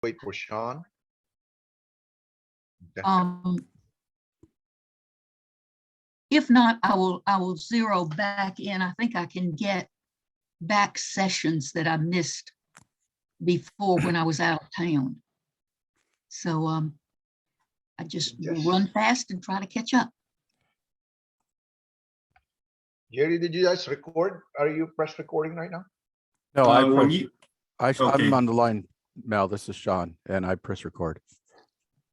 wait for Sean. If not, I will zero back in. I think I can get back sessions that I missed before when I was out of town. So I just will run fast and try to catch up. Jerry, did you guys record? Are you press recording right now? No, Okay. I'm on the line, Mel. This is Sean, and I press record.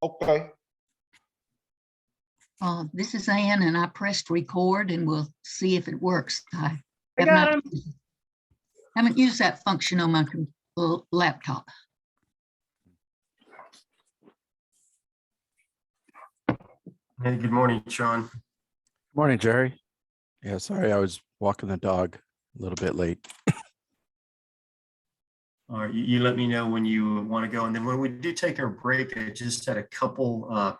Okay. This is Ann, and I pressed record, and we'll see if it works. I haven't used that function on my laptop. Hey, good morning, Sean. Morning, Jerry. Yeah, sorry, I was walking the dog a little bit late. All right, you let me know when you want to go, and then when we do take our break, I just had a couple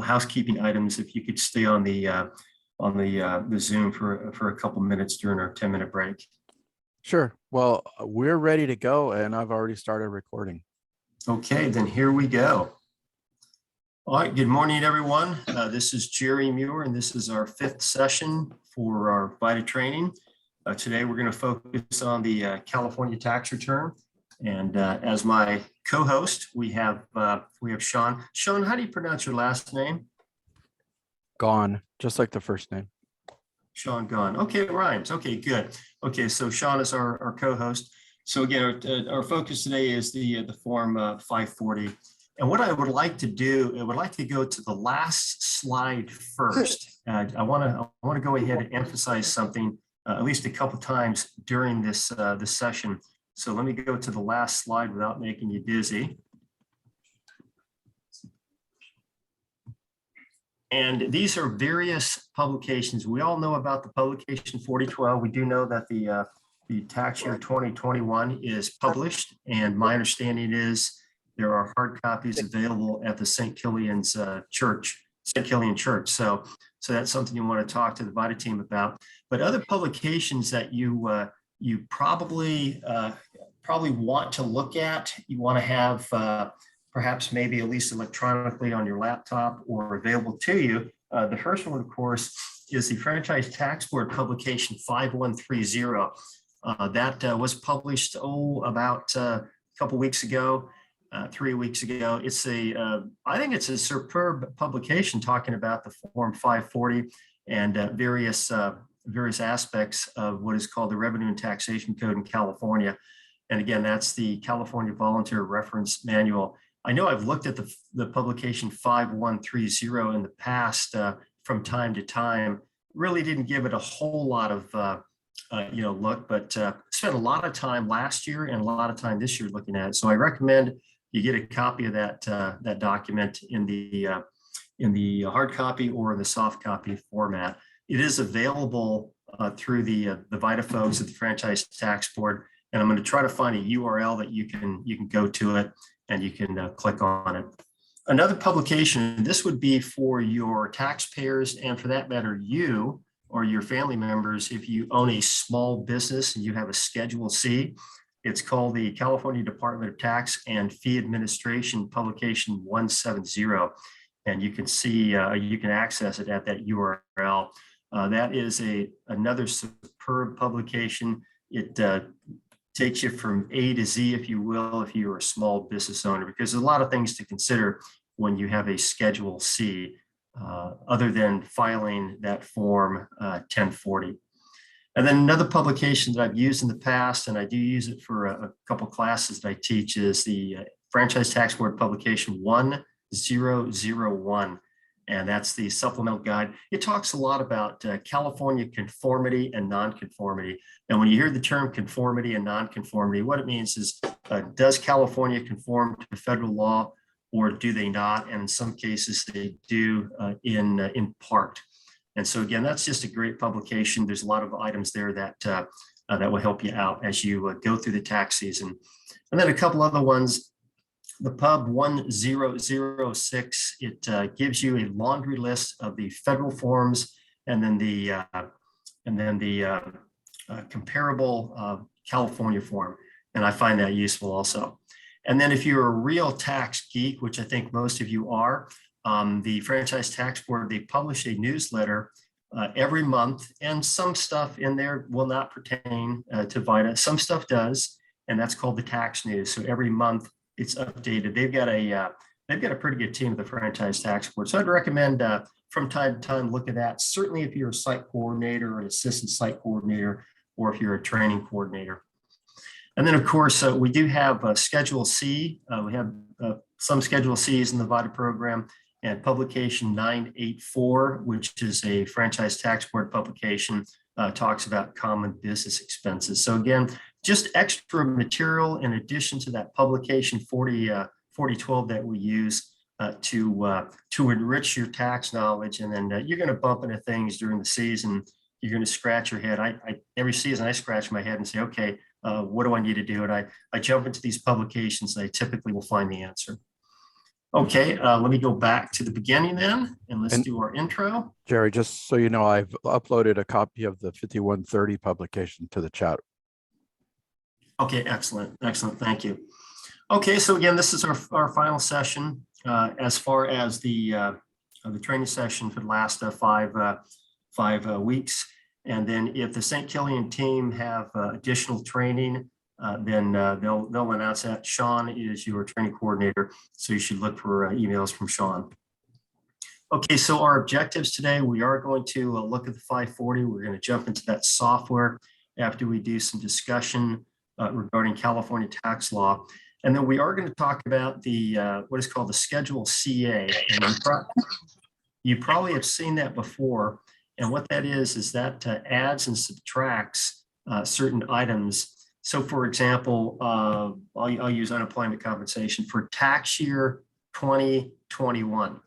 housekeeping items. If you could stay on the Zoom for a couple minutes during our 10-minute break. Sure. Well, we're ready to go, and I've already started recording. Okay, then here we go. All right, good morning, everyone. This is Jerry Muir, and this is our 5th session for our Vita training. Today, we're going to focus on the California tax return. And as my co-host, we have Sean. Sean, how do you pronounce your last name? Gone, just like the first name. Sean Gone. Okay, it rhymes. Okay, good. Okay, so Sean is our co-host. So again, our focus today is the form 540. And what I would like to do, I would like to go to the last slide first. I want to go ahead and emphasize something at least a couple times during this session. So let me go to the last slide without making you dizzy. And these are various publications. We all know about the publication 4012. We do know that the tax year 2021 is published, and my understanding is there are hard copies available at the St. Killian's church, St. Killian Church. So that's something you want to talk to the Vita team about. But other publications that you probably want to look at, you want to have perhaps maybe at least electronically on your laptop or available to you. The first one, of course, is the Franchise Tax Board publication 5130. That was published, about a couple weeks ago, 3 weeks ago. It's I think it's a superb publication talking about the Form 540 and various aspects of what is called the Revenue and Taxation Code in California. And again, that's the California Volunteer Reference Manual. I know I've looked at the publication 5130 in the past from time to time. Really didn't give it a whole lot of look, but spent a lot of time last year and a lot of time this year looking at it. So I recommend you get a copy of that document in the hard copy or the soft copy format. It is available through the Vita folks at the Franchise Tax Board, and I'm going to try to find a URL that you can go to it and you can click on it. Another publication, this would be for your taxpayers, and for that matter, you or your family members, if you own a small business and you have a Schedule C. It's called the California Department of Tax and Fee Administration Publication 170. And you can see, you can access it at that URL. That is another superb publication. It takes you from A to Z, if you will, if you're a small business owner, because there's a lot of things to consider when you have a Schedule C, other than filing that form 1040. And then another publication that I've used in the past, and I do use it for a couple classes that I teach, is the Franchise Tax Board publication 1001. And that's the supplemental guide. It talks a lot about California conformity and nonconformity. And when you hear the term conformity and nonconformity, what it means is, does California conform to federal law or do they not? And in some cases they do in part. And so again, that's just a great publication. There's a lot of items there that will help you out as you go through the tax season. And then a couple other ones. The Pub 1006, it gives you a laundry list of the federal forms and then the comparable California form. And I find that useful also. And then if you're a real tax geek, which I think most of you are, the Franchise Tax Board, they publish a newsletter every month, and some stuff in there will not pertain to Vita. Some stuff does, and that's called the Tax News. So every month it's updated. They've got a pretty good team at the Franchise Tax Board. So I'd recommend from time to time look at that. Certainly if you're a site coordinator or an assistant site coordinator, or if you're a training coordinator. And then of course, we do have Schedule C. We have some Schedule Cs in the Vita program, and publication 984, which is a Franchise Tax Board publication, talks about common business expenses. So again, just extra material in addition to that publication 4012 that we use to enrich your tax knowledge. And then you're going to bump into things during the season. You're going to scratch your head. Every season I scratch my head and say, okay, what do I need to do? And I jump into these publications and I typically will find the answer. Okay, let me go back to the beginning then, and let's do our intro. Jerry, just so you know, I've uploaded a copy of the 5130 publication to the chat. Okay, excellent, excellent, thank you. Okay, so again, this is our final session as far as the training session for the last five weeks. And then if the St. Killian team have additional training, then they'll announce that. Sean is your training coordinator, so you should look for emails from Sean. Okay, so our objectives today, we are going to look at the 540. We're going to jump into that software after we do some discussion regarding California tax law. And then we are going to talk about the what is called the Schedule CA. And you probably have seen that before. And what that is that adds and subtracts certain items. So for example, I'll use unemployment compensation for tax year 2021.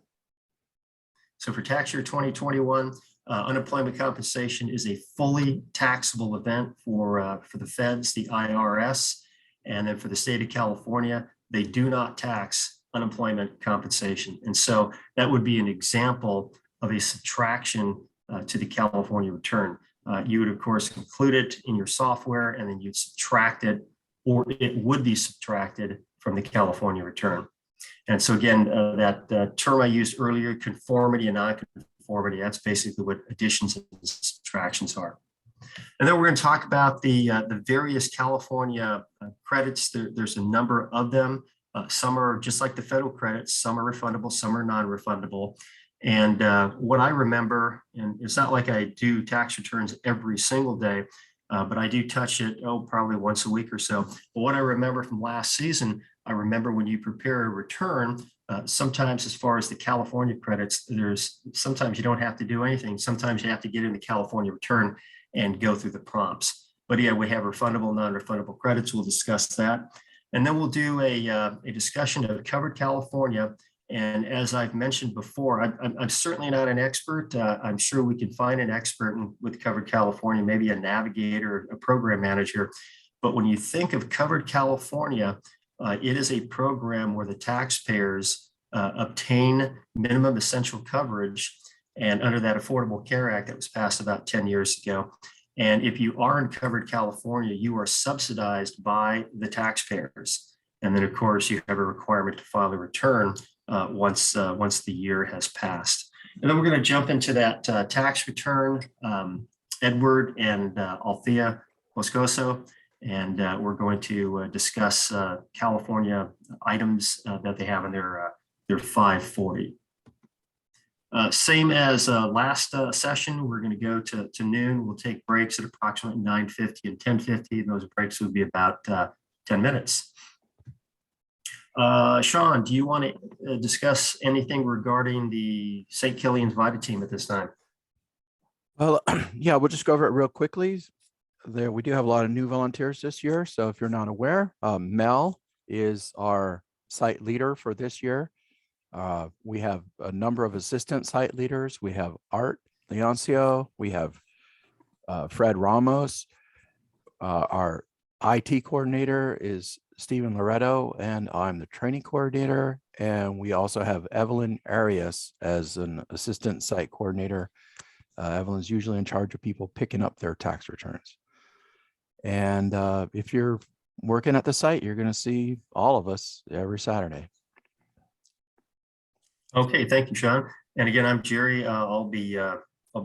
So for tax year 2021, unemployment compensation is a fully taxable event for the feds, the IRS, and then for the state of California, they do not tax unemployment compensation. And so that would be an example of a subtraction to the California return. You would, of course, include it in your software, and then you'd subtract it, or it would be subtracted from the California return. And so again, that term I used earlier, conformity and non-conformity, that's basically what additions and subtractions are. And then we're going to talk about the various California credits. There's a number of them. Some are just like the federal credits, some are refundable, some are non-refundable. And what I remember, and it's not like I do tax returns every single day, but I do touch it, probably once a week or so. But what I remember from last season, I remember when you prepare a return, sometimes as far as the California credits, sometimes you don't have to do anything. Sometimes you have to get in the California return and go through the prompts. But yeah, we have refundable, non-refundable credits. We'll discuss that. And then we'll do a discussion of covered California. And as I've mentioned before, I'm certainly not an expert. I'm sure we can find an expert with Covered California, maybe a navigator, a program manager. But when you think of Covered California, it is a program where the taxpayers obtain minimum essential coverage, and under that Affordable Care Act that was passed about 10 years ago. And if you are in Covered California, you are subsidized by the taxpayers. And then, of course, you have a requirement to file a return once the year has passed. And then we're going to jump into that tax return, Edward and Althea Moscoso, and we're going to discuss California items that they have in their 540. Same as last session, we're going to go to noon. We'll take breaks at approximately 9:50 and 10:50, and those breaks will be about 10 minutes. Sean, do you want to discuss anything regarding the St. Killian's Vita team at this time? Well, yeah, we'll just go over it real quickly. We do have a lot of new volunteers this year. So if you're not aware, Mel is our site leader for this year. We have a number of assistant site leaders. We have Art Leoncio. We have Fred Ramos. Our IT coordinator is Stephen Loretto, and I'm the training coordinator. And we also have Evelyn Arias as an assistant site coordinator. Evelyn's usually in charge of people picking up their tax returns. And if you're working at the site, you're going to see all of us every Saturday. Okay, thank you, Sean. And again, I'm Jerry. I'll be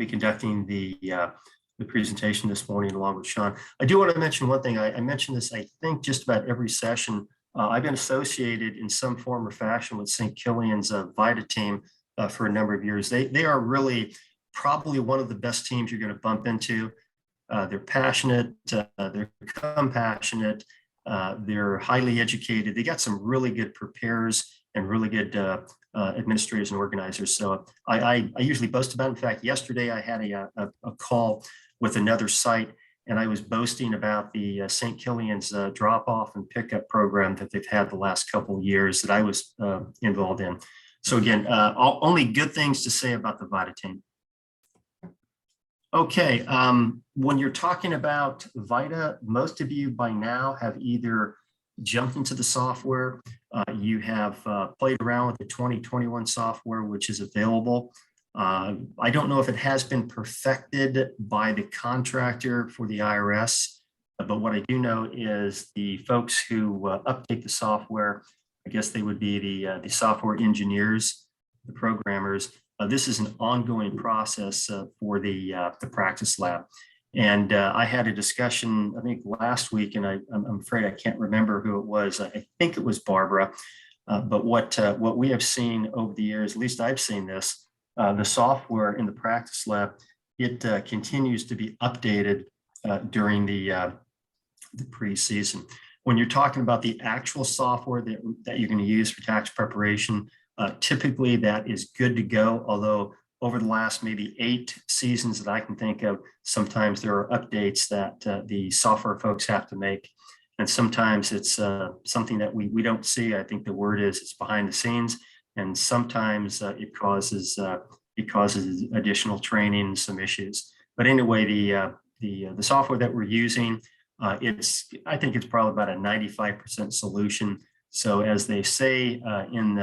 conducting the presentation this morning along with Sean. I do want to mention one thing. I mentioned this, I think, just about every session. I've been associated in some form or fashion with St. Killian's Vita team for a number of years. They are really probably one of the best teams you're going to bump into. They're passionate, they're compassionate, they're highly educated. They got some really good preparers and really good administrators and organizers. So I usually boast about it. In fact, yesterday I had a call with another site, and I was boasting about the St. Killian's drop-off and pickup program that they've had the last couple of years that I was involved in. So again, only good things to say about the Vita team. Okay, when you're talking about Vita, most of you by now have either jumped into the software, you have played around with the 2021 software, which is available. I don't know if it has been perfected by the contractor for the IRS, but what I do know is the folks who update the software, I guess they would be the software engineers, the programmers. This is an ongoing process for the practice lab. And I had a discussion, I think last week, and I'm afraid I can't remember who it was. I think it was Barbara. But what we have seen over the years, at least I've seen this, the software in the practice lab, it continues to be updated during the pre-season. When you're talking about the actual software that you're going to use for tax preparation, typically that is good to go, although over the last maybe 8 seasons that I can think of, sometimes there are updates that the software folks have to make. And sometimes it's something that we don't see. I think the word is it's behind the scenes. And sometimes it causes additional training and some issues. But anyway, the software that we're using, I think it's probably about a 95% solution. So as they say in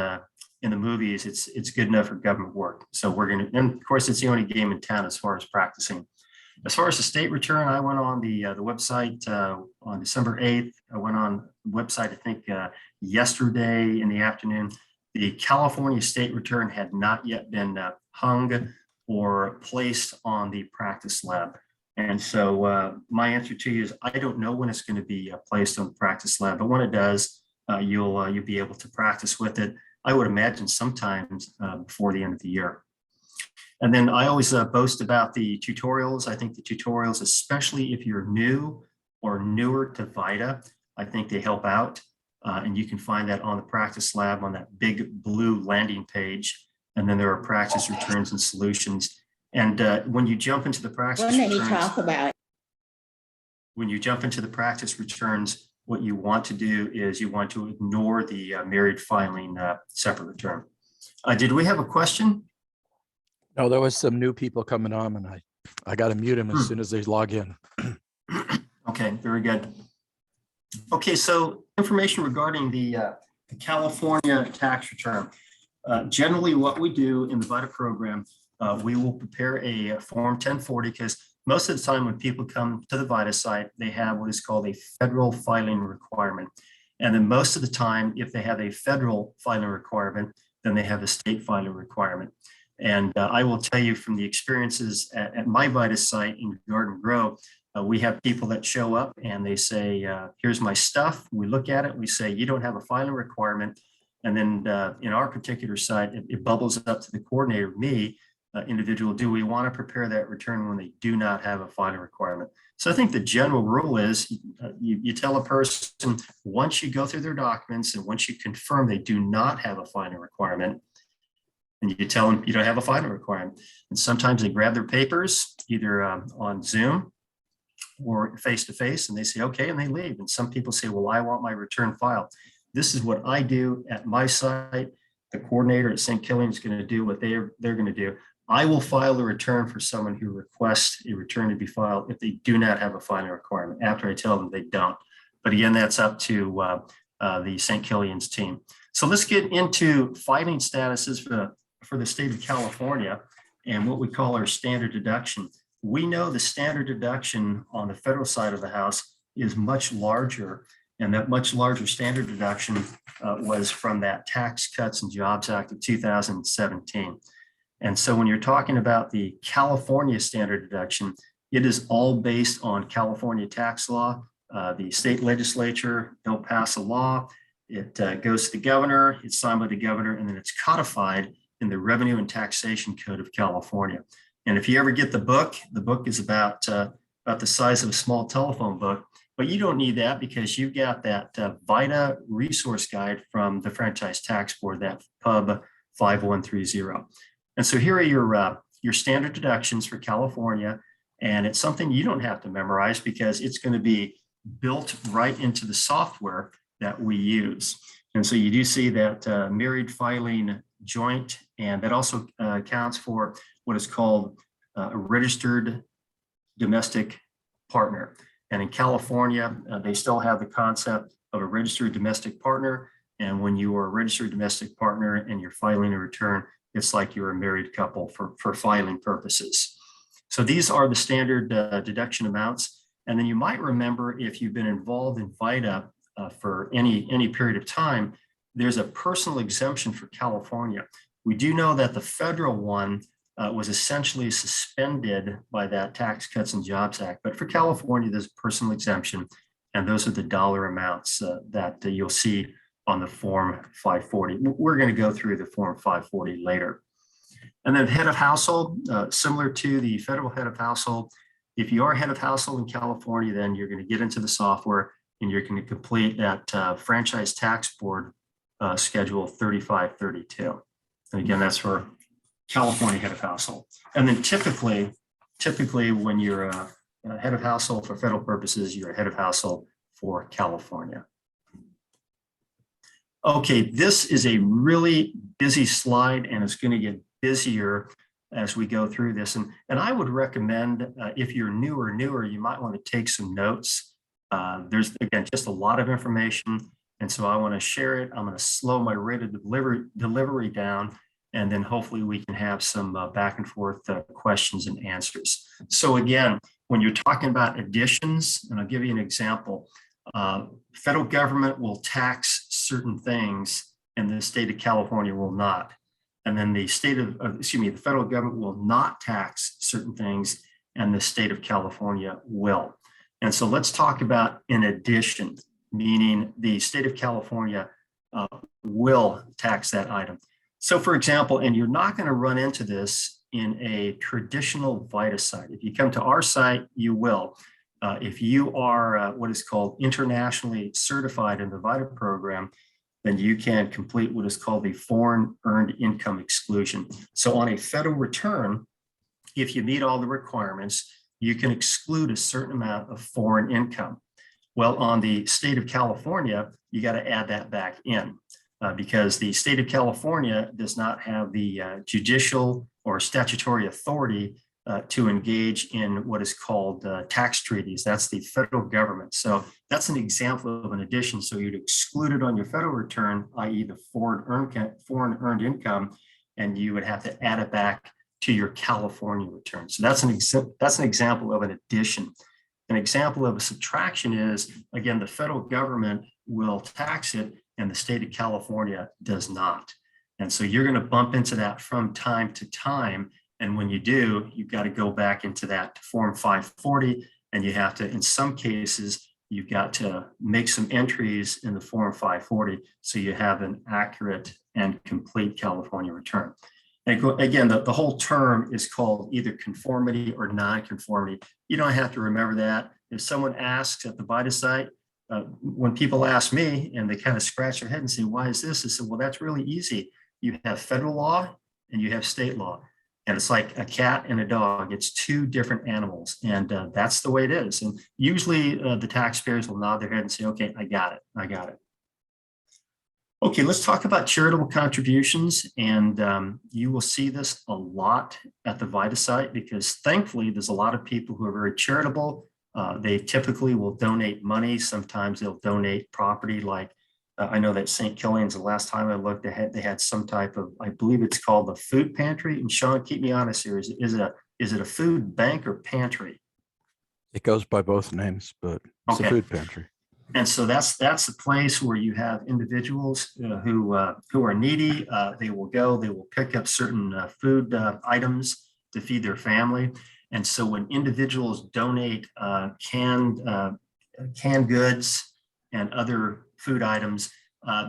the movies, it's good enough for government work. So we're going to, and of course, it's the only game in town as far as practicing. As far as the state return, I went on the website on December 8th. I went on the website, I think, yesterday in the afternoon. The California state return had not yet been hung or placed on the practice lab. And so my answer to you is I don't know when it's going to be placed on the practice lab, but when it does, you'll be able to practice with it. I would imagine sometimes before the end of the year. And then I always boast about the tutorials. I think the tutorials, especially if you're new or newer to Vita, I think they help out. And you can find that on the practice lab on that big blue landing page. And then there are practice returns and solutions. And when you jump into the practice returns, when you jump into the practice returns, what you want to do is you want to ignore the married filing separate return. Did we have a question? No, there was some new people coming on, and I got to mute them as soon as they log in. Okay, very good. Okay, so information regarding the California tax return. Generally, what we do in the Vita program, we will prepare a Form 1040 because most of the time when people come to the Vita site, they have what is called a federal filing requirement. And then most of the time, if they have a federal filing requirement, then they have a state filing requirement. And I will tell you from the experiences at my Vita site in Garden Grove, we have people that show up and they say, here's my stuff. We look at it, we say, you don't have a filing requirement. And then in our particular site, it bubbles up to the coordinator, me, individual, do we want to prepare that return when they do not have a filing requirement? So I think the general rule is you tell a person, once you go through their documents and once you confirm they do not have a filing requirement, and you tell them you don't have a filing requirement. And sometimes they grab their papers, either on Zoom or face-to-face, and they say, okay, and they leave. And some people say, well, I want my return filed. This is what I do at my site. The coordinator at St. Killian is going to do what they're going to do. I will file a return for someone who requests a return to be filed if they do not have a filing requirement, after I tell them they don't. But again, that's up to the St. Killian's team. So let's get into filing statuses for the state of California and what we call our standard deduction. We know the standard deduction on the federal side of the house is much larger And that much larger standard deduction was from that Tax Cuts and Jobs Act of 2017. And so when you're talking about the California standard deduction, it is all based on California tax law. The state legislature, they'll pass a law. It goes to the governor, it's signed by the governor, and then it's codified in the Revenue and Taxation Code of California. And if you ever get the book is about the size of a small telephone book, but you don't need that because you've got that Vita resource guide from the Franchise Tax Board, that Pub 5130. And so here are your standard deductions for California. And it's something you don't have to memorize because it's going to be built right into the software that we use. And so you do see that married filing joint, and that also accounts for what is called a registered domestic partner. And in California, they still have the concept of a registered domestic partner. And when you are a registered domestic partner and you're filing a return, it's like you're a married couple for filing purposes. So these are the standard deduction amounts. And then you might remember, if you've been involved in Vita for any period of time, there's a personal exemption for California. We do know that the federal one was essentially suspended by that Tax Cuts and Jobs Act. But for California, there's a personal exemption, and those are the dollar amounts that you'll see on the Form 540. We're going to go through the Form 540 later. And then head of household, similar to the federal head of household. If you are head of household in California, then you're going to get into the software and you're going to complete that Franchise Tax Board Schedule 3532. And again, that's for California head of household. And then typically when you're a head of household for federal purposes, you're a head of household for California. Okay, this is a really busy slide, and it's going to get busier as we go through this. And I would recommend, if you're newer, you might want to take some notes. There's, again, just a lot of information. And so I want to share it. I'm going to slow my rate of delivery down, and then hopefully we can have some back and forth questions and answers. So again, when you're talking about additions, and I'll give you an example, federal government will tax certain things and the state of California will not. And then the federal government will not tax certain things and the state of California will. And so let's talk about an addition, meaning the state of California will tax that item. So for example, and you're not going to run into this in a traditional Vita site. If you come to our site, you will. If you are what is called internationally certified in the Vita program, then you can complete what is called the foreign earned income exclusion. So on a federal return, if you meet all the requirements, you can exclude a certain amount of foreign income. Well, on the state of California, you got to add that back in because the state of California does not have the judicial or statutory authority to engage in what is called tax treaties. That's the federal government. So that's an example of an addition. So you'd exclude it on your federal return, i.e. the foreign earned income, and you would have to add it back to your California return. So that's an example of an addition. An example of a subtraction is, again, the federal government will tax it and the state of California does not. And so you're going to bump into that from time to time. And when you do, you've got to go back into that Form 540, and you have to, in some cases, you've got to make some entries in the Form 540 so you have an accurate and complete California return. And again, the whole term is called either conformity or non-conformity. You don't have to remember that. If someone asks at the Vita site, when people ask me and they kind of scratch their head and say, why is this? I said, well, that's really easy. You have federal law and you have state law. And it's like a cat and a dog. It's two different animals. And that's the way it is. And usually the taxpayers will nod their head and say, okay, I got it. Okay, let's talk about charitable contributions. And you will see this a lot at the Vita site because thankfully there's a lot of people who are very charitable. They typically will donate money. Sometimes they'll donate property. Like I know that St. Killian's, the last time I looked, they had some type of, I believe it's called the food pantry. And Sean, keep me honest here. Is it a food bank or pantry? It goes by both names, but it's Okay. a food pantry. And so that's the place where you have individuals who are needy. They will pick up certain food items to feed their family. And so when individuals donate canned goods and other food items,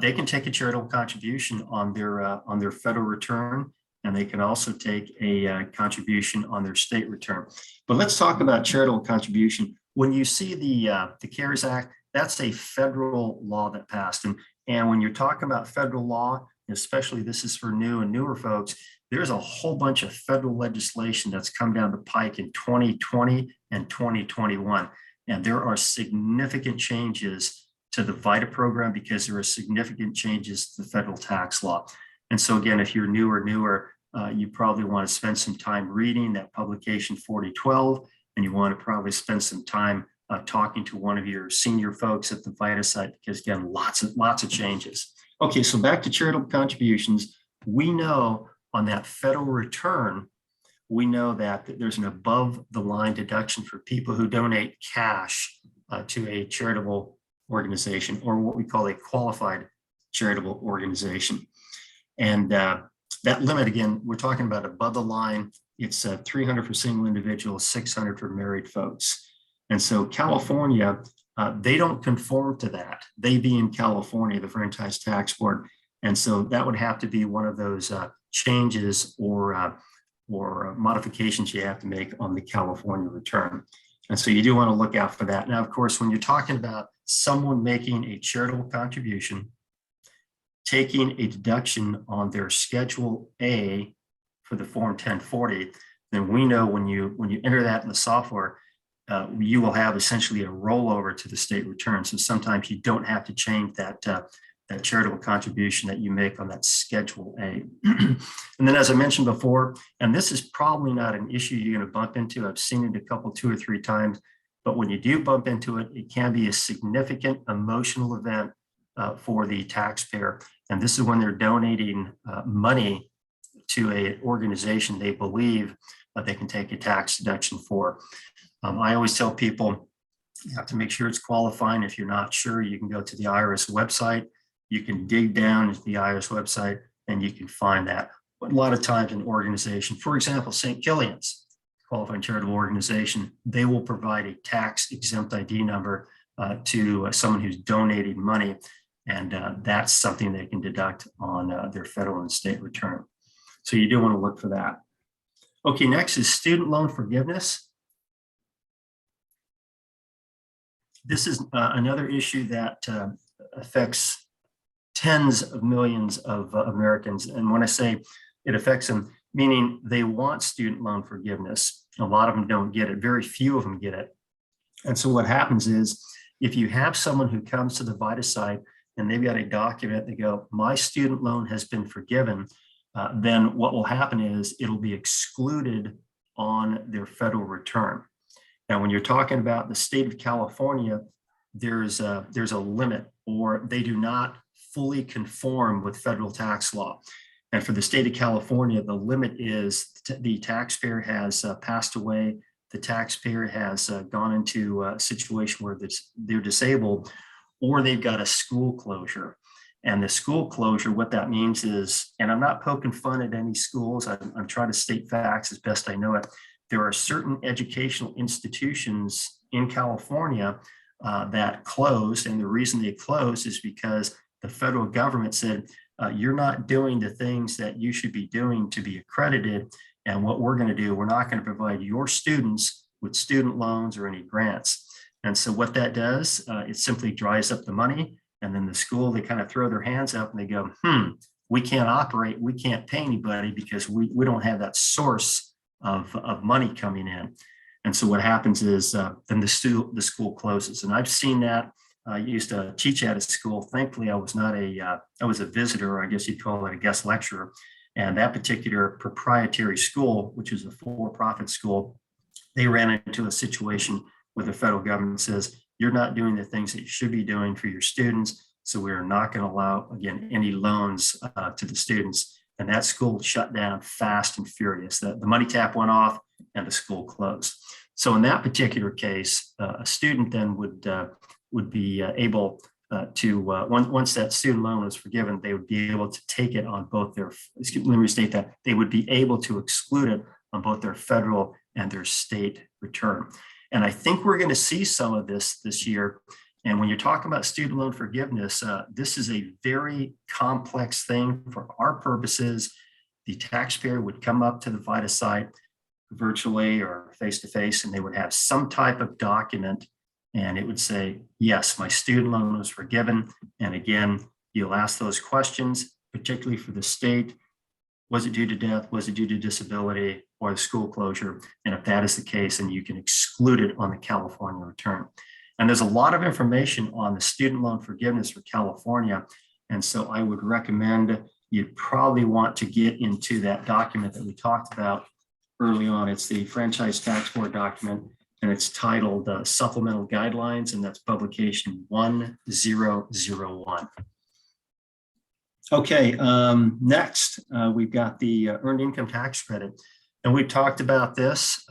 they can take a charitable contribution on their federal return, and they can also take a contribution on their state return. But let's talk about charitable contribution. When you see the CARES Act, that's a federal law that passed. And when you're talking about federal law, especially this is for new and newer folks, there's a whole bunch of federal legislation that's come down the pike in 2020 and 2021. And there are significant changes to the Vita program because there are significant changes to the federal tax law. And so again, if you're newer, you probably want to spend some time reading that publication 4012, and you want to probably spend some time talking to one of your senior folks at the Vita site, because again, lots of changes. Okay, so back to charitable contributions. We know on that federal return, we know that there's an above the line deduction for people who donate cash to a charitable organization, or what we call a qualified charitable organization. And that limit, again, we're talking about above the line. It's $300 for single individuals, $600 for married folks. And so California, they don't conform to that. They being California, the Franchise Tax Board. And so that would have to be one of those changes or modifications you have to make on the California return. And so you do want to look out for that. Now, of course, when you're talking about someone making a charitable contribution, taking a deduction on their Schedule A for the Form 1040, then we know when you enter that in the software, you will have essentially a rollover to the state return. So sometimes you don't have to change that charitable contribution that you make on that Schedule A. And then, as I mentioned before, and this is probably not an issue you're going to bump into. I've seen it two or three times, but when you do bump into it, it can be a significant emotional event for the taxpayer. And this is when they're donating money to an organization they believe that they can take a tax deduction for. I always tell people you have to make sure it's qualifying. If you're not sure, you can go to the IRS website. You can dig down into the IRS website and you can find that. But a lot of times an organization, for example, St. Killian's, qualified charitable organization, they will provide a tax exempt ID number to someone who's donating money. And that's something they can deduct on their federal and state return. So you do want to look for that. Okay, next is student loan forgiveness. This is another issue that affects tens of millions of Americans. And when I say it affects them, meaning they want student loan forgiveness, a lot of them don't get it. Very few of them get it. And so what happens is, if you have someone who comes to the Vita site and they've got a document, they go, my student loan has been forgiven, then what will happen is it'll be excluded on their federal return. Now, when you're talking about the state of California, there's a limit, or they do not fully conform with federal tax law. And for the state of California, the limit is the taxpayer has passed away, the taxpayer has gone into a situation where they're disabled, or they've got a school closure. And the school closure, what that means is, and I'm not poking fun at any schools, I'm trying to state facts as best I know it. There are certain educational institutions in California that closed, and the reason they closed is because the federal government said, you're not doing the things that you should be doing to be accredited, and what we're going to do, we're not going to provide your students with student loans or any grants. And so what that does, it simply dries up the money, and then the school, they kind of throw their hands up and they go, we can't operate, we can't pay anybody because we don't have that source of money coming in. And so what happens is then the school closes. And I've seen that. I used to teach at a school. Thankfully, I was not I was a visitor, or I guess you'd call it a guest lecturer. And that particular proprietary school, which is a for-profit school, they ran into a situation where the federal government says, you're not doing the things that you should be doing for your students. So we are not going to allow, again, any loans to the students. And that school shut down fast and furious. The money tap went off and the school closed. So in that particular case, a student then would would be able to, once that student loan was forgiven, they would be able to take it on both their, excuse me, let me restate that, they would be able to exclude it on both their federal and their state return. And I think we're going to see some of this year. And when you're talking about student loan forgiveness, this is a very complex thing. For our purposes, the taxpayer would come up to the Vita site virtually or face-to-face, and they would have some type of document, and it would say, yes, my student loan was forgiven. And again, you'll ask those questions, particularly for the state. Was it due to death? Was it due to disability or the school closure? And if that is the case, then you can exclude it on the California return. And there's a lot of information on the student loan forgiveness for California. And so I would recommend you'd probably want to get into that document that we talked about early on. It's the Franchise Tax Board document, and it's titled Supplemental Guidelines, and that's publication 1001. Okay, next, we've got the Earned Income Tax Credit. And we talked about this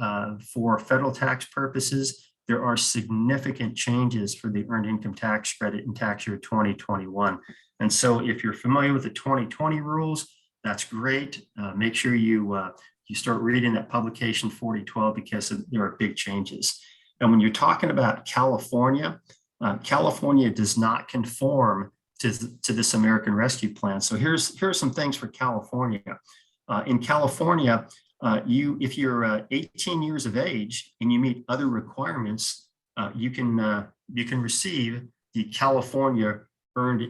for federal tax purposes. There are significant changes for the Earned Income Tax Credit in tax year 2021. And so if you're familiar with the 2020 rules, that's great. Make sure you start reading that publication 4012 because there are big changes. And when you're talking about California, California does not conform to this American Rescue Plan. So here's some things for California. In California, if you're 18 years of age and you meet other requirements, you can receive the California Earned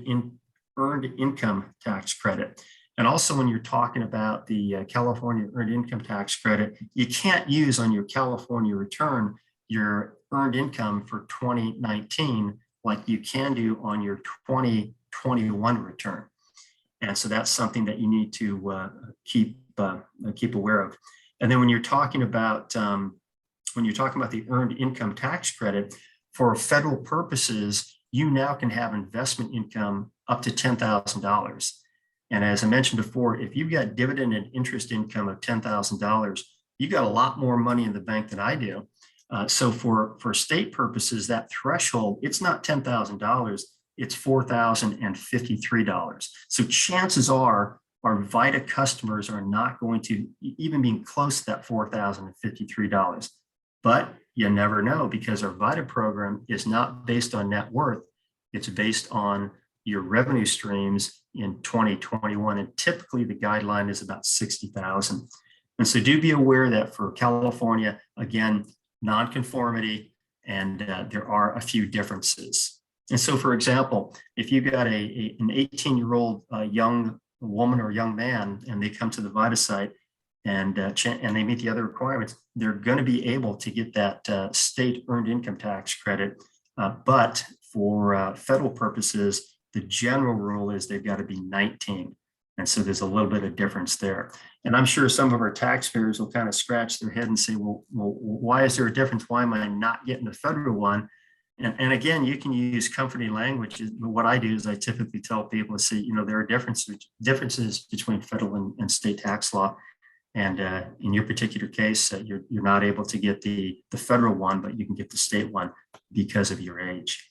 Income Tax Credit. And also, when you're talking about the California Earned Income Tax Credit, you can't use on your California return your earned income for 2019 like you can do on your 2021 return. And so that's something that you need to keep aware of. And then when you're talking about the Earned Income Tax Credit for federal purposes, you now can have investment income up to $10,000. And as I mentioned before, if you've got dividend and interest income of $10,000, you got a lot more money in the bank than I do. So for state purposes, that threshold, it's not $10,000, it's $4,053. So chances are our Vita customers are not going to even be close to that $4,053. But you never know, because our Vita program is not based on net worth. It's based on your revenue streams in 2021. And typically the guideline is about 60,000. And so do be aware that for California, again, nonconformity, and there are a few differences. And so, for example, if you got an 18-year-old young woman or young man, and they come to the Vita site and they meet the other requirements, they're going to be able to get that state earned income tax credit. But for federal purposes, the general rule is they've got to be 19. And so there's a little bit of difference there. And I'm sure some of our taxpayers will kind of scratch their head and say, well, why is there a difference? Why am I not getting the federal one? And again, you can use comforting language. What I do is I typically tell people to say, there are differences between federal and state tax law. And in your particular case, you're not able to get the federal one, but you can get the state one because of your age.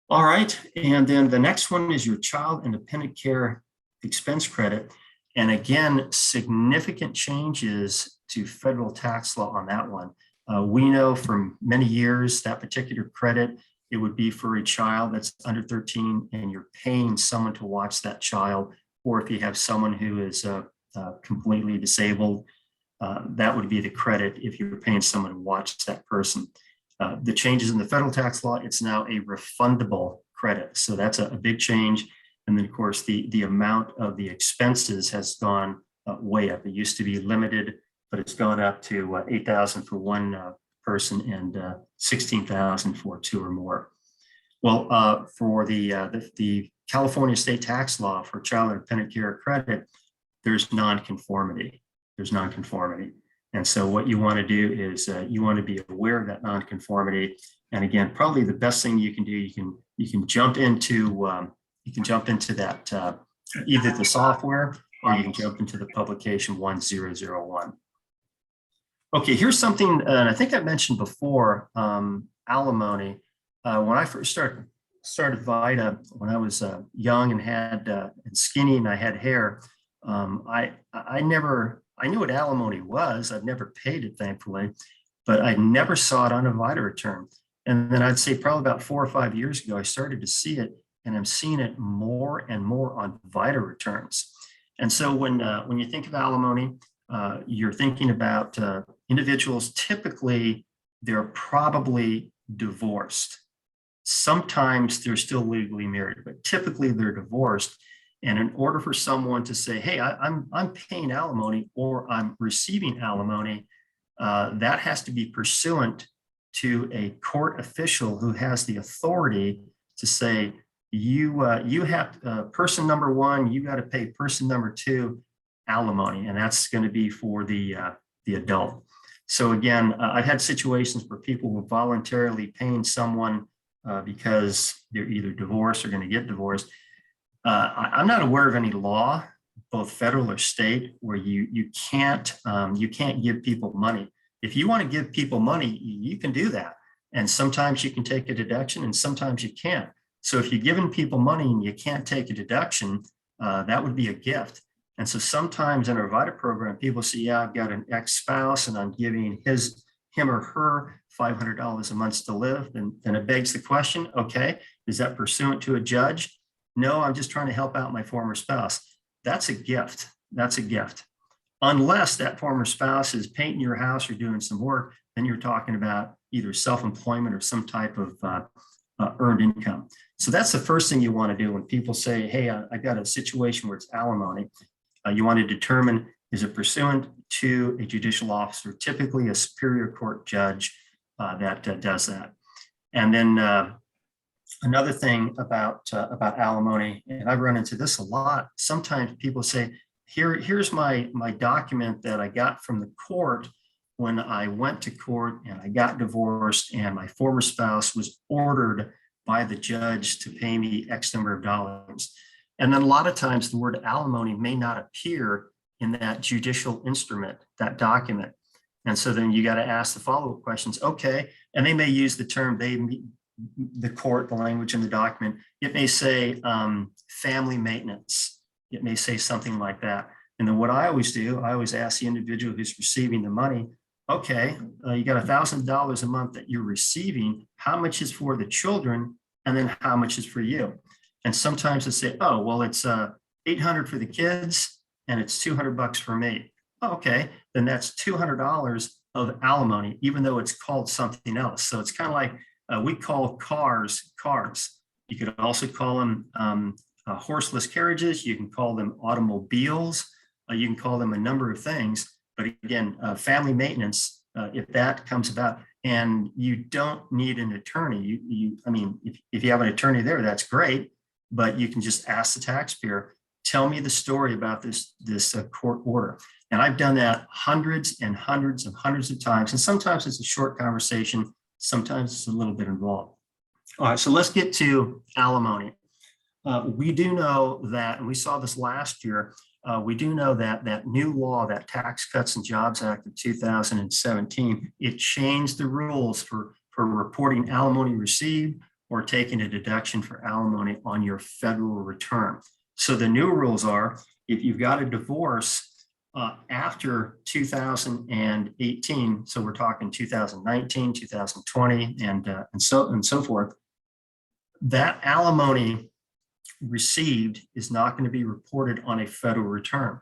All right. And then the next one is your child and dependent care expense credit. And again, significant changes to federal tax law on that one. We know from many years that particular credit, it would be for a child that's under 13 and you're paying someone to watch that child, or if you have someone who is completely disabled, that would be the credit if you're paying someone to watch that person. The changes in the federal tax law, it's now a refundable credit. So that's a big change. And then, of course, the amount of the expenses has gone way up. It used to be limited, but it's gone up to $8,000 for one person and $16,000 for two or more. Well, for the California state tax law for child and dependent care credit, there's nonconformity. And so what you want to do is you want to be aware of that nonconformity. And again, probably the best thing you can do, you can jump into that either the software, or you can jump into the publication 1001. Okay, here's something, and I think I mentioned before, Alimony. When I first started Vita, when I was young and had and skinny and I had hair, I knew what alimony was. I've never paid it, thankfully, but I never saw it on a Vita return. And then I'd say probably about 4 or 5 years ago, I started to see it, and I'm seeing it more and more on Vita returns. And so when you think of alimony, you're thinking about individuals. Typically, they're probably divorced. Sometimes they're still legally married, but typically they're divorced. And in order for someone to say, hey, I'm paying alimony or I'm receiving alimony, that has to be pursuant to a court official who has the authority to say, you have person number one, you got to pay person number two alimony, and that's going to be for the adult. So again, I've had situations where people were voluntarily paying someone because they're either divorced or going to get divorced. I'm not aware of any law, both federal or state, where you can't give people money. If you want to give people money, you can do that. And sometimes you can take a deduction and sometimes you can't. So if you're giving people money and you can't take a deduction, that would be a gift. And so sometimes in our Vita program, people say, yeah, I've got an ex-spouse and I'm giving him or her $500 a month to live. And it begs the question, okay, is that pursuant to a judge? No, I'm just trying to help out my former spouse. That's a gift. That's a gift. Unless that former spouse is painting your house or doing some work, then you're talking about either self-employment or some type of earned income. So that's the first thing you want to do when people say, hey, I got a situation where it's alimony. You want to determine, is it pursuant to a judicial officer, typically a superior court judge that does that. And then another thing about alimony, and I've run into this a lot. Sometimes people say, here's my document that I got from the court when I went to court and I got divorced and my former spouse was ordered by the judge to pay me X number of dollars. And then a lot of times the word alimony may not appear in that judicial instrument, that document. And so then you got to ask the follow-up questions. Okay, and they may use the term, the court, the language in the document. It may say family maintenance. It may say something like that. And then what I always do, I always ask the individual who's receiving the money, okay, you got $1,000 a month that you're receiving. How much is for the children? And then how much is for you? And sometimes they say, oh, well, it's $800 for the kids and it's $200 for me. Oh, okay, then that's $200 of alimony, even though it's called something else. So it's kind of like we call cars. You could also call them horseless carriages. You can call them automobiles. You can call them a number of things. But again, family maintenance, if that comes about, and you don't need an attorney. I mean, if you have an attorney there, that's great. But you can just ask the taxpayer, tell me the story about this court order. And I've done that hundreds and hundreds and hundreds of times. And sometimes it's a short conversation. Sometimes it's a little bit involved. All right, so let's get to alimony. We do know that, and we saw this last year, we do know that that new law, that Tax Cuts and Jobs Act of 2017, it changed the rules for reporting alimony received or taking a deduction for alimony on your federal return. So the new rules are, if you've got a divorce after 2018, so we're talking 2019, 2020, and so forth, that alimony received is not going to be reported on a federal return.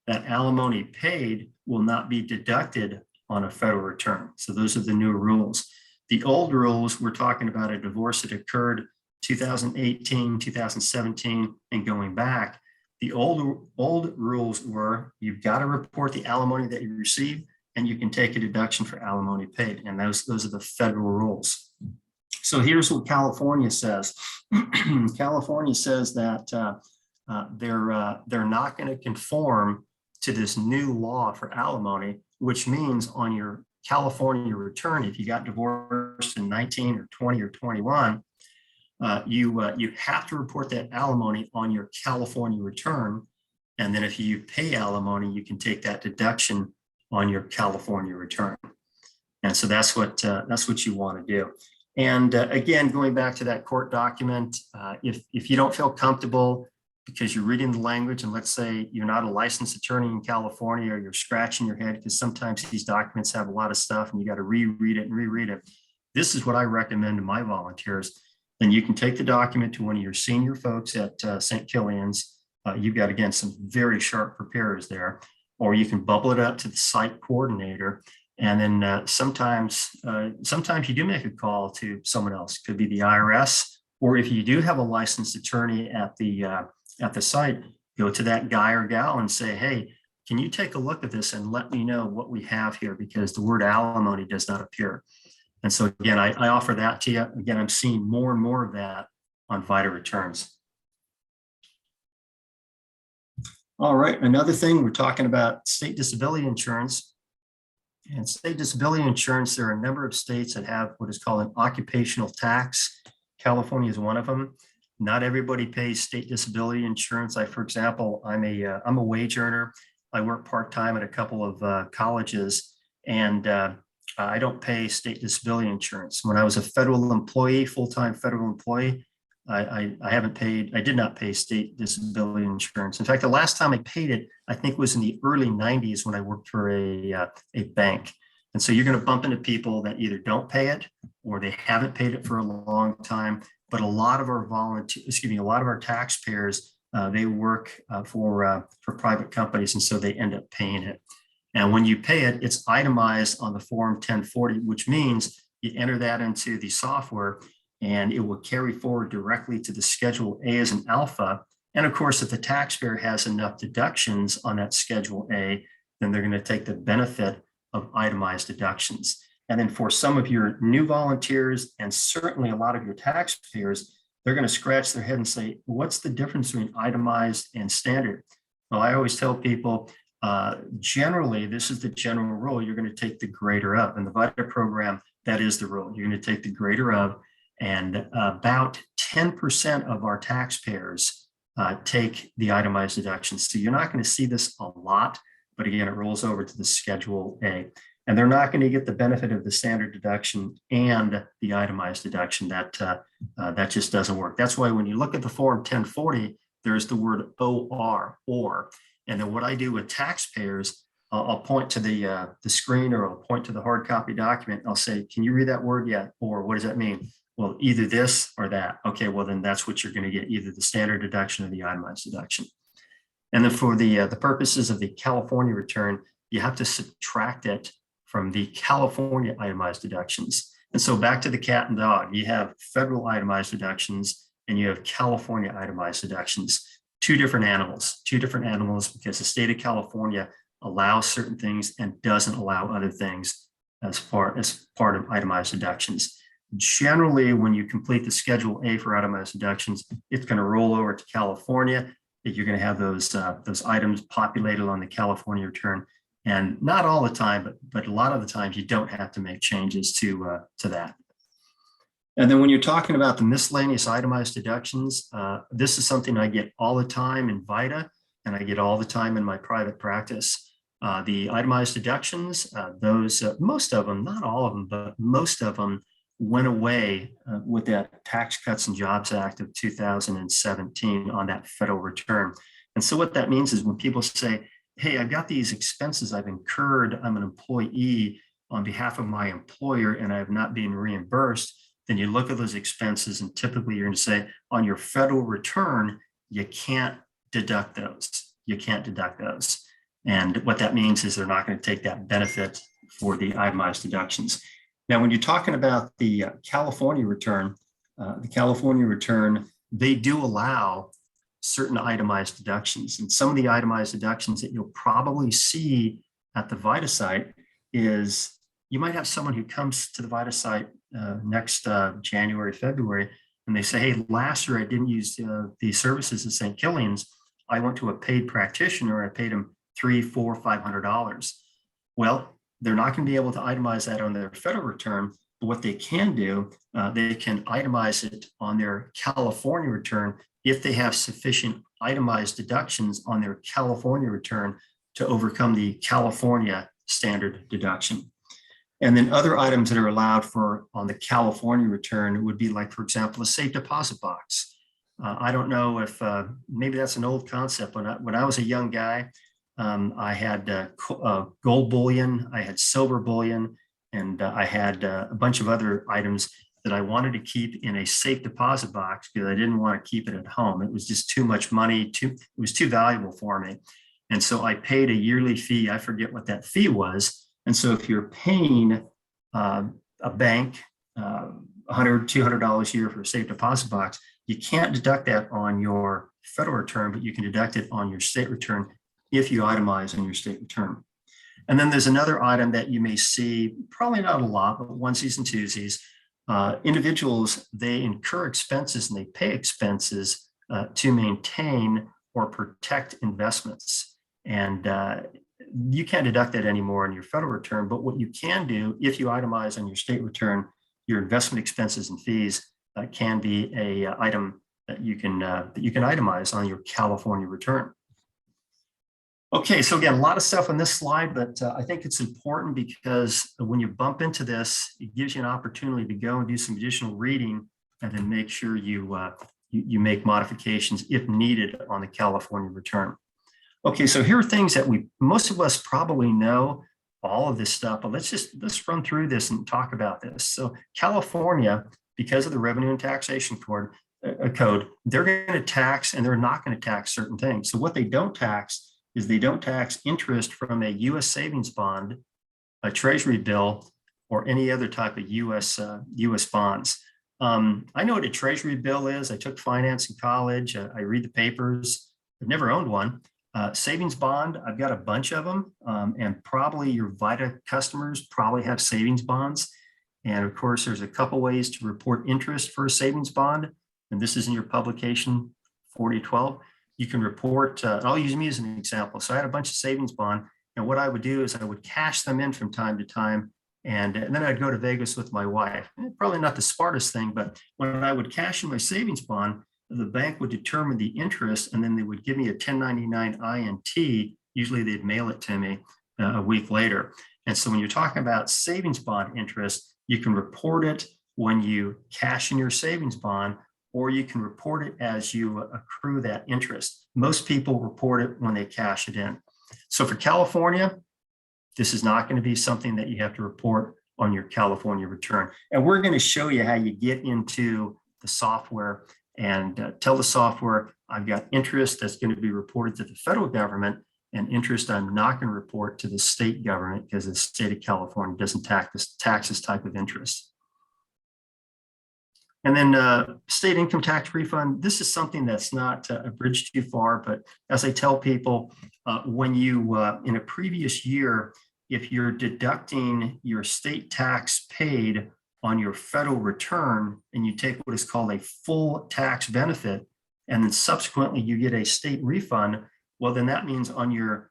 That alimony paid will not be deducted on a federal return. So those are the new rules. The old rules, we're talking about a divorce that occurred 2018, 2017, and going back. The old rules were, you've got to report the alimony that you received, and you can take a deduction for alimony paid. And those are the federal rules. So here's what California says. California says that they're not going to conform to this new law for alimony, which means on your California return, if you got divorced in 19 or 20 or 21, you have to report that alimony on your California return. And then if you pay alimony, you can take that deduction on your California return. And so that's what you want to do. And again, going back to that court document, if you don't feel comfortable because you're reading the language, and let's say you're not a licensed attorney in California, or you're scratching your head because sometimes these documents have a lot of stuff and you got to reread it and reread it. This is what I recommend to my volunteers. Then you can take the document to one of your senior folks at St. Killian's. You've got, again, some very sharp preparers there, or you can bubble it up to the site coordinator. And then sometimes you do make a call to someone else. It could be the IRS, or if you do have a licensed attorney at the site, go to that guy or gal and say, hey, can you take a look at this and let me know what we have here, because the word alimony does not appear. And so again, I offer that to you. Again, I'm seeing more and more of that on Vita returns. All right, another thing, we're talking about state disability insurance. And state disability insurance, there are a number of states that have what is called an occupational tax. California is one of them. Not everybody pays state disability insurance. For example, I'm a wage earner. I work part-time at a couple of colleges, and I don't pay state disability insurance. When I was a federal employee, full-time federal employee, I did not pay state disability insurance. In fact, the last time I paid it, I think was in the early 90s when I worked for a bank. And so you're going to bump into people that either don't pay it or they haven't paid it for a long time. But a lot of our taxpayers, they work for private companies, and so they end up paying it. And when you pay it, it's itemized on the form 1040, which means you enter that into the software and it will carry forward directly to the Schedule A as an alpha. And of course, if the taxpayer has enough deductions on that Schedule A, then they're going to take the benefit of itemized deductions. And then for some of your new volunteers, and certainly a lot of your taxpayers, they're going to scratch their head and say, what's the difference between itemized and standard? Well, I always tell people, generally, this is the general rule. You're going to take the greater of. In the Vita program, that is the rule. You're going to take the greater of. And about 10% of our taxpayers take the itemized deductions. So you're not going to see this a lot, but again, it rolls over to the Schedule A. And they're not going to get the benefit of the standard deduction and the itemized deduction. That just doesn't work. That's why when you look at the form 1040, there's the word or. And then what I do with taxpayers, I'll point to the screen, or I'll point to the hard copy document. I'll say, can you read that word yet? Or what does that mean? Well, either this or that. Okay, well, then that's what you're going to get, either the standard deduction or the itemized deduction. And then for the purposes of the California return, you have to subtract it from the California itemized deductions. And so back to the cat and dog, you have federal itemized deductions and you have California itemized deductions. Two different animals because the state of California allows certain things and doesn't allow other things as part of itemized deductions. Generally, when you complete the Schedule A for itemized deductions, it's going to roll over to California. You're going to have those items populated on the California return. And not all the time, but a lot of the times you don't have to make changes to that. And then when you're talking about the miscellaneous itemized deductions, this is something I get all the time in Vita, and I get all the time in my private practice. The itemized deductions, most of them, not all of them, but most of them went away with that Tax Cuts and Jobs Act of 2017 on that federal return. And so what that means is when people say, hey, I've got these expenses I've incurred, I'm an employee on behalf of my employer and I have not been reimbursed, then you look at those expenses and typically you're going to say on your federal return, you can't deduct those. You can't deduct those. And what that means is they're not going to take that benefit for the itemized deductions. Now, when you're talking about the California return, they do allow certain itemized deductions. And some of the itemized deductions that you'll probably see at the Vita site is you might have someone who comes to the Vita site next January, February, and they say, hey, last year I didn't use the services at St. Killian's. I went to a paid practitioner. I paid him $300, $400, $500. Well, they're not going to be able to itemize that on their federal return. But what they can do, they can itemize it on their California return if they have sufficient itemized deductions on their California return to overcome the California standard deduction. And then other items that are allowed for on the California return would be like, for example, a safe deposit box. I don't know if maybe that's an old concept. When I was a young guy, I had gold bullion, I had silver bullion, and I had a bunch of other items that I wanted to keep in a safe deposit box because I didn't want to keep it at home. It was just too much money, it was too valuable for me. And so I paid a yearly fee. I forget what that fee was. And so if you're paying a bank $100, $200 a year for a safe deposit box, you can't deduct that on your federal return, but you can deduct it on your state return if you itemize on your state return. And then there's another item that you may see, probably not a lot, but onesies and twosies. Individuals, they incur expenses and they pay expenses to maintain or protect investments. And you can't deduct that anymore in your federal return, but what you can do if you itemize on your state return, your investment expenses and fees can be a item that you can itemize on your California return. Okay, so again, a lot of stuff on this slide, but I think it's important because when you bump into this, it gives you an opportunity to go and do some additional reading and then make sure you make modifications if needed on the California return. Okay, so here are things that most of us probably know all of this stuff, but let's run through this and talk about this. So California, because of the Revenue and Taxation Code, they're going to tax and they're not going to tax certain things. So what they don't tax is they don't tax interest from a U.S. savings bond, a treasury bill, or any other type of U.S. bonds. I know what a treasury bill is. I took finance in college. I read the papers. I've never owned one. Savings bond, I've got a bunch of them, and probably your Vita customers probably have savings bonds. And of course, there's a couple ways to report interest for a savings bond. And this is in your publication 4012. You can report, I'll use me as an example. So I had a bunch of savings bond, and what I would do is I would cash them in from time to time. And then I'd go to Vegas with my wife. Probably not the smartest thing, but when I would cash in my savings bond, the bank would determine the interest, and then they would give me a 1099 INT. Usually they'd mail it to me a week later. And so when you're talking about savings bond interest, you can report it when you cash in your savings bond, or you can report it as you accrue that interest. Most people report it when they cash it in. So for California, this is not going to be something that you have to report on your California return. And we're going to show you how you get into the software and tell the software, I've got interest that's going to be reported to the federal government and interest I'm not going to report to the state government because the state of California doesn't tax this type of interest. And then state income tax refund. This is something that's not a bridge too far, but as I tell people, when you, in a previous year, if you're deducting your state tax paid on your federal return and you take what is called a full tax benefit, and then subsequently you get a state refund, well, then that means on your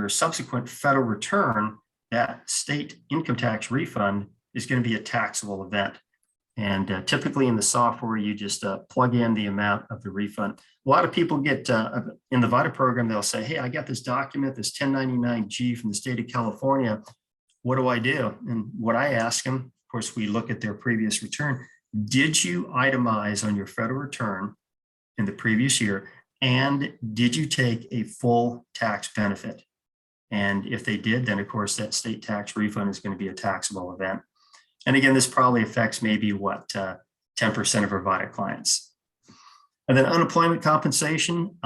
subsequent federal return, that state income tax refund is going to be a taxable event. And typically in the software, you just plug in the amount of the refund. A lot of people get in the Vita program, they'll say, hey, I got this document, this 1099-G from the state of California. What do I do? And what I ask them, of course, we look at their previous return. Did you itemize on your federal return in the previous year? And did you take a full tax benefit? And if they did, then of course that state tax refund is going to be a taxable event. And again, this probably affects maybe 10% of our Vita clients. And then unemployment compensation.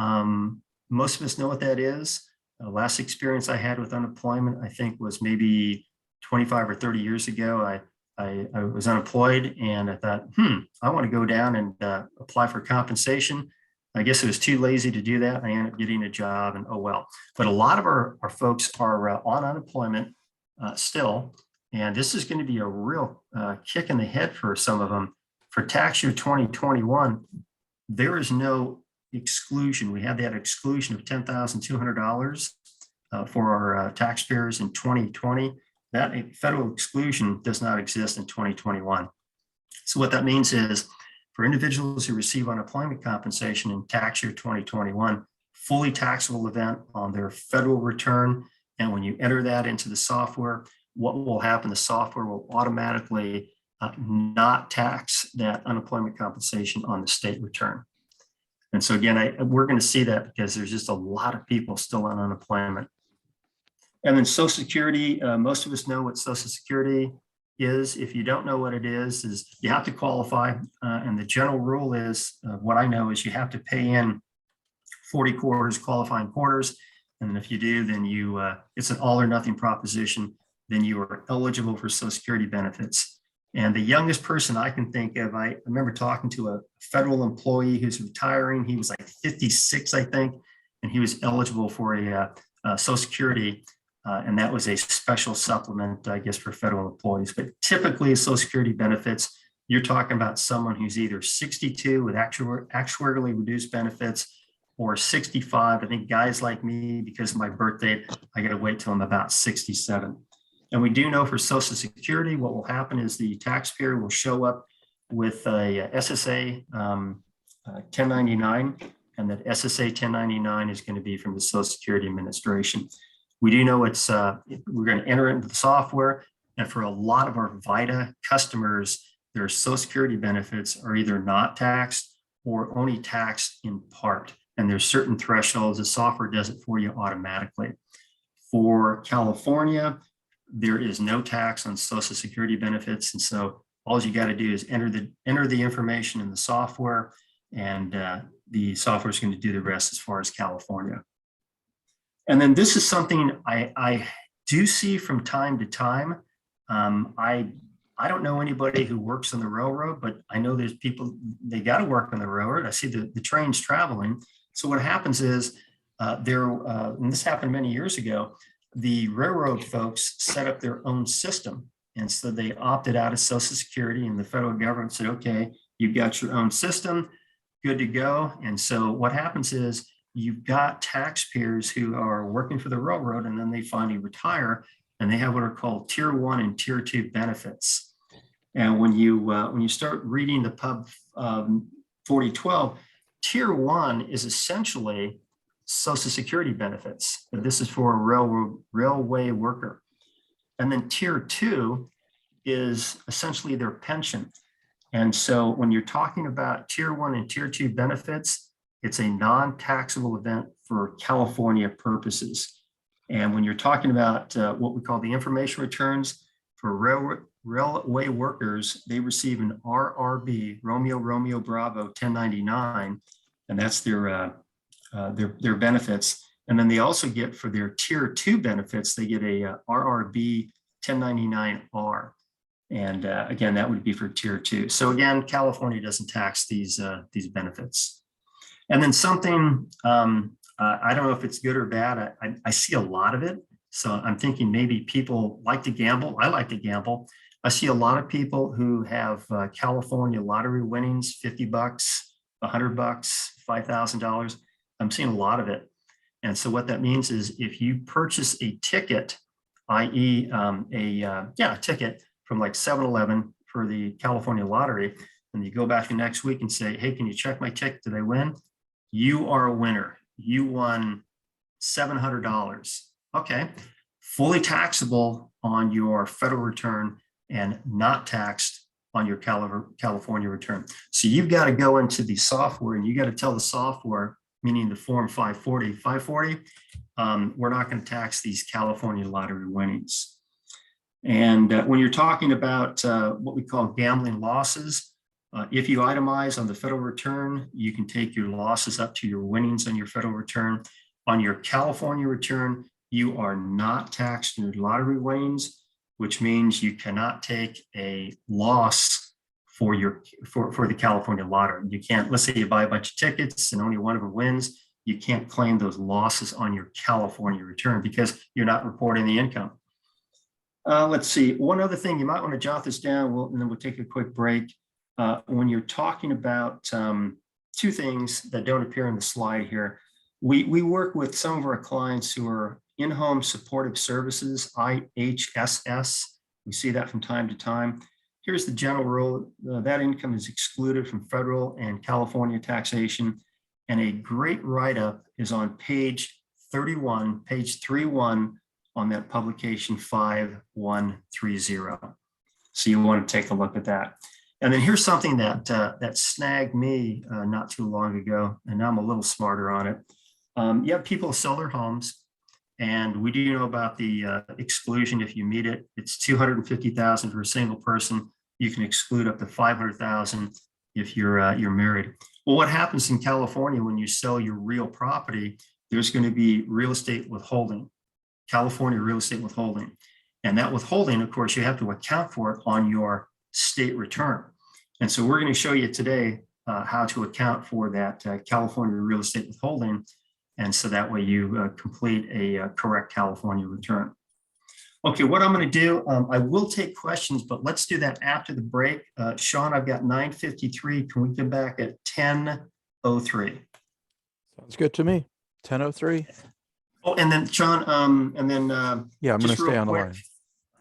Most of us know what that is. The last experience I had with unemployment, I think, was maybe 25 or 30 years ago. I was unemployed and I thought, I want to go down and apply for compensation. I guess it was too lazy to do that. I ended up getting a job and oh well. But a lot of our folks are on unemployment still. And this is going to be a real kick in the head for some of them. For tax year 2021, there is no exclusion. We had that exclusion of $10,200 for our taxpayers in 2020. That federal exclusion does not exist in 2021. So what that means is for individuals who receive unemployment compensation in tax year 2021, fully taxable event on their federal return. And when you enter that into the software, what will happen, the software will automatically not tax that unemployment compensation on the state return. And so again, we're going to see that because there's just a lot of people still on unemployment. And then Social Security, most of us know what Social Security is. If you don't know what it is you have to qualify. And the general rule is, what I know is you have to pay in 40 quarters, qualifying quarters. And if you do, then it's an all or nothing proposition. Then you are eligible for Social Security benefits. And the youngest person I can think of, I remember talking to a federal employee who's retiring. He was like 56, I think, and he was eligible for a Social Security. And that was a special supplement, I guess, for federal employees. But typically, Social Security benefits, you're talking about someone who's either 62 with actuarially reduced benefits or 65. I think guys like me, because of my birth date, I got to wait till I'm about 67. And we do know for Social Security, what will happen is the taxpayer will show up with a SSA 1099, and that SSA 1099 is going to be from the Social Security Administration. We do know we're going to enter it into the software, and for a lot of our Vita customers, their Social Security benefits are either not taxed or only taxed in part. And there's certain thresholds. The software does it for you automatically. For California, there is no tax on Social Security benefits. And so all you got to do is enter the information in the software, and the software is going to do the rest as far as California. And then this is something I do see from time to time. I don't know anybody who works on the railroad, but I know there's people, they got to work on the railroad. I see the trains traveling. So what happens is and this happened many years ago, the railroad folks set up their own system. And so they opted out of Social Security, and the federal government said, okay, you've got your own system, good to go. And so what happens is you've got taxpayers who are working for the railroad, and then they finally retire, and they have what are called Tier 1 and Tier 2 benefits. And when you start reading the Pub 4012, Tier 1 is essentially Social Security benefits. This is for a railway worker. And then Tier 2 is essentially their pension. And so when you're talking about Tier 1 and Tier 2 benefits, it's a non-taxable event for California purposes. And when you're talking about what we call the information returns for railway workers, they receive an RRB, Romeo Bravo 1099, and that's their benefits. And then they also get, for their Tier 2 benefits, they get a RRB 1099R. And again, that would be for Tier 2. So again, California doesn't tax these benefits. And then something, I don't know if it's good or bad. I see a lot of it. So I'm thinking maybe people like to gamble. I like to gamble. I see a lot of people who have California lottery winnings, $50, $100, $5,000. I'm seeing a lot of it. And so what that means is if you purchase a ticket, i.e. a ticket from like 7-Eleven for the California lottery, and you go back the next week and say, hey, can you check my ticket? Did I win? You are a winner. You won $700. Okay. Fully taxable on your federal return and not taxed on your California return. So you've got to go into the software and you got to tell the software, meaning the form 540, we're not going to tax these California lottery winnings. And when you're talking about what we call gambling losses, if you itemize on the federal return, you can take your losses up to your winnings on your federal return. On your California return, you are not taxed on your lottery winnings, which means you cannot take a loss for the California lottery. You can't, let's say you buy a bunch of tickets and only one of them wins, you can't claim those losses on your California return because you're not reporting the income. Let's see, one other thing, you might want to jot this down, and then we'll take a quick break. When you're talking about two things that don't appear in the slide here, we work with some of our clients who are in-home supportive services, IHSS. We see that from time to time. Here's the general rule. That income is excluded from federal and California taxation. And a great write-up is on page 31, page 31 on that publication 5130. So you want to take a look at that. And then here's something that that snagged me not too long ago, and now I'm a little smarter on it. You have people sell their homes, and we do know about the exclusion. If you meet it, it's 250,000 for a single person. You can exclude up to 500,000 if you're married. Well, what happens in California when you sell your real property? There's going to be real estate withholding, California real estate withholding. And that withholding, of course, you have to account for it on your state return. And so we're going to show you today how to account for that California real estate withholding. And so that way you complete a correct California return. Okay, what I'm going to do, I will take questions, but let's do that after the break. Sean, I've got 9:53. Can we come back at 10:03? Sounds good to me. 10:03. Oh, and then Sean, and then Yeah, I'm going to just real stay on the quick. line.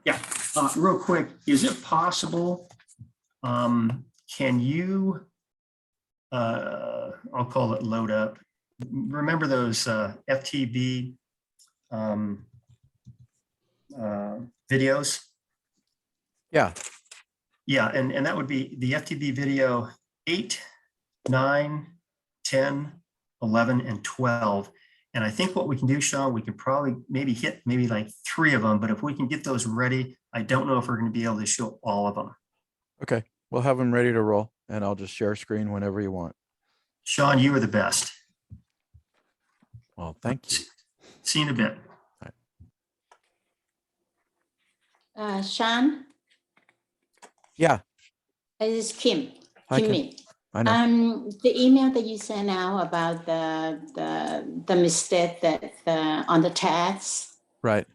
Yeah, real quick, is it possible, can you, I'll call it load up. Remember those FTB videos? Yeah. Yeah, and that would be the FTB video 8, 9, 10, 11, and 12. And I think what we can do, Sean, we can probably maybe hit maybe like 3 of them, but if we can get those ready, I don't know if we're going to be able to show all of them. Okay. We'll have them ready to roll, and I'll just share screen whenever you want. Sean, you are the best. Well, thank you. See you in a bit. Sean, Yeah, this is Kim. Hi, Kim. Kimmy. I know. The email that you sent out about the mistake that on the tax, Right.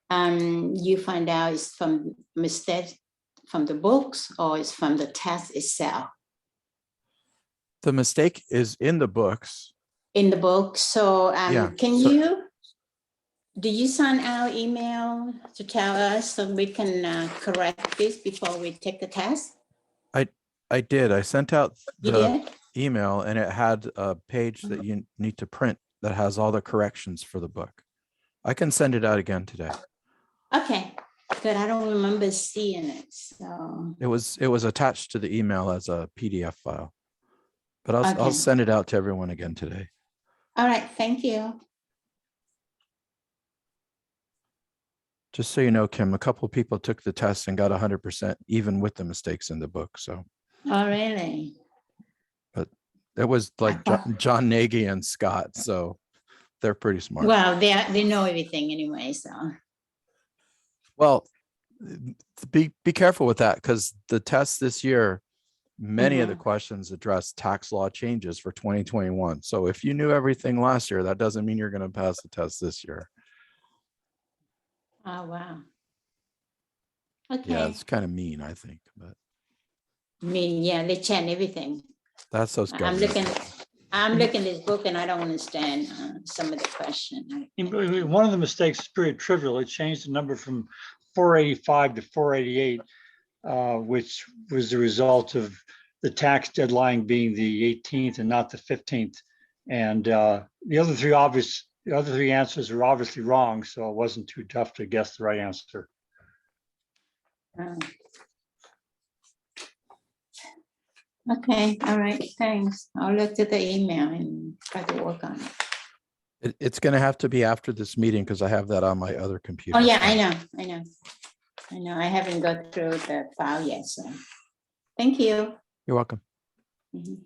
you find out it's from mistake from the books or it's from the tax itself The mistake is in the books. in the book. So Yeah, can so- do you send out email to tell us so we can correct this before we take the test? I did. I sent out You the did? email, and it had a page that you need to print that has all the corrections for the book. I can send it out again today. Okay, good. I don't remember seeing it, so. It was attached to the email as a PDF file, but I'll Okay. send it out to everyone again today. All right, thank you. Just so you know, Kim, a couple of people took the test and got 100% even with the mistakes in the book. So Oh, really? it was like thought- John Nagy and Scott. So they're pretty smart. Well, they know everything anyway, so. Well, be careful with that, because the test this year, many of the questions address tax law changes for 2021. So if you knew everything last year, that doesn't mean you're going to pass the test this year. Oh, wow. Yeah, Okay, it's kind of mean, I think, but I mean, yeah, they change everything. that's those I'm government. looking this book and I don't understand some of the question. One of the mistakes is pretty trivial. It changed the number from 485 to 488, which was the result of the tax deadline being the 18th and not the 15th. And the other three answers are obviously wrong, so it wasn't too tough to guess the right answer. Okay, all right, thanks. I'll look at the email and try to work on it. It's going to have to be after this meeting, because I have that on my other computer. Oh, yeah, I know. I haven't got through the file yet, so. Thank you. You're welcome. Mhm.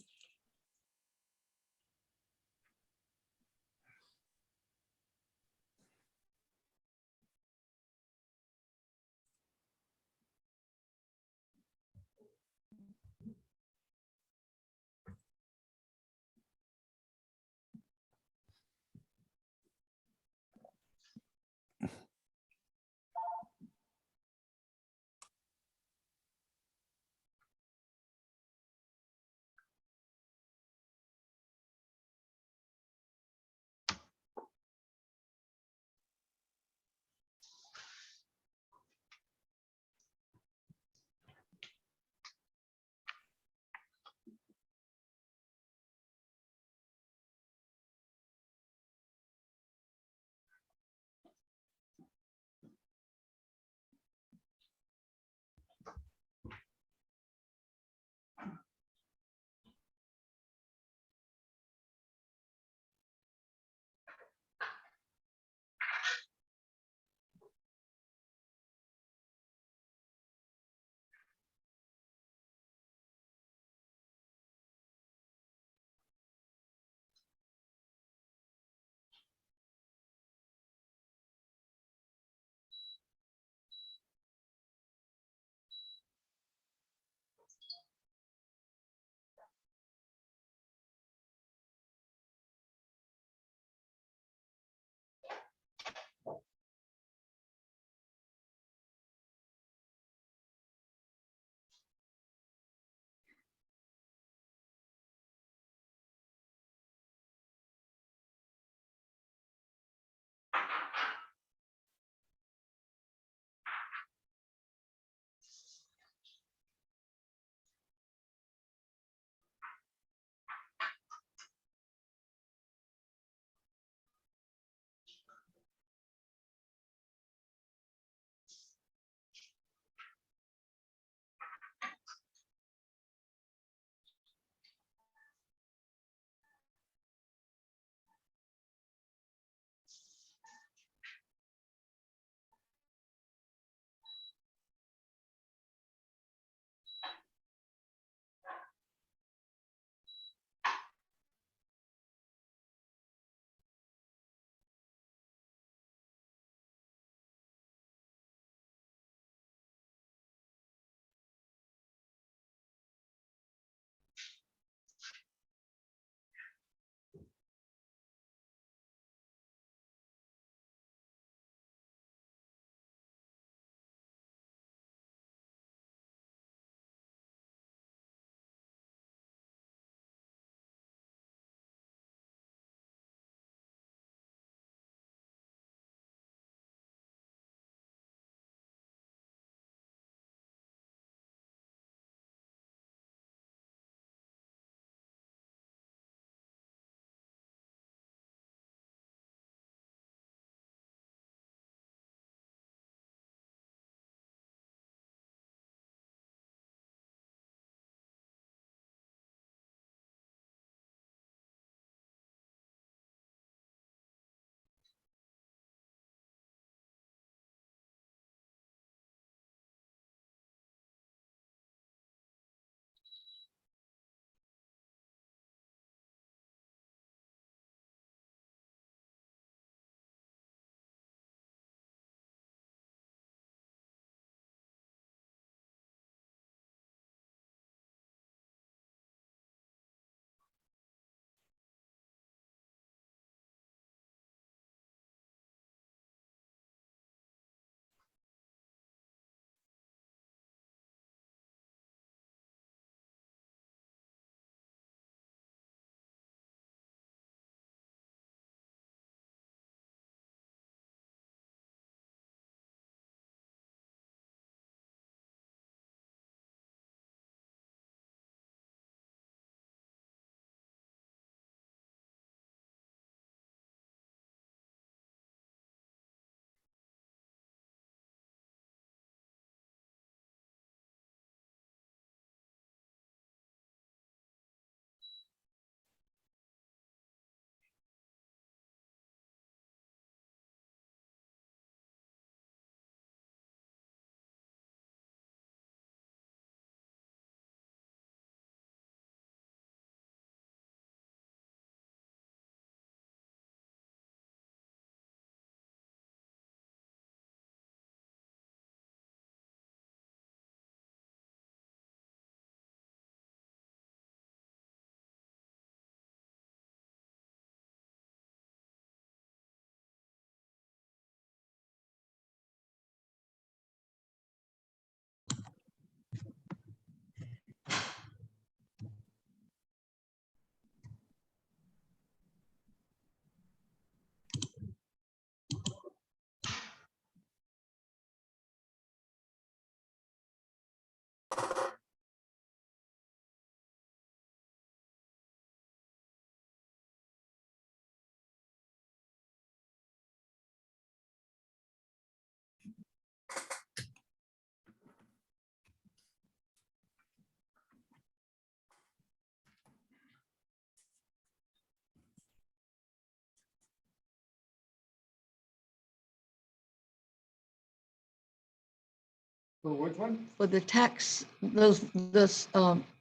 For which one? for the tax,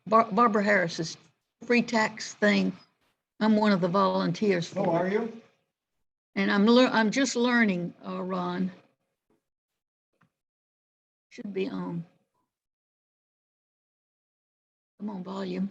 Barbara Harris's free tax thing. I'm one of the volunteers Oh, for are it. you? And I'm just learning, Ron. Should be on. Come on, volume.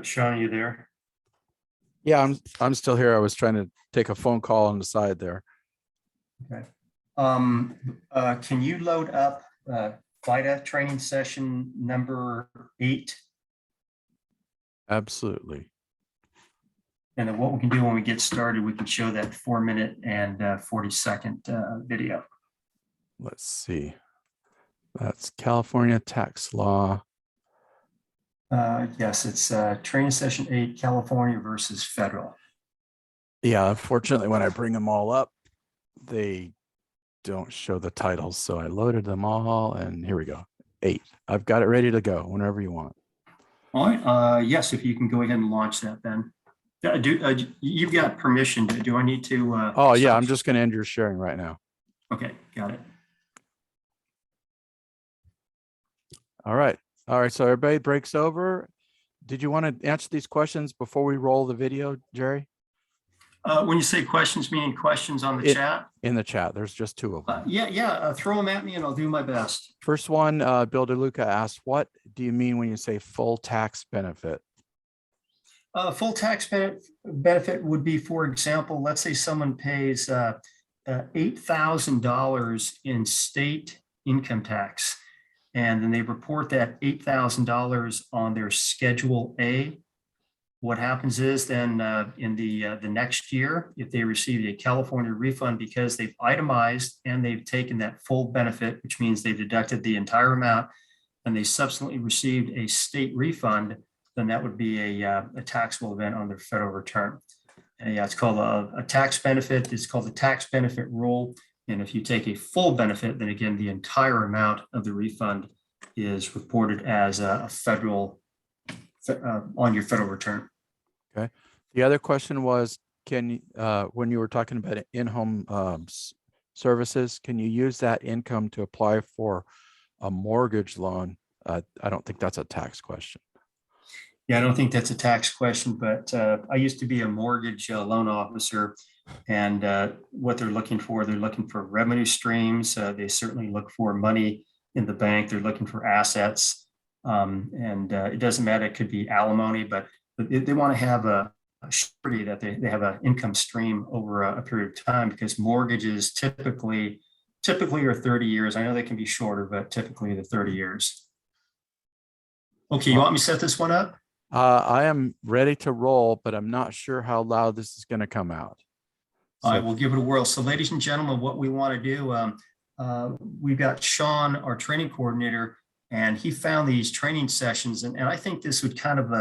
Sean, are you there? Yeah, I'm still here. I was trying to take a phone call on the side there. Okay. Can you load up Vita training session number 8? Absolutely. And then what we can do when we get started, we can show that 4-minute and 40-second video. Let's see. That's California tax law. Yes, it's training session 8, California versus federal. Yeah, unfortunately, when I bring them all up, they don't show the titles. So I loaded them all and here we go. 8. I've got it ready to go whenever you want. All right. Yes, if you can go ahead and launch that, Ben. You've got permission. Do I need to? Oh, yeah, I'm just going to end your sharing right now. Okay, got it. All right. All right. So everybody breaks over. Did you want to answer these questions before we roll the video, Jerry? When you say questions, meaning questions on the chat? In the chat. There's just 2 of them. Yeah. Throw them at me and I'll do my best. First one, Bill DeLuca asked, what do you mean when you say full tax benefit? Full tax benefit would be, for example, let's say someone pays $8,000 in state income tax, and then they report that $8,000 on their Schedule A. What happens is then in the next year, if they receive a California refund because they've itemized and they've taken that full benefit, which means they deducted the entire amount, and they subsequently received a state refund, then that would be a taxable event on their federal return. And yeah, it's called a tax benefit. It's called the tax benefit rule. And if you take a full benefit, then again, the entire amount of the refund is reported as a federal on your federal return. Okay. The other question was, can when you were talking about in-home services, can you use that income to apply for a mortgage loan? I don't think that's a tax question. Yeah, I don't think that's a tax question, but I used to be a mortgage loan officer, and what they're looking for revenue streams. They certainly look for money in the bank. They're looking for assets, and it doesn't matter. It could be alimony, but they want to have a surety that they have an income stream over a period of time, because mortgages typically are 30 years. I know they can be shorter, but typically they're 30 years. Okay, you want me to set this one up? I am ready to roll, but I'm not sure how loud this is going to come out. All right, we'll give it a whirl. So ladies and gentlemen, what we want to do, we've got Sean, our training coordinator, and he found these training sessions. And I think this would kind of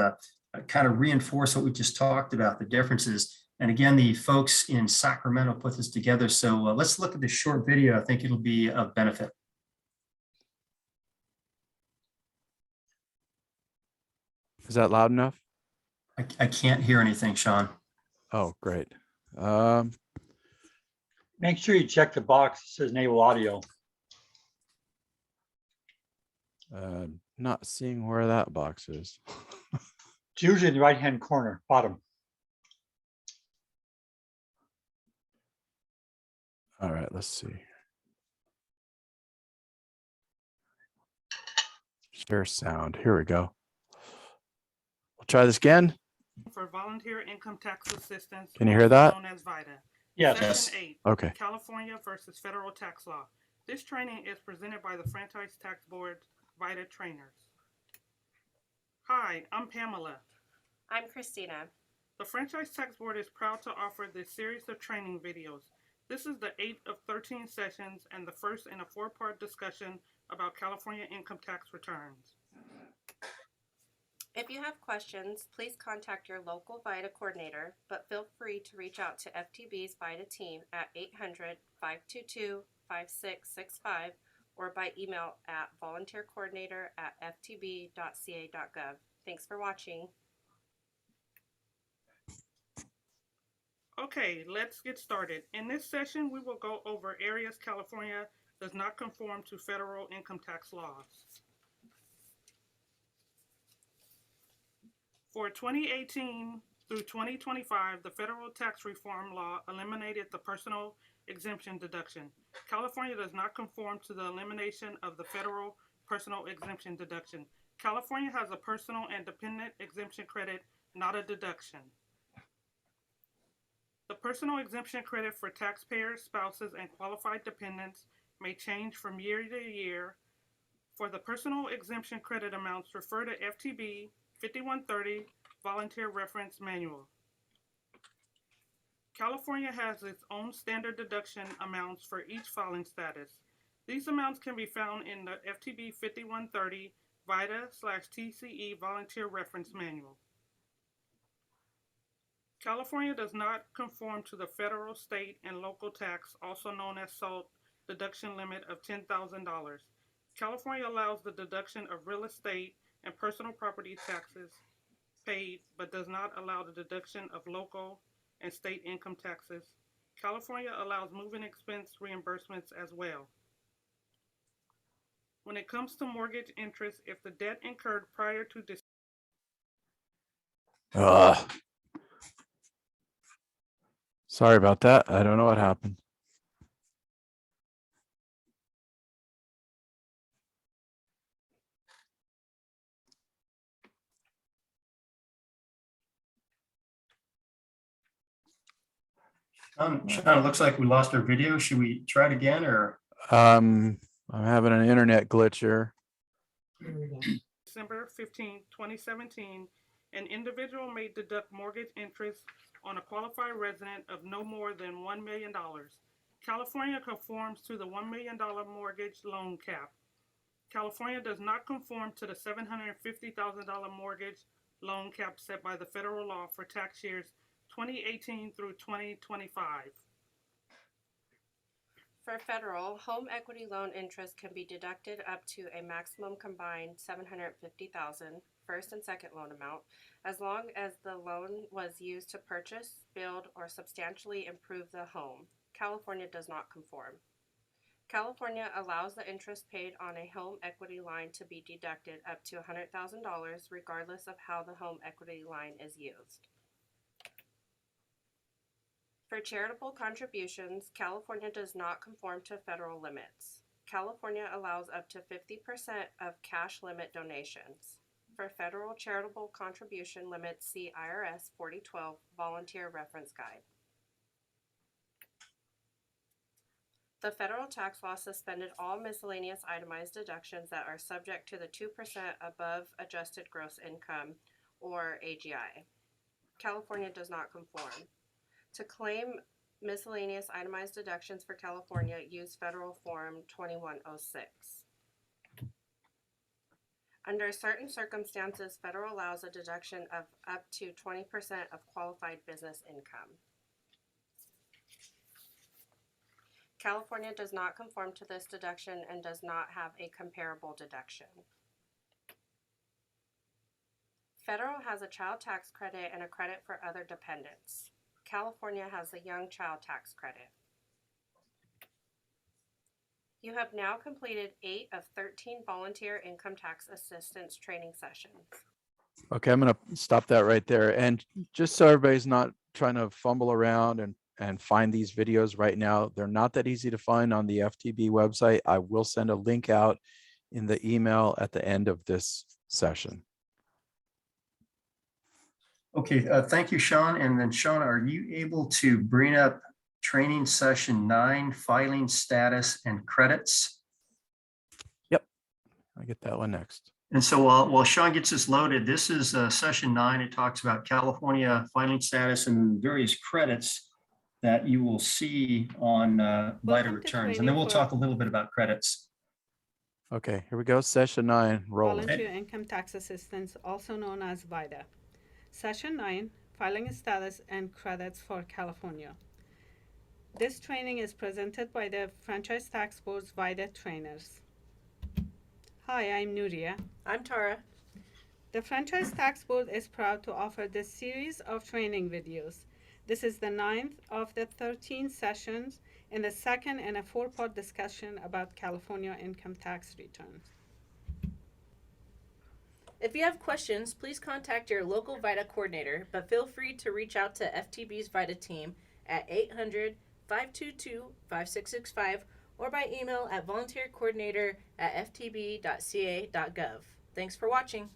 reinforce what we just talked about, the differences. And again, the folks in Sacramento put this together. So let's look at this short video. I think it'll be of benefit. Is that loud enough? I can't hear anything, Sean. Oh, great. Make sure you check the box that says enable audio. Not seeing where that box is. It's usually in the right-hand corner, bottom. All right, let's see. Share sound. Here we go. We'll try this again. For volunteer income tax assistance. Can you hear that? Known as Vita. Yes. Section 8. Okay. California versus federal tax law. This training is presented by the Franchise Tax Board's Vita trainers. Hi, I'm Pamela. I'm Christina. The Franchise Tax Board is proud to offer this series of training videos. This is the 8th of 13 sessions and the first in a 4-part discussion about California income tax returns. If you have questions, please contact your local Vita coordinator, but feel free to reach out to FTB's Vita team at 800-522-5665 or by email at volunteercoordinator@ftb.ca.gov. Thanks for watching. Okay, let's get started. In this session, we will go over areas California does not conform to federal income tax laws. For 2018 through 2025, the federal tax reform law eliminated the personal exemption deduction. California does not conform to the elimination of the federal personal exemption deduction. California has a personal and dependent exemption credit, not a deduction. The personal exemption credit for taxpayers, spouses, and qualified dependents may change from year to year. For the personal exemption credit amounts, refer to FTB 5130 Volunteer Reference Manual. California has its own standard deduction amounts for each filing status. These amounts can be found in the FTB 5130 Vita/TCE Volunteer Reference Manual. California does not conform to the federal, state, and local tax, also known as SALT, deduction limit of $10,000. California allows the deduction of real estate and personal property taxes paid, but does not allow the deduction of local and state income taxes. California allows moving expense reimbursements as well. When it comes to mortgage interest, if the debt incurred prior to Sorry about that. I don't know what happened. Sean, it looks like we lost our video. Should we try it again or? I'm having an internet glitch here. December 15, 2017, an individual may deduct mortgage interest on a qualified resident of no more than $1 million. California conforms to the $1 million mortgage loan cap. California does not conform to the $750,000 mortgage loan cap set by the federal law for tax years 2018 through 2025. For federal, home equity loan interest can be deducted up to a maximum combined $750,000 first and second loan amount, as long as the loan was used to purchase, build, or substantially improve the home. California does not conform. California allows the interest paid on a home equity line to be deducted up to $100,000 regardless of how the home equity line is used. For charitable contributions, California does not conform to federal limits. California allows up to 50% of cash limit donations. For federal charitable contribution limits, see IRS 4012 Volunteer Reference Guide. The federal tax law suspended all miscellaneous itemized deductions that are subject to the 2% above adjusted gross income, or AGI. California does not conform. To claim miscellaneous itemized deductions for California, use Federal Form 2106. Under certain circumstances, federal allows a deduction of up to 20% of qualified business income. California does not conform to this deduction and does not have a comparable deduction. Federal has a child tax credit and a credit for other dependents. California has a young child tax credit. You have now completed 8 of 13 volunteer income tax assistance training sessions. Okay, I'm going to stop that right there. And just so everybody's not trying to fumble around and find these videos right now, they're not that easy to find on the FTB website. I will send a link out in the email at the end of this session. Okay, thank you, Sean. And then Sean, are you able to bring up training session 9, filing status and credits? Yep, I get that one next. And so while Sean gets this loaded, this is session 9. It talks about California filing status and various credits that you will see on Vita returns. And then we'll talk a little bit about credits. Okay, here we go. Session 9, rolling. Volunteer Income Tax Assistance, also known as Vita. Session 9, Filing Status and Credits for California. This training is presented by the Franchise Tax Board's Vita trainers. Hi, I'm Nuria. I'm Tara. The Franchise Tax Board is proud to offer this series of training videos. This is the 9th of the 13 sessions in the second and a 4-part discussion about California income tax returns. If you have questions, please contact your local VITA coordinator, but feel free to reach out to FTB's VITA team at 800-522-5665 or by email at volunteercoordinator@ftb.ca.gov. Thanks for watching.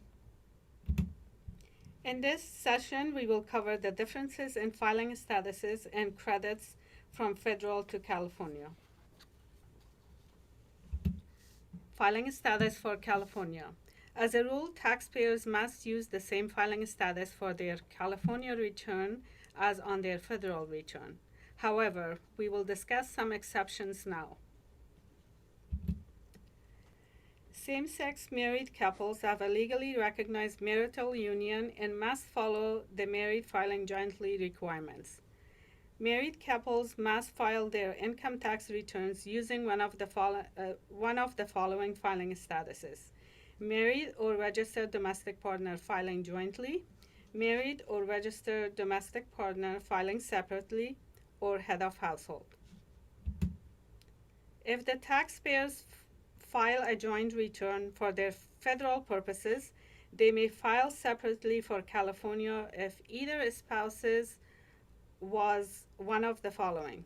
In this session, we will cover the differences in filing statuses and credits from federal to California. Filing status for California. As a rule, taxpayers must use the same filing status for their California return as on their federal return. However, we will discuss some exceptions now. Same-sex married couples have a legally recognized marital union and must follow the married filing jointly requirements. Married couples must file their income tax returns using one of the following filing statuses: married or registered domestic partner filing jointly, married or registered domestic partner filing separately, or head of household. If the taxpayers file a joint return for their federal purposes, they may file separately for California if either spouses was one of the following: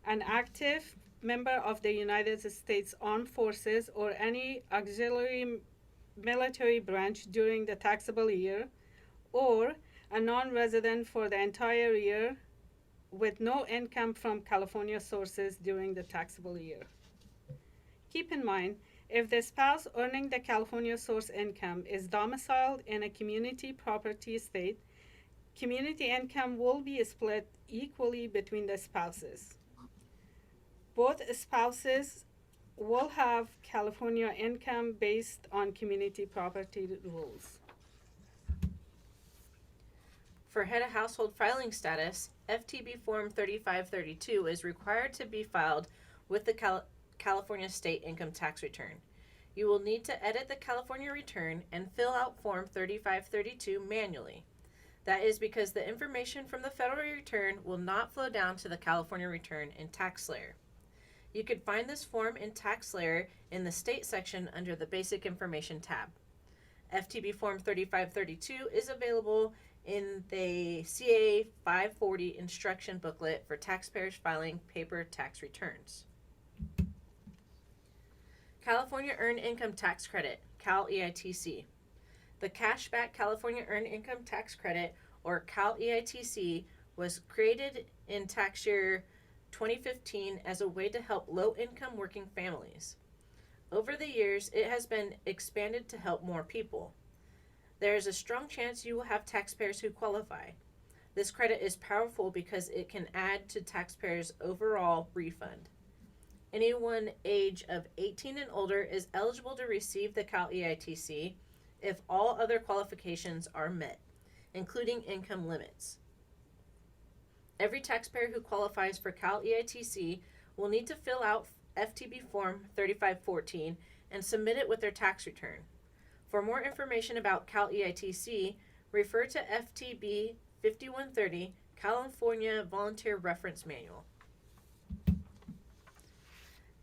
an active member of the United States Armed Forces or any auxiliary military branch during the taxable year, or a non-resident for the entire year with no income from California sources during the taxable year. Keep in mind, if the spouse earning the California source income is domiciled in a community property state, community income will be split equally between the spouses. Both spouses will have California income based on community property rules. For head of household filing status, FTB Form 3532 is required to be filed with the California state income tax return. You will need to edit the California return and fill out Form 3532 manually. That is because the information from the federal return will not flow down to the California return in TaxSlayer. You can find this form in TaxSlayer in the state section under the Basic Information tab. FTB Form 3532 is available in the CA 540 instruction booklet for taxpayers filing paper tax returns. California Earned Income Tax Credit, Cal EITC. The Cashback California Earned Income Tax Credit, or Cal EITC, was created in tax year 2015 as a way to help low-income working families. Over the years, it has been expanded to help more people. There is a strong chance you will have taxpayers who qualify. This credit is powerful because it can add to taxpayers' overall refund. Anyone age of 18 and older is eligible to receive the Cal EITC if all other qualifications are met, including income limits. Every taxpayer who qualifies for Cal EITC will need to fill out FTB Form 3514 and submit it with their tax return. For more information about Cal EITC, refer to FTB 5130, California Volunteer Reference Manual.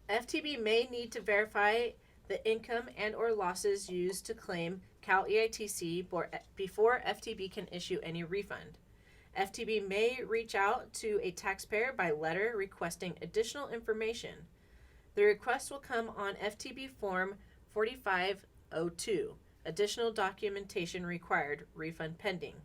FTB may need to verify the income and or losses used to claim Cal EITC before FTB can issue any refund. FTB may reach out to a taxpayer by letter requesting additional information. The request will come on FTB Form 4502, Additional Documentation Required, Refund Pending.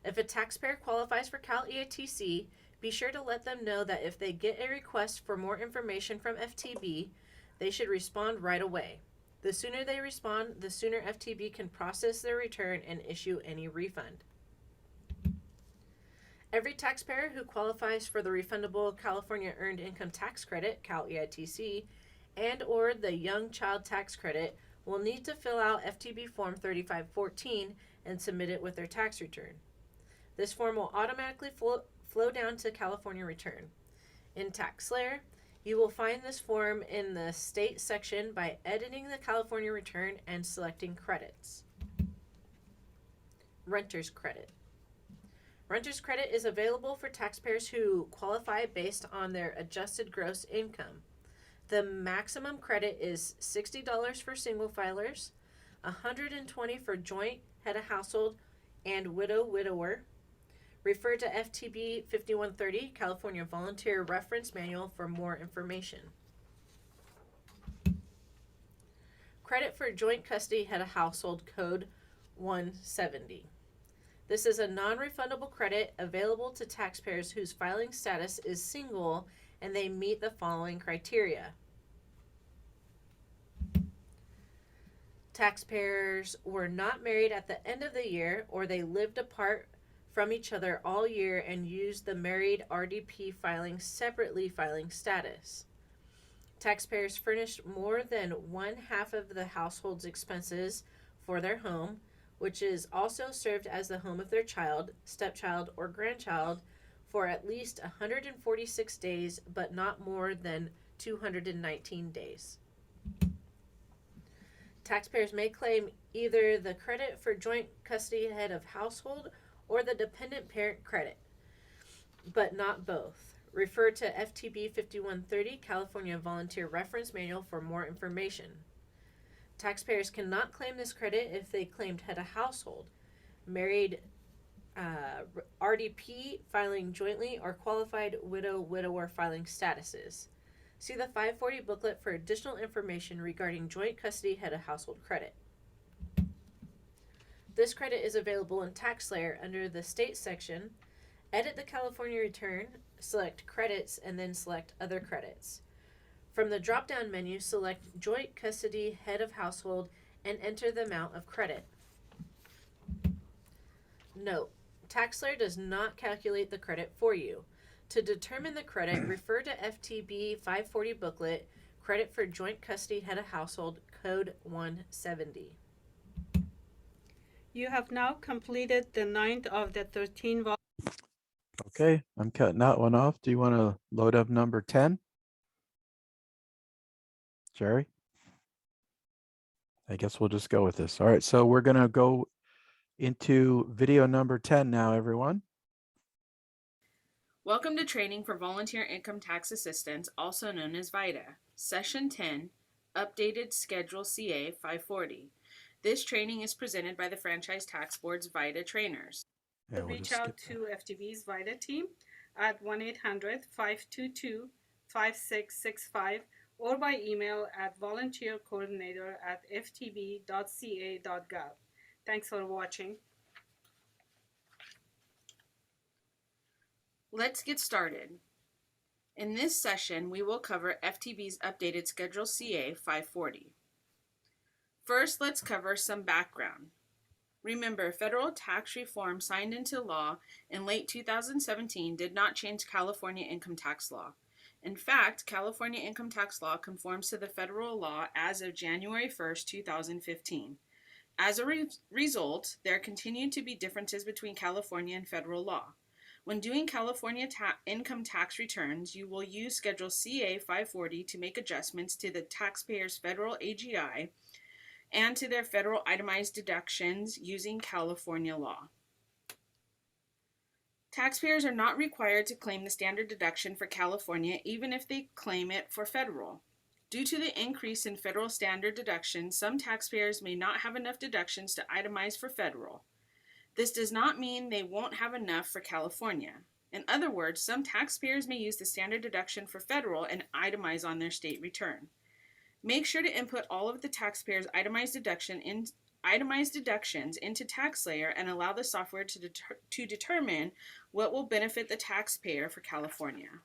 If a taxpayer qualifies for Cal EITC, be sure to let them know that if they get a request for more information from FTB, they should respond right away. The sooner they respond, the sooner FTB can process their return and issue any refund. Every taxpayer who qualifies for the refundable California Earned Income Tax Credit, Cal EITC, and or the Young Child Tax Credit will need to fill out FTB Form 3514 and submit it with their tax return. This form will automatically flow down to California Return. In TaxSlayer, you will find this form in the state section by editing the California Return and selecting Credits. Renter's Credit. Renter's Credit is available for taxpayers who qualify based on their adjusted gross income. The maximum credit is $60 for single filers, $120 for joint, head of household, and widower. Refer to FTB 5130, California Volunteer Reference Manual for more information. Credit for joint custody, head of household, code 170. This is a non-refundable credit available to taxpayers whose filing status is single and they meet the following criteria. Taxpayers were not married at the end of the year, or they lived apart from each other all year and used the married RDP filing separately filing status. Taxpayers furnished more than 1/2 of the household's expenses for their home, which is also served as the home of their child, stepchild, or grandchild for at least 146 days, but not more than 219 days. Taxpayers may claim either the credit for joint custody head of household or the dependent parent credit, but not both. Refer to FTB 5130, California Volunteer Reference Manual for more information. Taxpayers cannot claim this credit if they claimed head of household, married RDP filing jointly, or qualified widower filing statuses. See the 540 booklet for additional information regarding joint custody head of household credit. This credit is available in TaxSlayer under the state section. Edit the California return, select credits, and then select other credits. From the drop-down menu, select joint custody head of household and enter the amount of credit. Note, TaxSlayer does not calculate the credit for you. To determine the credit, refer to FTB 540 booklet, credit for joint custody head of household, code 170. You have now completed the 9th of the 13 volumes. Okay, I'm cutting that one off. Do you want to load up number 10? Jerry? I guess we'll just go with this. All right, so we're going to go into video number 10 now, everyone. Welcome to Training for Volunteer Income Tax Assistance, also known as Vita. Session 10, Updated Schedule CA 540. This training is presented by the Franchise Tax Board's Vita trainers. Yeah, we'll Reach just out skip to FTB's Vita team at 1-800-522-5665 or by email at volunteercoordinator@ftb.ca.gov. Thanks for watching. Let's get started. In this session, we will cover FTB's updated Schedule CA 540. First, let's cover some background. Remember, federal tax reform signed into law in late 2017 did not change California income tax law. In fact, California income tax law conforms to the federal law as of January 1st, 2015. As a result, there continue to be differences between California and federal law. When doing California income tax returns, you will use Schedule CA 540 to make adjustments to the taxpayer's federal AGI and to their federal itemized deductions using California law. Taxpayers are not required to claim the standard deduction for California even if they claim it for federal. Due to the increase in federal standard deductions, some taxpayers may not have enough deductions to itemize for federal. This does not mean they won't have enough for California. In other words, some taxpayers may use the standard deduction for federal and itemize on their state return. Make sure to input all of the taxpayer's itemized deductions into TaxSlayer and allow the software to determine what will benefit the taxpayer for California.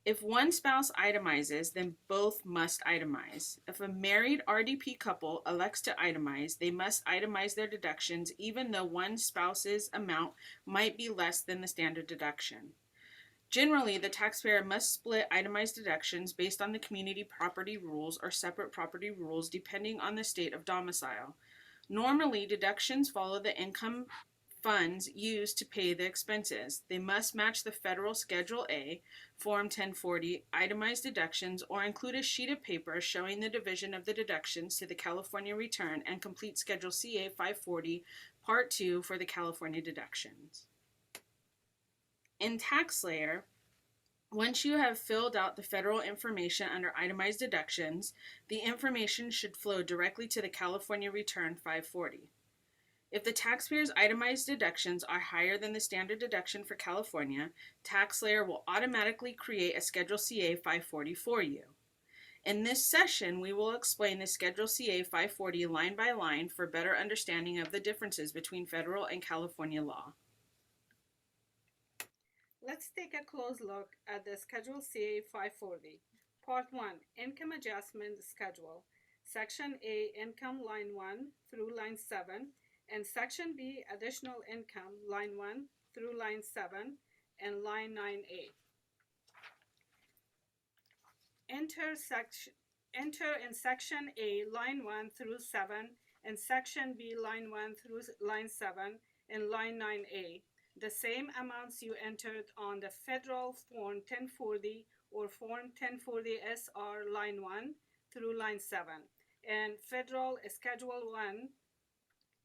If one spouse itemizes, then both must itemize. If a married RDP couple elects to itemize, they must itemize their deductions even though one spouse's amount might be less than the standard deduction. Generally, the taxpayer must split itemized deductions based on the community property rules or separate property rules depending on the state of domicile. Normally, deductions follow the income funds used to pay the expenses. They must match the federal Schedule A, Form 1040, itemized deductions, or include a sheet of paper showing the division of the deductions to the California return and complete Schedule CA 540, Part 2 for the California deductions. In TaxSlayer, once you have filled out the federal information under itemized deductions, the information should flow directly to the California Return 540. If the taxpayer's itemized deductions are higher than the standard deduction for California, TaxSlayer will automatically create a Schedule CA 540 for you. In this session, we will explain the Schedule CA 540 line by line for better understanding of the differences between federal and California law. Let's take a close look at the Schedule CA 540. Part 1, Income Adjustment Schedule. Section A, Income line 1 through line 7, and Section B, Additional Income line 1 through line 7, and line 9A. Enter in Section A, line 1 through 7, and Section B, line 1 through line 7, and line 9A. The same amounts you entered on the Federal Form 1040 or Form 1040 SR line 1 through line 7, and Federal Schedule 1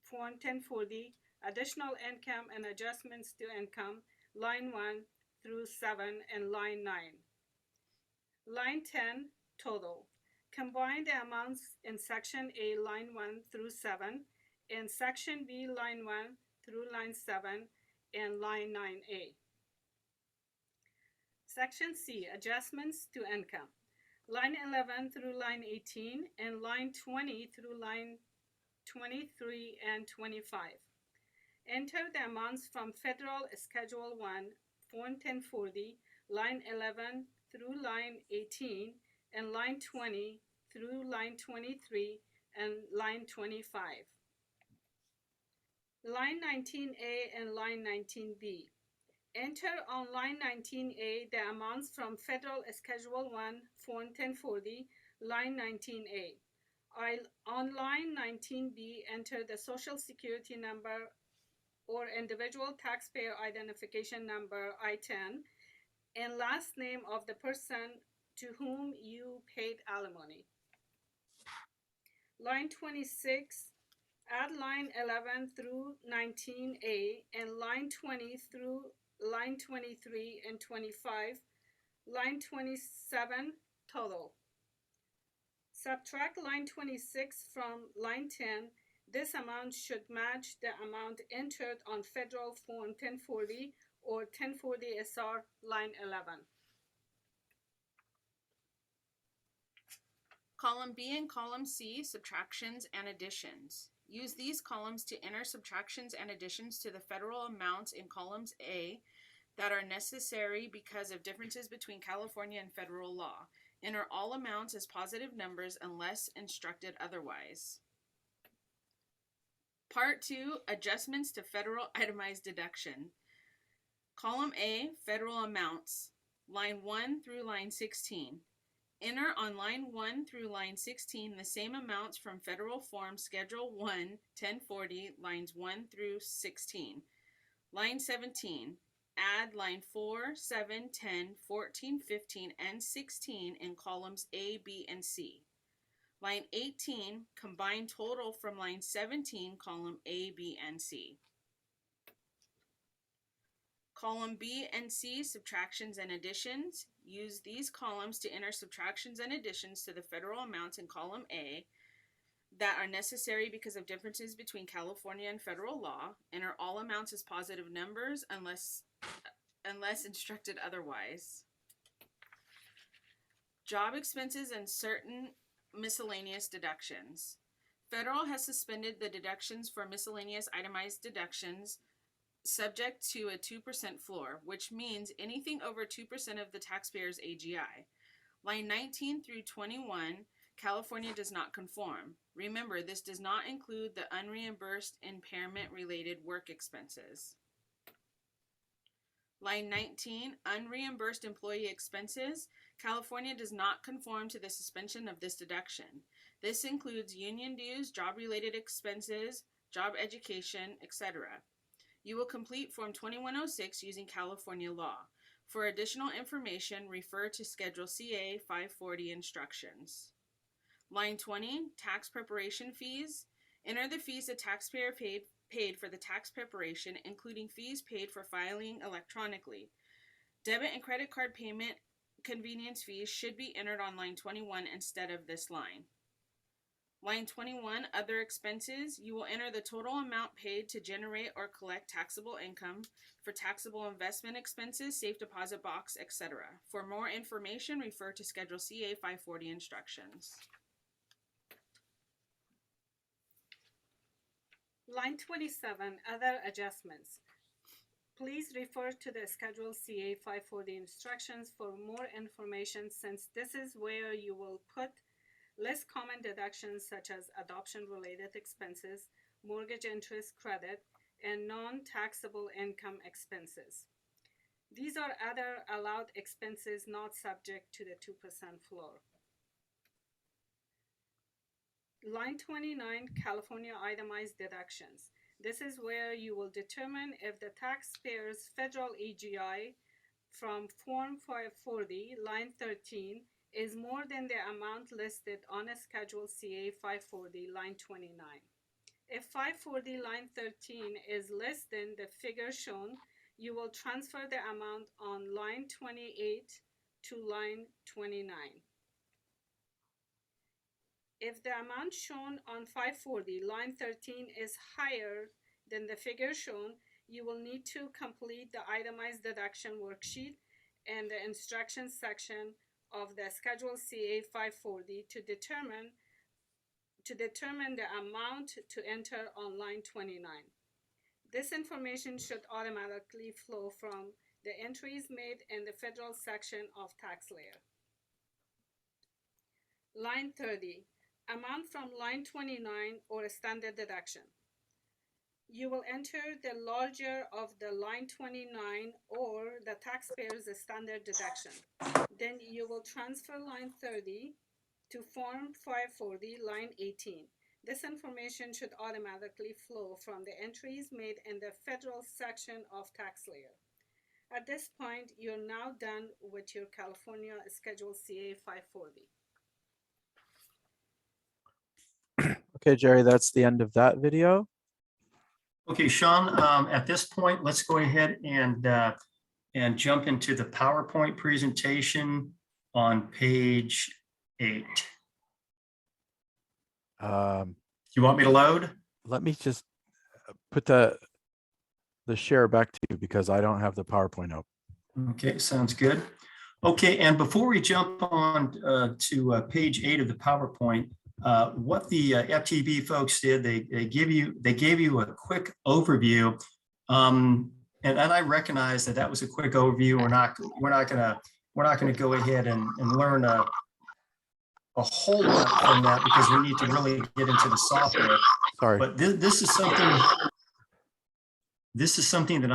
Form 1040 Additional Income and Adjustments to Income line 1 through 7 and line 9. Line 10, Total. Combine the amounts in Section A line 1 through 7 and Section B line 1 through line 7 and line 9A. Section C, Adjustments to Income. Line 11 through line 18 and line 20 through line 23 and 25. Enter the amounts from Federal Schedule 1, Form 1040, line 11 through line 18 and line 20 through line 23 and line 25. Line 19A and line 19B. Enter on line 19A the amounts from Federal Schedule 1, Form 1040, line 19A. On line 19B, enter the Social Security number or Individual Taxpayer Identification Number, I-10, and last name of the person to whom you paid alimony. Line 26, add line 11 through 19A and line 20 through line 23 and 25, line 27 total. Subtract line 26 from line 10. This amount should match the amount entered on Federal Form 1040 or 1040 SR line 11. Column B and Column C, Subtractions and Additions. Use these columns to enter subtractions and additions to the federal amounts in columns A that are necessary because of differences between California and federal law. Enter all amounts as positive numbers unless instructed otherwise. Part 2, Adjustments to Federal Itemized Deduction. Column A, Federal Amounts, line 1 through line 16. Enter on line 1 through line 16 the same amounts from Federal Form Schedule 1, 1040, lines 1 through 16. Line 17, add line 4, 7, 10, 14, 15, and 16 in columns A, B, and C. Line 18, combine total from line 17, column A, B, and C. Column B and C, Subtractions and Additions. Use these columns to enter subtractions and additions to the federal amounts in column A that are necessary because of differences between California and federal law. Enter all amounts as positive numbers unless instructed otherwise. Job expenses and certain miscellaneous deductions. Federal has suspended the deductions for miscellaneous itemized deductions subject to a 2% floor, which means anything over 2% of the taxpayer's AGI. Line 19 through 21, California does not conform. Remember, this does not include the unreimbursed impairment-related work expenses. Line 19, unreimbursed employee expenses. California does not conform to the suspension of this deduction. This includes union dues, job-related expenses, job education, etc. You will complete Form 2106 using California law. For additional information, refer to Schedule CA 540 instructions. Line 20, tax preparation fees. Enter the fees the taxpayer paid for the tax preparation, including fees paid for filing electronically. Debit and credit card payment convenience fees should be entered on line 21 instead of this line. Line 21, other expenses. You will enter the total amount paid to generate or collect taxable income for taxable investment expenses, safe deposit box, etc. For more information, refer to Schedule CA 540 instructions. Line 27, other adjustments. Please refer to the Schedule CA 540 instructions for more information, since this is where you will put less common deductions such as adoption-related expenses, mortgage interest credit, and non-taxable income expenses. These are other allowed expenses not subject to the 2% floor. Line 29, California itemized deductions. This is where you will determine if the taxpayer's federal AGI from Form 540, line 13, is more than the amount listed on a Schedule CA 540, line 29. If 540, line 13 is less than the figure shown, you will transfer the amount on line 28 to line 29. If the amount shown on 540, line 13 is higher than the figure shown, you will need to complete the itemized deduction worksheet and the instructions section of the Schedule CA 540 to determine the amount to enter on line 29. This information should automatically flow from the entries made in the federal section of tax layer. Line 30, amount from line 29 or a standard deduction. You will enter the larger of the line 29 or the taxpayer's standard deduction. Then you will transfer line 30 to Form 540, line 18. This information should automatically flow from the entries made in the federal section of tax layer. At this point, you're now done with your California Schedule CA 540. Okay, Jerry, that's the end of that video. Okay, Sean, at this point, let's go ahead and jump into the PowerPoint presentation on page 8. You want me to load? Let me just put the share back to you because I don't have the PowerPoint up. Okay, sounds good. Okay, and before we jump on to page 8 of the PowerPoint, what the FTB folks did, they gave you a quick overview, and I recognize that was a quick overview. We're not gonna go ahead and learn a whole lot from that because we need to really get into the software. Sorry, but this is something that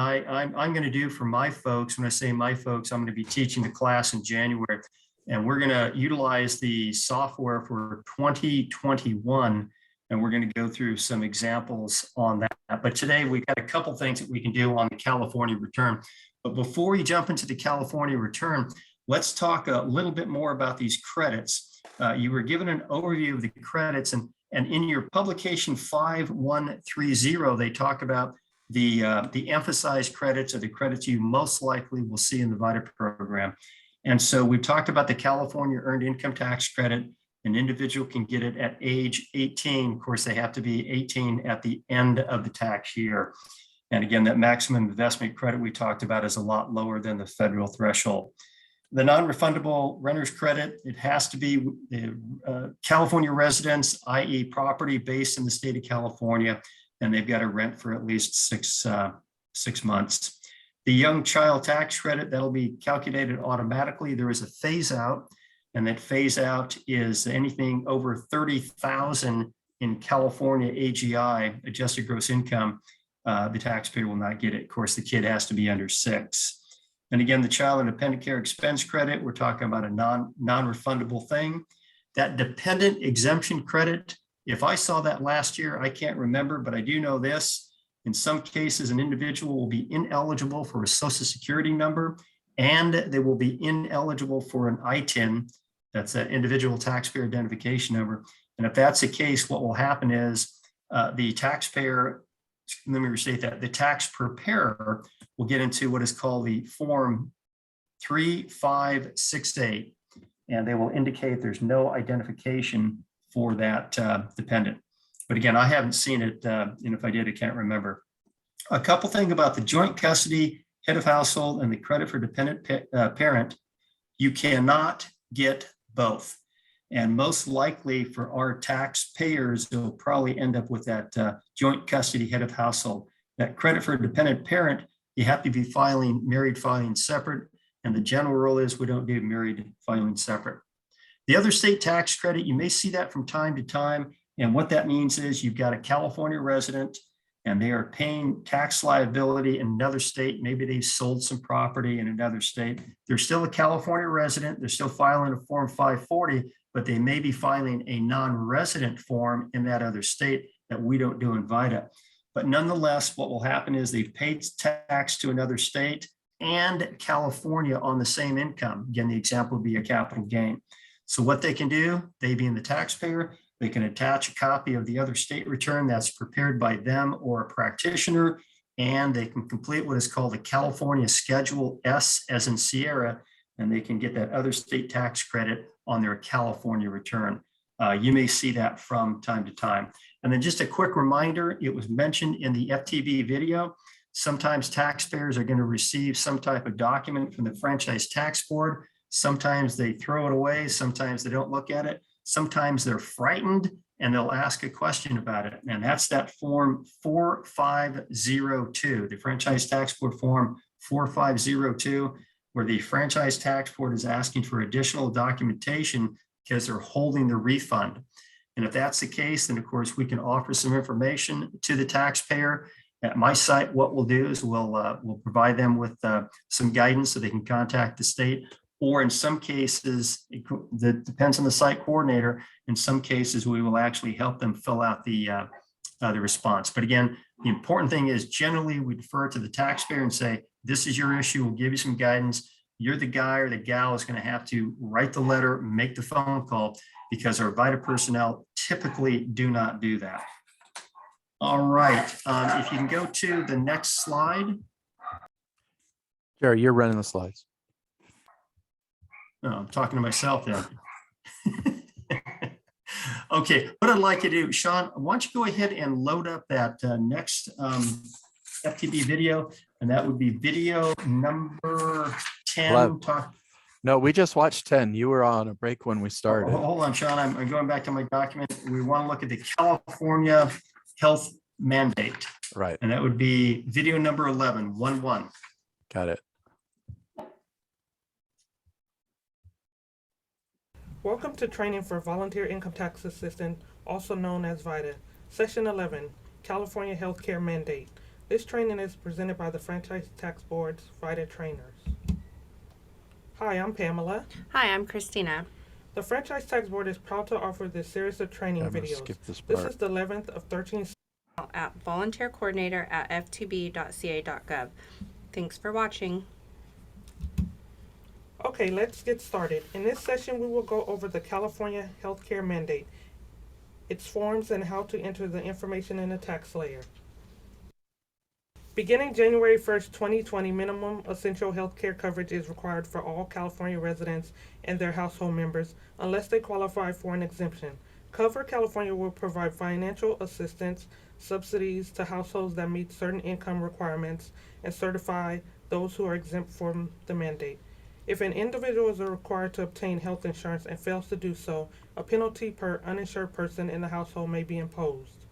I'm going to do for my folks. When I say my folks, I'm going to be teaching the class in January. And we're going to utilize the software for 2021, and we're going to go through some examples on that. But today we've got a couple things that we can do on the California return. But before we jump into the California return, let's talk a little bit more about these credits. You were given an overview of the credits, and in your publication 5130, they talk about the emphasized credits or the credits you most likely will see in the Vita program. And so we've talked about the California Earned Income Tax Credit. An individual can get it at age 18. Of course, they have to be 18 at the end of the tax year. And again, that maximum investment credit we talked about is a lot lower than the federal threshold. The non-refundable renter's credit, it has to be California residents, i.e. property based in the state of California, and they've got to rent for at least six months. The young child tax credit, that'll be calculated automatically. There is a phase out, and that phase out is anything over 30,000 in California AGI, adjusted gross income. The taxpayer will not get it. Of course, the kid has to be under 6. And again, the child and dependent care expense credit, we're talking about a non-refundable thing. That dependent exemption credit, if I saw that last year, I can't remember, but I do know this. In some cases, an individual will be ineligible for a social security number, and they will be ineligible for an ITIN, that's that individual taxpayer identification number. And if that's the case, what will happen is the taxpayer, let me restate that, the tax preparer will get into what is called the Form 3568, and they will indicate there's no identification for that dependent. But again, I haven't seen it, and if I did, I can't remember. A couple things about the joint custody, head of household, and the credit for dependent parent. You cannot get both. And most likely for our taxpayers, they'll probably end up with that joint custody head of household. That credit for a dependent parent, you have to be married filing separate. And the general rule is we don't do married filing separate. The other state tax credit, you may see that from time to time. And what that means is you've got a California resident and they are paying tax liability in another state. Maybe they've sold some property in another state. They're still a California resident. They're still filing a Form 540, but they may be filing a non-resident form in that other state that we don't do in Vita. But nonetheless, what will happen is they've paid tax to another state and California on the same income. Again, the example would be a capital gain. So what they can do, they being the taxpayer, they can attach a copy of the other state return that's prepared by them or a practitioner, and they can complete what is called a California Schedule S as in Sierra, and they can get that other state tax credit on their California return. You may see that from time to time. And then just a quick reminder, it was mentioned in the FTB video, sometimes taxpayers are going to receive some type of document from the Franchise Tax Board. Sometimes they throw it away. Sometimes they don't look at it. Sometimes they're frightened and they'll ask a question about it. And that's that Form 4502, the Franchise Tax Board Form 4502, where the Franchise Tax Board is asking for additional documentation because they're holding the refund. And if that's the case, then of course we can offer some information to the taxpayer. At my site, what we'll do is we'll provide them with some guidance so they can contact the state. Or in some cases, that depends on the site coordinator. In some cases, we will actually help them fill out the response. But again, the important thing is generally we defer to the taxpayer and say, this is your issue. We'll give you some guidance. You're the guy or the gal is going to have to write the letter, make the phone call, because our Vita personnel typically do not do that. All right. If you can go to the next slide. Jerry, you're running the slides. No, I'm talking to myself then. Okay, what I'd like you to do, Sean, why don't you go ahead and load up that next FTB video, and that would be video number 10. No, we just watched 10. You were on a break when we started. Hold on, Sean, I'm going back to my document. We want to look at the California health mandate. Right. And that would be video number 11, 1-1. Got it. Welcome to Training for Volunteer Income Tax Assistant, also known as VITA. Session 11, California Healthcare Mandate. This training is presented by the Franchise Tax Board's VITA trainers. Hi, I'm Pamela. Hi, I'm Christina. The Franchise Tax Board is proud to offer this series of training videos. Skip this This part. is the 11th of 13 At volunteercoordinator@ftb.ca.gov. Thanks for watching. Okay, let's get started. In this session, we will go over the California Healthcare Mandate, its forms, and how to enter the information in the tax layer. Beginning January 1st, 2020, minimum essential healthcare coverage is required for all California residents and their household members unless they qualify for an exemption. Cover California will provide financial assistance, subsidies to households that meet certain income requirements, and certify those who are exempt from the mandate. If an individual is required to obtain health insurance and fails to do so, a penalty per uninsured person in the household may be imposed.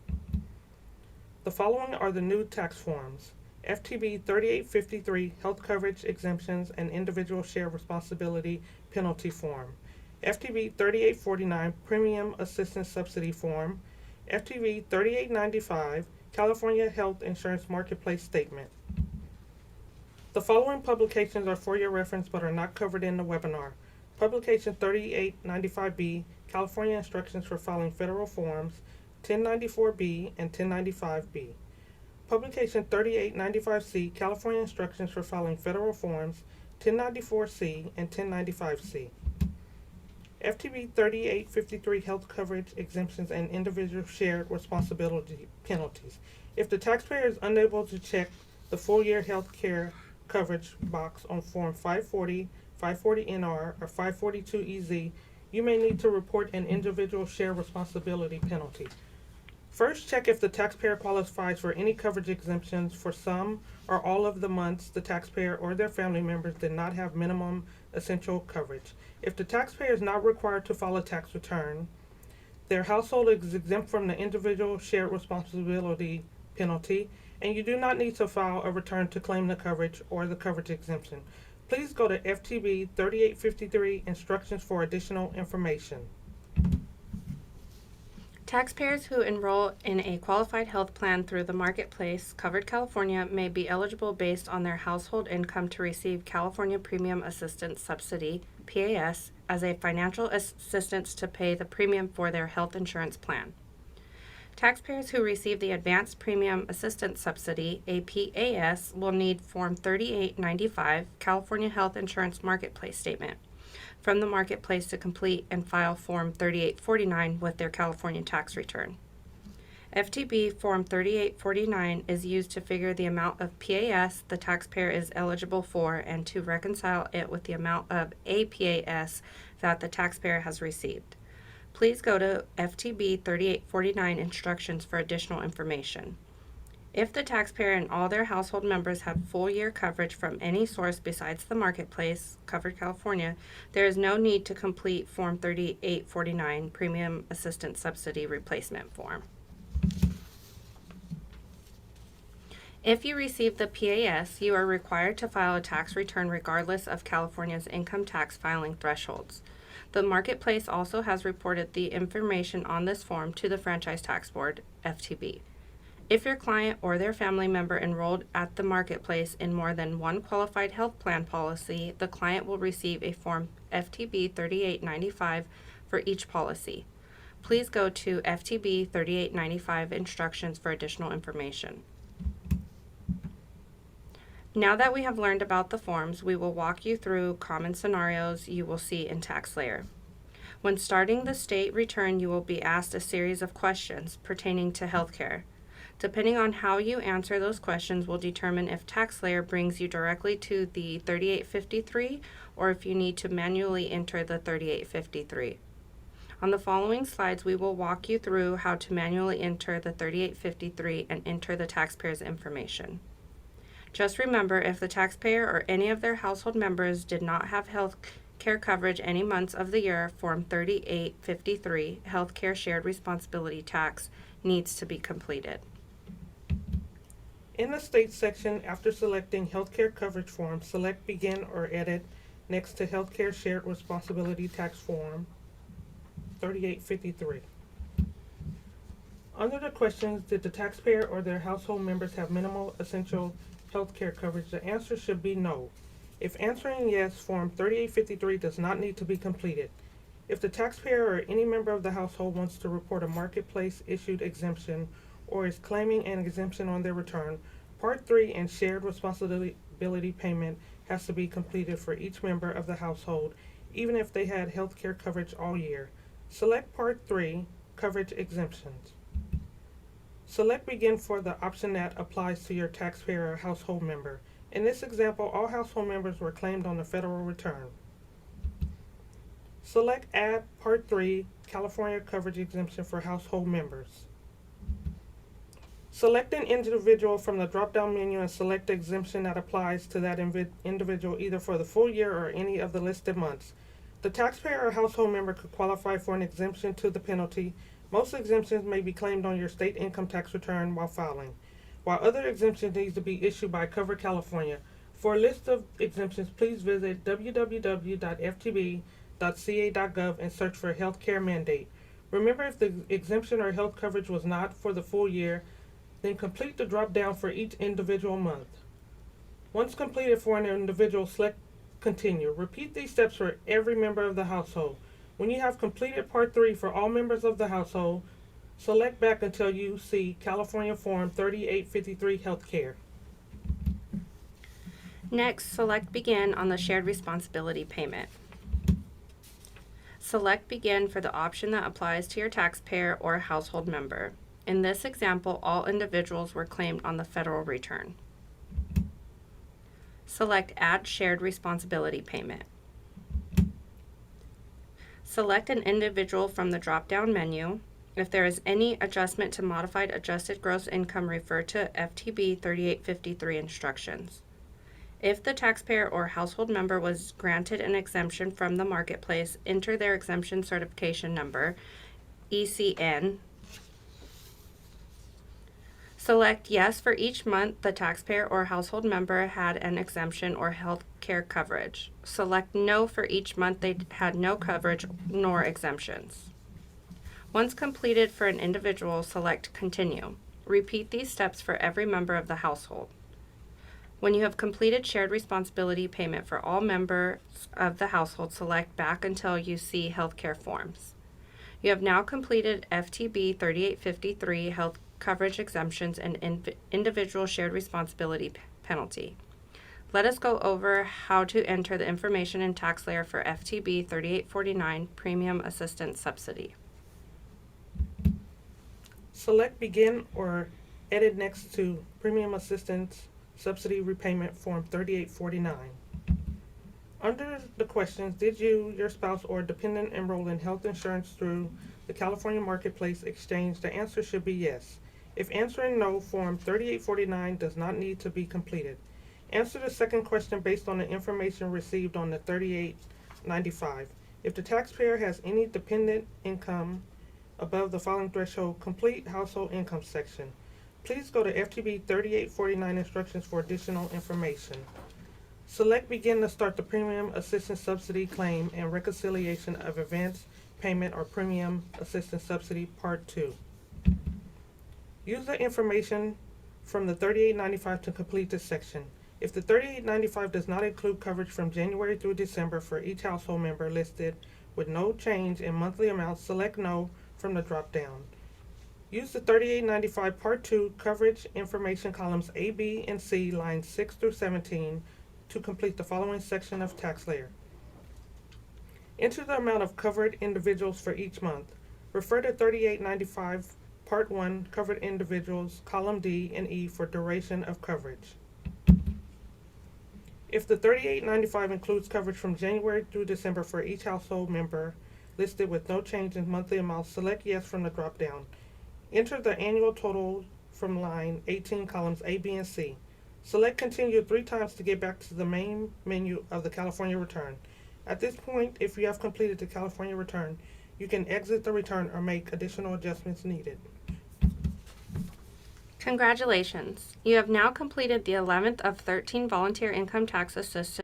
The following are the new tax forms: FTB 3853 Health Coverage Exemptions and Individual Share Responsibility Penalty Form, FTB 3849 Premium Assistance Subsidy Form, FTB 3895 California Health Insurance Marketplace Statement. The following publications are for your reference but are not covered in the webinar. Publication 3895B, California Instructions for Filing Federal Forms, 1094B and 1095B. Publication 3895C, California Instructions for Filing Federal Forms, 1094C and 1095C. FTB 3853, Health Coverage Exemptions and Individual Shared Responsibility Penalties. If the taxpayer is unable to check the full year health care coverage box on Form 540, 540NR, or 542EZ, you may need to report an individual share responsibility penalty. First, check if the taxpayer qualifies for any coverage exemptions for some or all of the months the taxpayer or their family members did not have minimum essential coverage. If the taxpayer is not required to file a tax return, their household is exempt from the individual shared responsibility penalty, and you do not need to file a return to claim the coverage or the coverage exemption. Please go to FTB 3853 Instructions for additional information. Taxpayers who enroll in a qualified health plan through the Marketplace Covered California may be eligible based on their household income to receive California Premium Assistance Subsidy, PAS, as a financial assistance to pay the premium for their health insurance plan. Taxpayers who receive the Advanced Premium Assistance Subsidy, APAS, will need Form 3895, California Health Insurance Marketplace Statement, from the Marketplace to complete and file Form 3849 with their California tax return. FTB Form 3849 is used to figure the amount of PAS the taxpayer is eligible for and to reconcile it with the amount of APAS that the taxpayer has received. Please go to FTB 3849 Instructions for additional information. If the taxpayer and all their household members have full year coverage from any source besides the Marketplace, Covered California, there is no need to complete Form 3849 Premium Assistance Subsidy Replacement Form. If you receive the PAS, you are required to file a tax return regardless of California's income tax filing thresholds. The Marketplace also has reported the information on this form to the Franchise Tax Board, FTB. If your client or their family member enrolled at the Marketplace in more than one qualified health plan policy, the client will receive a Form FTB 3895 for each policy. Please go to FTB 3895 Instructions for additional information. Now that we have learned about the forms, we will walk you through common scenarios you will see in TaxSlayer. When starting the state return, you will be asked a series of questions pertaining to healthcare. Depending on how you answer those questions will determine if TaxSlayer brings you directly to the 3853 or if you need to manually enter the 3853. On the following slides, we will walk you through how to manually enter the 3853 and enter the taxpayer's information. Just remember, if the taxpayer or any of their household members did not have health care coverage any months of the year, Form 3853, Healthcare Shared Responsibility Tax, needs to be completed. In the State section, after selecting Healthcare Coverage Form, select Begin or Edit next to Healthcare Shared Responsibility Tax Form 3853. Under the questions, did the taxpayer or their household members have minimal essential healthcare coverage, the answer should be no. If answering yes, Form 3853 does not need to be completed. If the taxpayer or any member of the household wants to report a Marketplace issued exemption or is claiming an exemption on their return, Part 3 and shared responsibility payment has to be completed for each member of the household, even if they had healthcare coverage all year. Select Part 3, Coverage Exemptions. Select Begin for the option that applies to your taxpayer or household member. In this example, all household members were claimed on the federal return. Select Add Part 3, California Coverage Exemption for household members. Select an individual from the drop-down menu and select the exemption that applies to that individual either for the full year or any of the listed months. The taxpayer or household member could qualify for an exemption to the penalty. Most exemptions may be claimed on your state income tax return while filing, while other exemptions need to be issued by Covered California. For a list of exemptions, please visit www.ftb.ca.gov and search for Healthcare Mandate. Remember, if the exemption or health coverage was not for the full year, then complete the drop down for each individual month. Once completed for an individual, select Continue. Repeat these steps for every member of the household. When you have completed Part 3 for all members of the household, select back until you see California Form 3853 Healthcare. Next, select Begin on the shared responsibility payment. Select Begin for the option that applies to your taxpayer or household member. In this example, all individuals were claimed on the federal return. Select Add Shared Responsibility Payment. Select an individual from the drop-down menu. If there is any adjustment to modified adjusted gross income, refer to FTB 3853 instructions. If the taxpayer or household member was granted an exemption from the marketplace, enter their exemption certification number, ECN. Select Yes for each month the taxpayer or household member had an exemption or health care coverage. Select No for each month they had no coverage nor exemptions. Once completed for an individual, select Continue. Repeat these steps for every member of the household. When you have completed shared responsibility payment for all members of the household, select back until you see healthcare forms. You have now completed FTB 3853 health coverage exemptions and individual shared responsibility penalty. Let us go over how to enter the information in tax layer for FTB 3849 premium assistance subsidy. Select Begin or Edit next to Premium Assistance Subsidy Repayment Form 3849. Under the questions, did you, your spouse, or dependent enroll in health insurance through the California Marketplace Exchange? The answer should be yes. If answering no, Form 3849 does not need to be completed. Answer the second question based on the information received on the 3895. If the taxpayer has any dependent income above the following threshold, complete household income section. Please go to FTB 3849 instructions for additional information. Select Begin to start the Premium Assistance Subsidy Claim and Reconciliation of Advance Payment or Premium Assistance Subsidy Part 2. Use the information from the 3895 to complete this section. If the 3895 does not include coverage from January through December for each household member listed with no change in monthly amounts, select No from the drop-down. Use the 3895 Part 2 coverage information columns A, B, and C, lines 6 through 17 to complete the following section of tax layer. Enter the amount of covered individuals for each month. Refer to 3895 Part 1 covered individuals, column D and E for duration of coverage. If the 3895 includes coverage from January through December for each household member listed with no change in monthly amounts, select Yes from the drop-down. Enter the annual total from line 18, columns A, B, and C. Select Continue 3 times to get back to the main menu of the California return. At this point, if you have completed the California return, you can exit the return or make additional adjustments needed. Congratulations! You have now completed the 11th of 13 volunteer income tax assistance.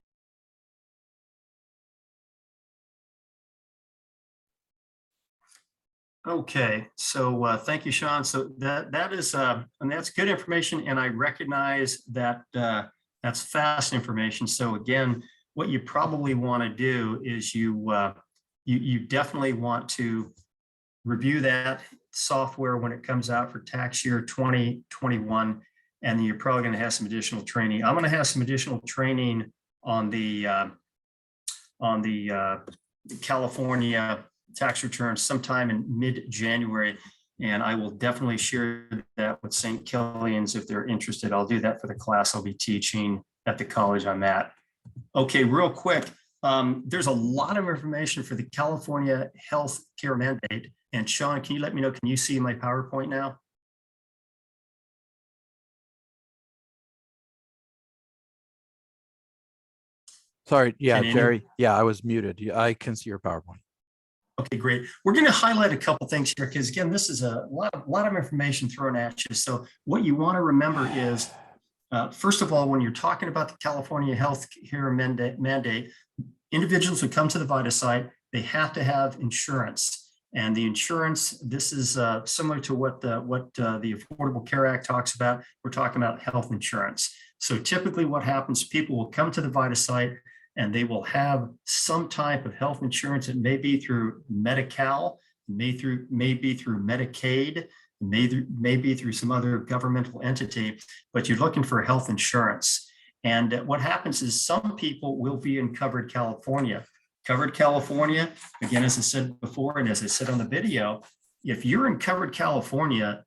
Okay, so thank you, Sean. So that is, and that's good information, and I recognize that that's fast information. So again, what you probably want to do is you definitely want to review that software when it comes out for tax year 2021, and then you're probably going to have some additional training. I'm going to have some additional training on the California tax returns sometime in mid-January, and I will definitely share that with St. Killian's if they're interested. I'll do that for the class I'll be teaching at the college I'm at. Okay, real quick, there's a lot of information for the California health care mandate. And Sean, can you let me know, can you see my PowerPoint now? Sorry, yeah, Can Jerry. Yeah, I was muted. Yeah, I can see your PowerPoint. Okay, great. We're going to highlight a couple things here because again, this is a lot of information thrown at you. So what you want to remember is, first of all, when you're talking about the California health care mandate, individuals who come to the Vita site, they have to have insurance. And the insurance, this is similar to what the Affordable Care Act talks about. We're talking about health insurance. So typically what happens, people will come to the Vita site and they will have some type of health insurance. It may be through Medi-Cal, may be through Medicaid, may be through some other governmental entity, but you're looking for health insurance. And what happens is some people will be in Covered California. Covered California, again, as I said before, and as I said on the video, if you're in Covered California,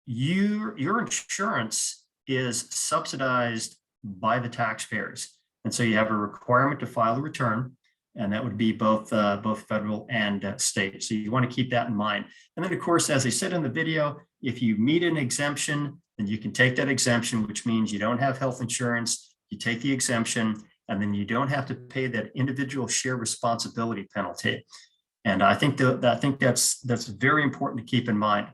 your insurance is subsidized by the taxpayers. And so you have a requirement to file a return, and that would be both federal and state. So you want to keep that in mind. And then, of course, as I said in the video, if you meet an exemption, then you can take that exemption, which means you don't have health insurance, you take the exemption, and then you don't have to pay that individual share responsibility penalty. And I think that's very important to keep in mind.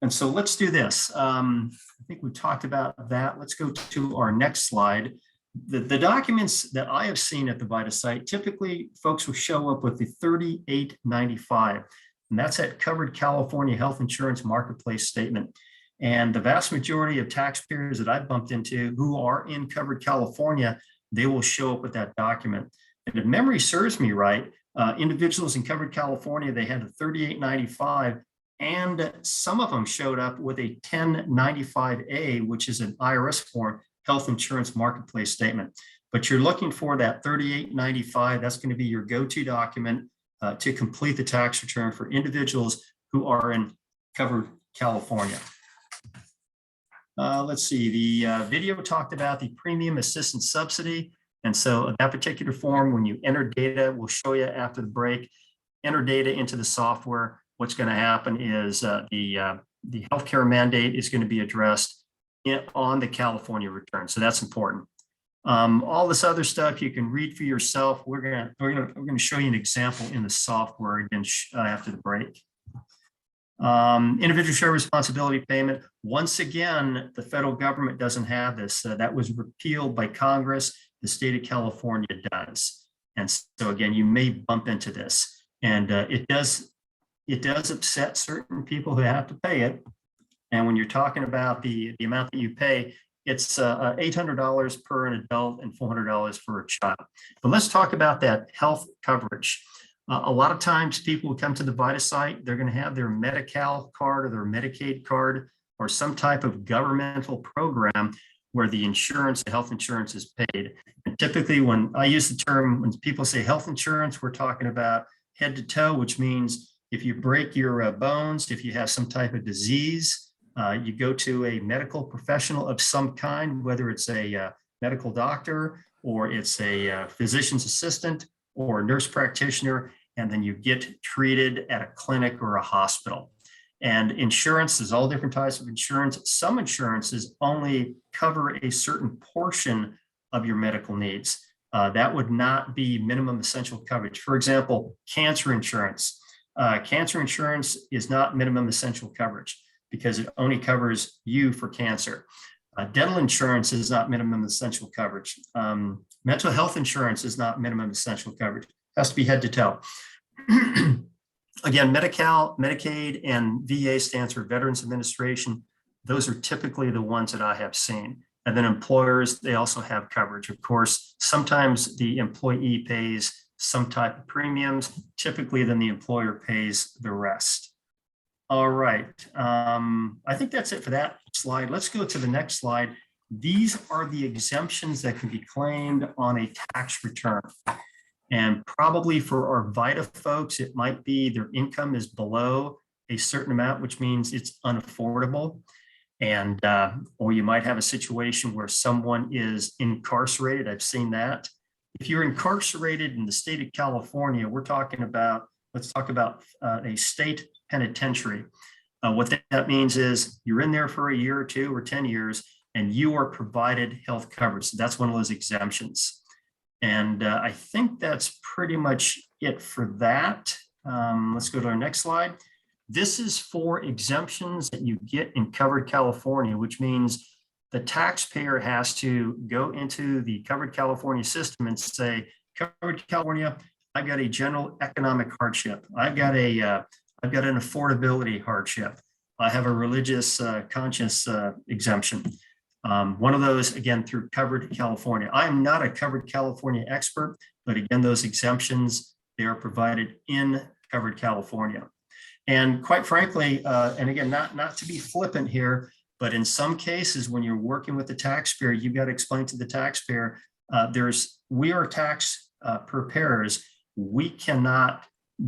And so let's do this. I think we talked about that. Let's go to our next slide. The documents that I have seen at the Vita site, typically folks will show up with the 3895, and that's that Covered California Health Insurance Marketplace Statement. And the vast majority of taxpayers that I've bumped into who are in Covered California, they will show up with that document. And if memory serves me right, individuals in Covered California, they had a 3895, and some of them showed up with a 1095A, which is an IRS form, Health Insurance Marketplace Statement. But you're looking for that 3895. That's going to be your go-to document to complete the tax return for individuals who are in Covered California. Let's see, the video talked about the premium assistance subsidy. And so that particular form, when you enter data, we'll show you after the break, enter data into the software. What's going to happen is the healthcare mandate is going to be addressed on the California return. So that's important. All this other stuff you can read for yourself. We're going to show you an example in the software again after the break. Individual share responsibility payment. Once again, the federal government doesn't have this. That was repealed by Congress. The state of California does. And so again, you may bump into this. And it does upset certain people who have to pay it. And when you're talking about the amount that you pay, it's $800 per an adult and $400 for a child. But let's talk about that health coverage. A lot of times people will come to the Vita site, they're going to have their Medi-Cal card or their Medicaid card or some type of governmental program where the insurance, the health insurance is paid. And typically when I use the term, when people say health insurance, we're talking about head to toe, which means if you break your bones, if you have some type of disease, you go to a medical professional of some kind, whether it's a medical doctor or it's a physician's assistant or a nurse practitioner, and then you get treated at a clinic or a hospital. And insurance, there's all different types of insurance. Some insurances only cover a certain portion of your medical needs. That would not be minimum essential coverage. For example, cancer insurance. Cancer insurance is not minimum essential coverage because it only covers you for cancer. Dental insurance is not minimum essential coverage. Mental health insurance is not minimum essential coverage. It has to be head to toe. Again, Medi-Cal, Medicaid, and VA stands for Veterans Administration. Those are typically the ones that I have seen. And then employers, they also have coverage. Of course, sometimes the employee pays some type of premiums. Typically, then the employer pays the rest. All right. I think that's it for that slide. Let's go to the next slide. These are the exemptions that can be claimed on a tax return. And probably for our Vita folks, it might be their income is below a certain amount, which means it's unaffordable. And, or you might have a situation where someone is incarcerated. I've seen that. If you're incarcerated in the state of California, we're talking about, let's talk about a state penitentiary. What that means is you're in there for a year or 2 or 10 years, and you are provided health coverage. So that's one of those exemptions. And I think that's pretty much it for that. Let's go to our next slide. This is for exemptions that you get in Covered California, which means the taxpayer has to go into the Covered California system and say, Covered California, I've got a general economic hardship. I've got an affordability hardship. I have a religious conscience exemption. One of those, again, through Covered California. I am not a Covered California expert, but again, those exemptions, they are provided in Covered California. And quite frankly, and again, not to be flippant here, but in some cases, when you're working with the taxpayer, you've got to explain to the taxpayer, we are tax preparers.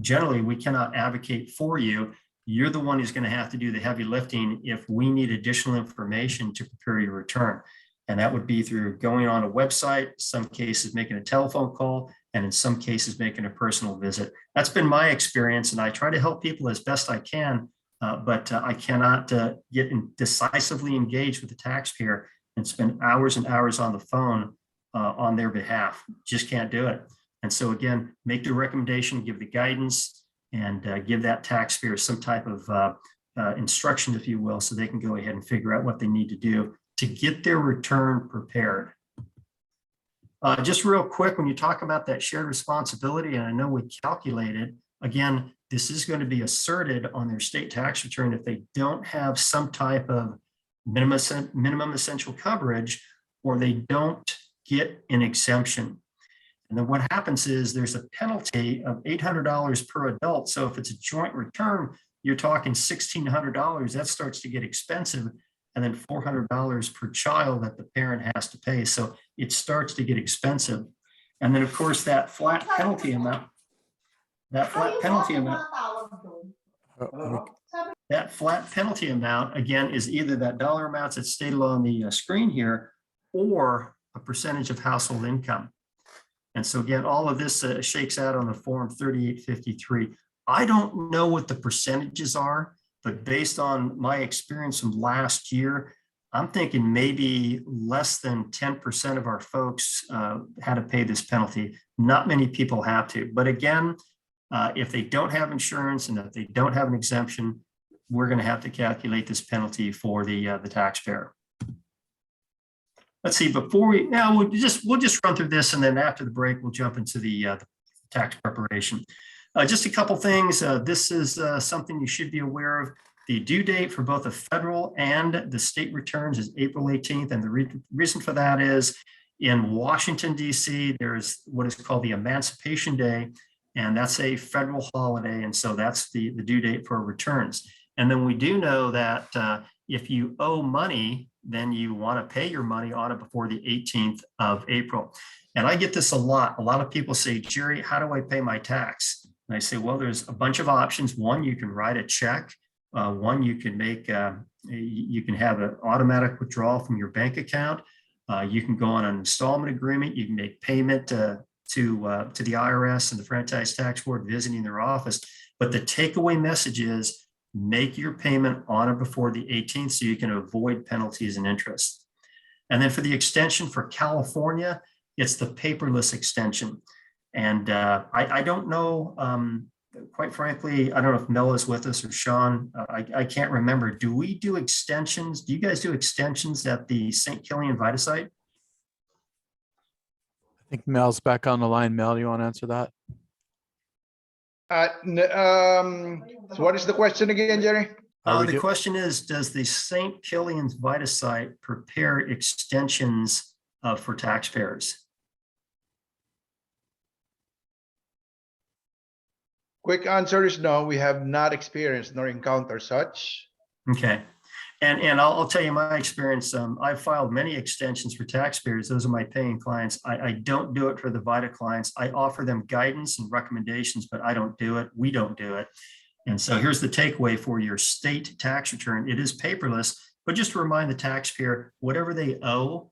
Generally, we cannot advocate for you. You're the one who's going to have to do the heavy lifting if we need additional information to prepare your return. And that would be through going on a website, some cases making a telephone call, and in some cases making a personal visit. That's been my experience, and I try to help people as best I can, but I cannot get decisively engaged with the taxpayer and spend hours and hours on the phone on their behalf. Just can't do it. And so again, make the recommendation, give the guidance, and give that taxpayer some type of instruction, if you will, so they can go ahead and figure out what they need to do to get their return prepared. Just real quick, when you talk about that shared responsibility, and I know we calculated, again, this is going to be asserted on their state tax return if they don't have some type of minimum essential coverage, or they don't get an exemption. And then what happens is there's a penalty of $800 per adult. So if it's a joint return, you're talking $1,600. That starts to get expensive. And then $400 per child that the parent has to pay. So it starts to get expensive. And then of course that flat penalty amount, again, is either that dollar amounts that's stated on the screen here, or a percentage of household income. And so again, all of this shakes out on the form 3853. I don't know what the percentages are, but based on my experience from last year, I'm thinking maybe less than 10% of our folks had to pay this penalty. Not many people have to. But again, if they don't have insurance and if they don't have an exemption, we're going to have to calculate this penalty for the taxpayer. Let's see, we'll just run through this, and then after the break, we'll jump into the tax preparation. Just a couple things. This is something you should be aware of. The due date for both the federal and the state returns is April 18th. And the reason for that is in Washington, D.C., there's what is called the Emancipation Day, and that's a federal holiday. And so that's the due date for returns. And then we do know that if you owe money, then you want to pay your money on it before the 18th of April. And I get this a lot. A lot of people say, Jerry, how do I pay my tax? And I say, well, there's a bunch of options. One, you can write a check. One, you can make, you can have an automatic withdrawal from your bank account. You can go on an installment agreement. You can make payment to the IRS and the Franchise Tax Board visiting their office. But the takeaway message is make your payment on or before the 18th so you can avoid penalties and interest. And then for the extension for California, it's the paperless extension. And I don't know, quite frankly, I don't know if Mel is with us or Sean. I can't remember. Do we do extensions? Do you guys do extensions at the St. Killian Vita site? I think Mel's back on the line. Mel, do you want to answer that? So what is the question again, Jerry? The question is, does the St. Killian's Vita site prepare extensions for taxpayers? Quick answer is no, we have not experienced nor encountered such. Okay. And I'll tell you my experience. I've filed many extensions for taxpayers. Those are my paying clients. I don't do it for the Vita clients. I offer them guidance and recommendations, but I don't do it. We don't do it. And so here's the takeaway for your state tax return. It is paperless, but just to remind the taxpayer, whatever they owe,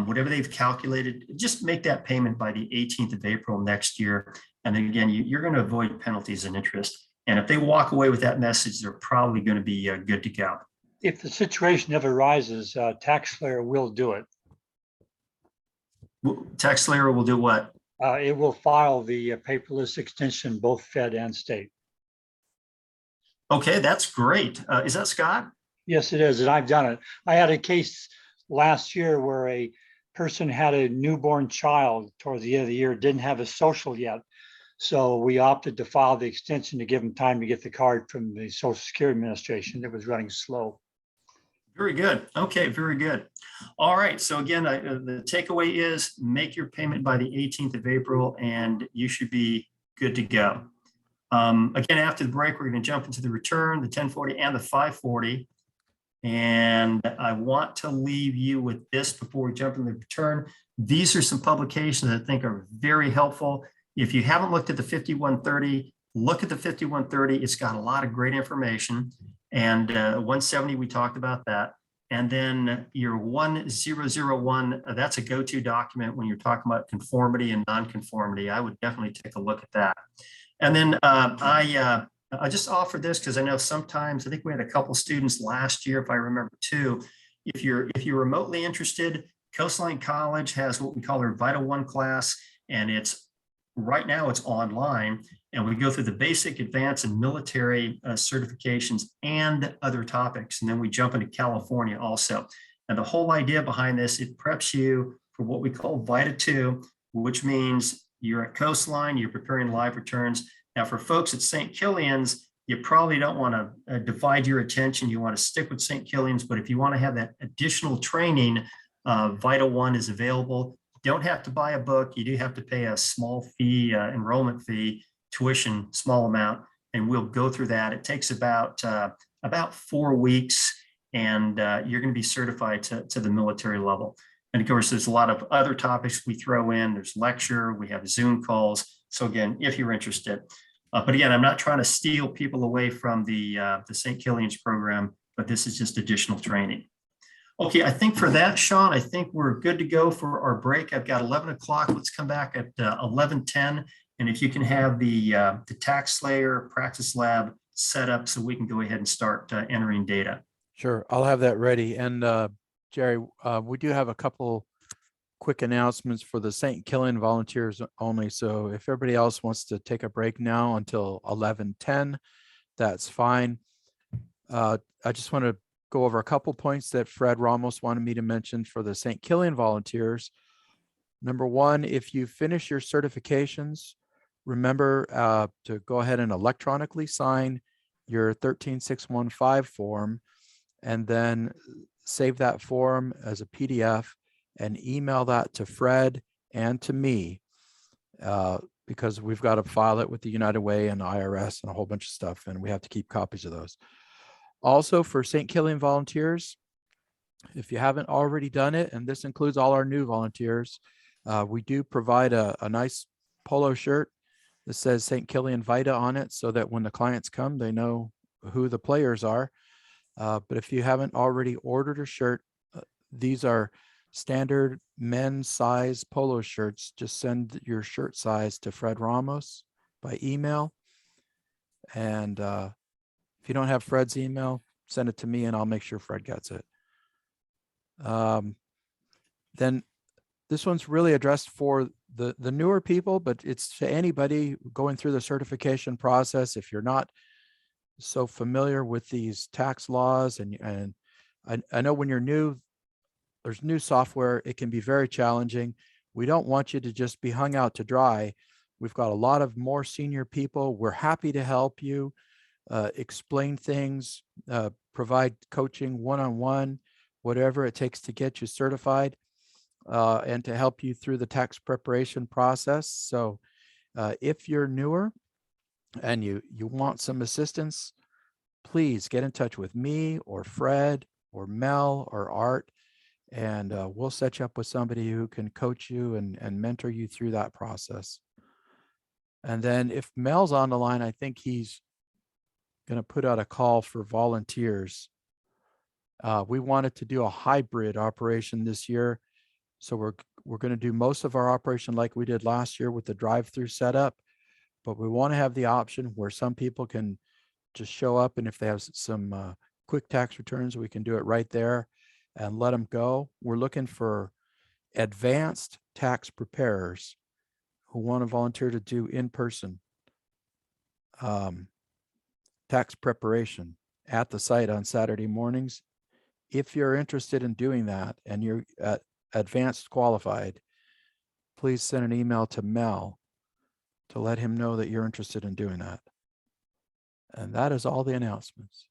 whatever they've calculated, just make that payment by the 18th of April next year. And then again, you're going to avoid penalties and interest. And if they walk away with that message, they're probably going to be good to go. If the situation ever arises, TaxSlayer will do it. TaxSlayer will do what? It will file the paperless extension, both Fed and state. Okay, that's great. Is that Scott? Yes, it is, and I've done it. I had a case last year where a person had a newborn child towards the end of the year, didn't have a social yet. So we opted to file the extension to give them time to get the card from the Social Security Administration. It was running slow. Very good. Okay, very good. All right. So again, the takeaway is make your payment by the 18th of April and you should be good to go. Again, after the break, we're going to jump into the return, the 1040 and the 540. And I want to leave you with this before we jump into the return. These are some publications that I think are very helpful. If you haven't looked at the 5130, look at the 5130. It's got a lot of great information. And 170, we talked about that. And then your 1001, that's a go-to document when you're talking about conformity and non-conformity. I would definitely take a look at that. And then I just offer this because I know sometimes, I think we had a couple students last year, if I remember too, if you're remotely interested, Coastline College has what we call their Vita 1 class, and it's right now it's online, and we go through the basic, advanced, and military certifications and other topics, and then we jump into California also. And the whole idea behind this, it preps you for what we call Vita 2, which means you're at Coastline, you're preparing live returns. Now for folks at St. Killian's, you probably don't want to divide your attention. You want to stick with St. Killian's, but if you want to have that additional training, Vita 1 is available. You don't have to buy a book. You do have to pay a small fee, enrollment fee, tuition, small amount, and we'll go through that. It takes about 4 weeks, and you're going to be certified to the military level. And of course, there's a lot of other topics we throw in. There's lecture, we have Zoom calls. So again, if you're interested. But again, I'm not trying to steal people away from the St. Killian's program, but this is just additional training. Okay, I think for that, Sean, I think we're good to go for our break. I've got 11 o'clock. Let's come back at 11:10. And if you can have the tax slayer practice lab set up so we can go ahead and start entering data. Sure, I'll have that ready. And Jerry, we do have a couple quick announcements for the St. Killian volunteers only. So if everybody else wants to take a break now until 11:10, that's fine. I just want to go over a couple points that Fred Ramos wanted me to mention for the St. Killian volunteers. Number one, if you finish your certifications, remember to go ahead and electronically sign your 13615 form and then save that form as a PDF and email that to Fred and to me because we've got to file it with the United Way and IRS and a whole bunch of stuff, and we have to keep copies of those. Also for St. Killian volunteers, if you haven't already done it, and this includes all our new volunteers, we do provide a nice polo shirt that says St. Killian Vita on it so that when the clients come, they know who the players are. But if you haven't already ordered a shirt, these are standard men's size polo shirts. Just send your shirt size to Fred Ramos by email. And if you don't have Fred's email, send it to me and I'll make sure Fred gets it. Then this one's really addressed for the newer people, but it's to anybody going through the certification process. If you're not so familiar with these tax laws, and I know when you're new, there's new software, it can be very challenging. We don't want you to just be hung out to dry. We've got a lot of more senior people. We're happy to help you explain things, provide coaching one-on-one, whatever it takes to get you certified and to help you through the tax preparation process. So if you're newer and you want some assistance, please get in touch with me or Fred or Mel or Art, and we'll set you up with somebody who can coach you and mentor you through that process. And then if Mel's on the line, I think he's going to put out a call for volunteers. We wanted to do a hybrid operation this year. So we're going to do most of our operation like we did last year with the drive-through setup, but we want to have the option where some people can just show up, and if they have some quick tax returns, we can do it right there and let them go. We're looking for advanced tax preparers who want to volunteer to do in-person tax preparation at the site on Saturday mornings. If you're interested in doing that and you're advanced qualified, please send an email to Mel to let him know that you're interested in doing that. And that is all the announcements.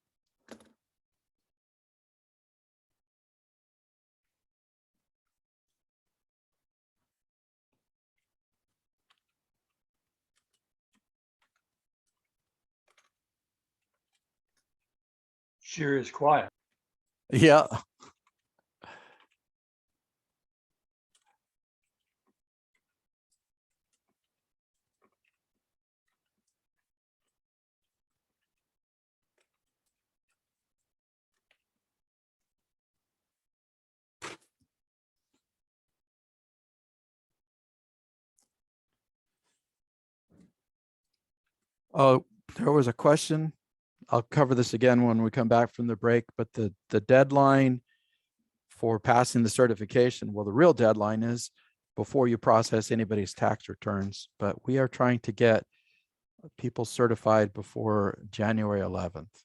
Sure is quiet. Yeah. Oh, there was a question. I'll cover this again when we come back from the break, but the deadline for passing the certification, well, the real deadline is before you process anybody's tax returns, but we are trying to get people certified before January 11th.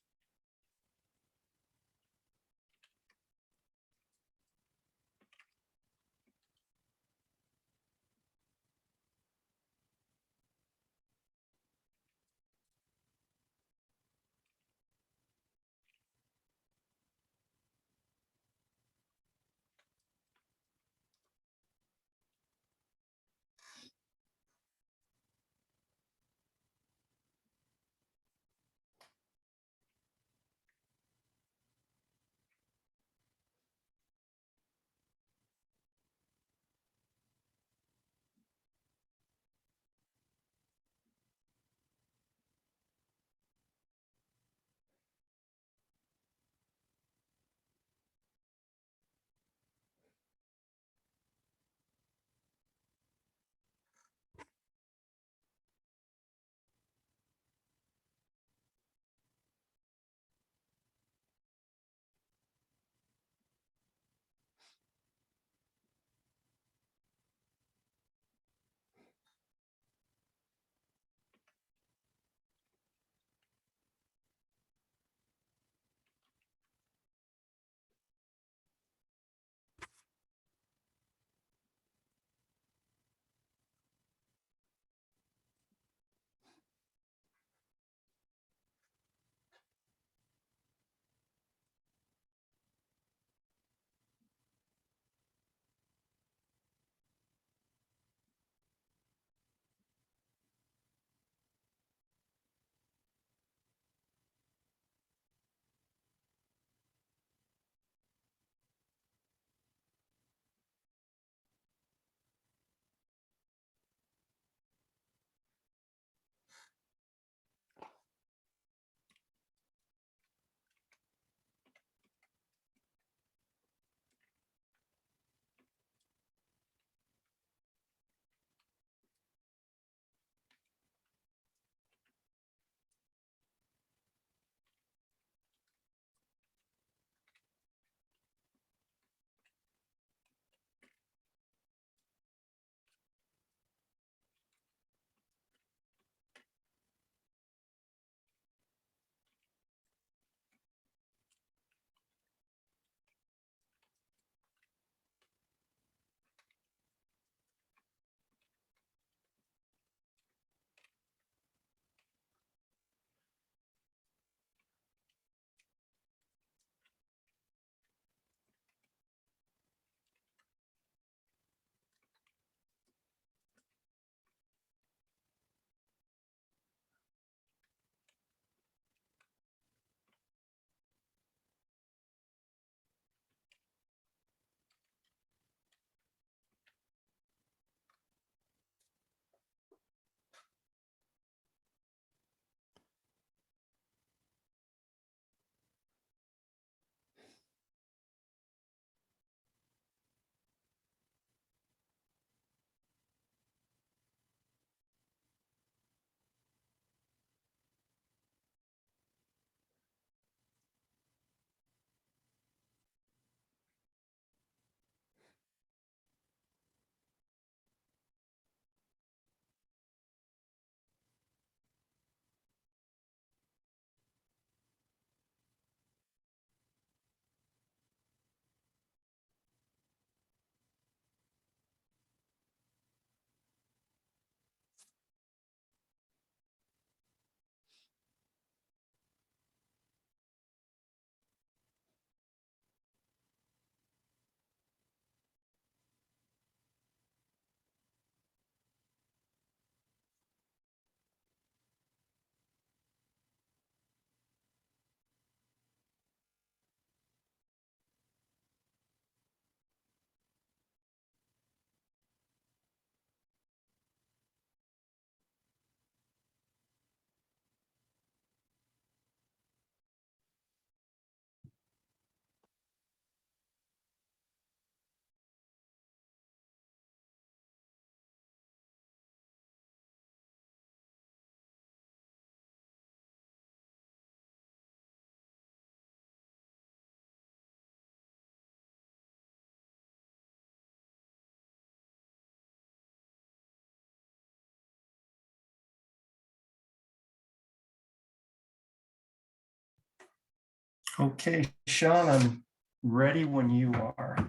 Okay, Sean, I'm ready when you are.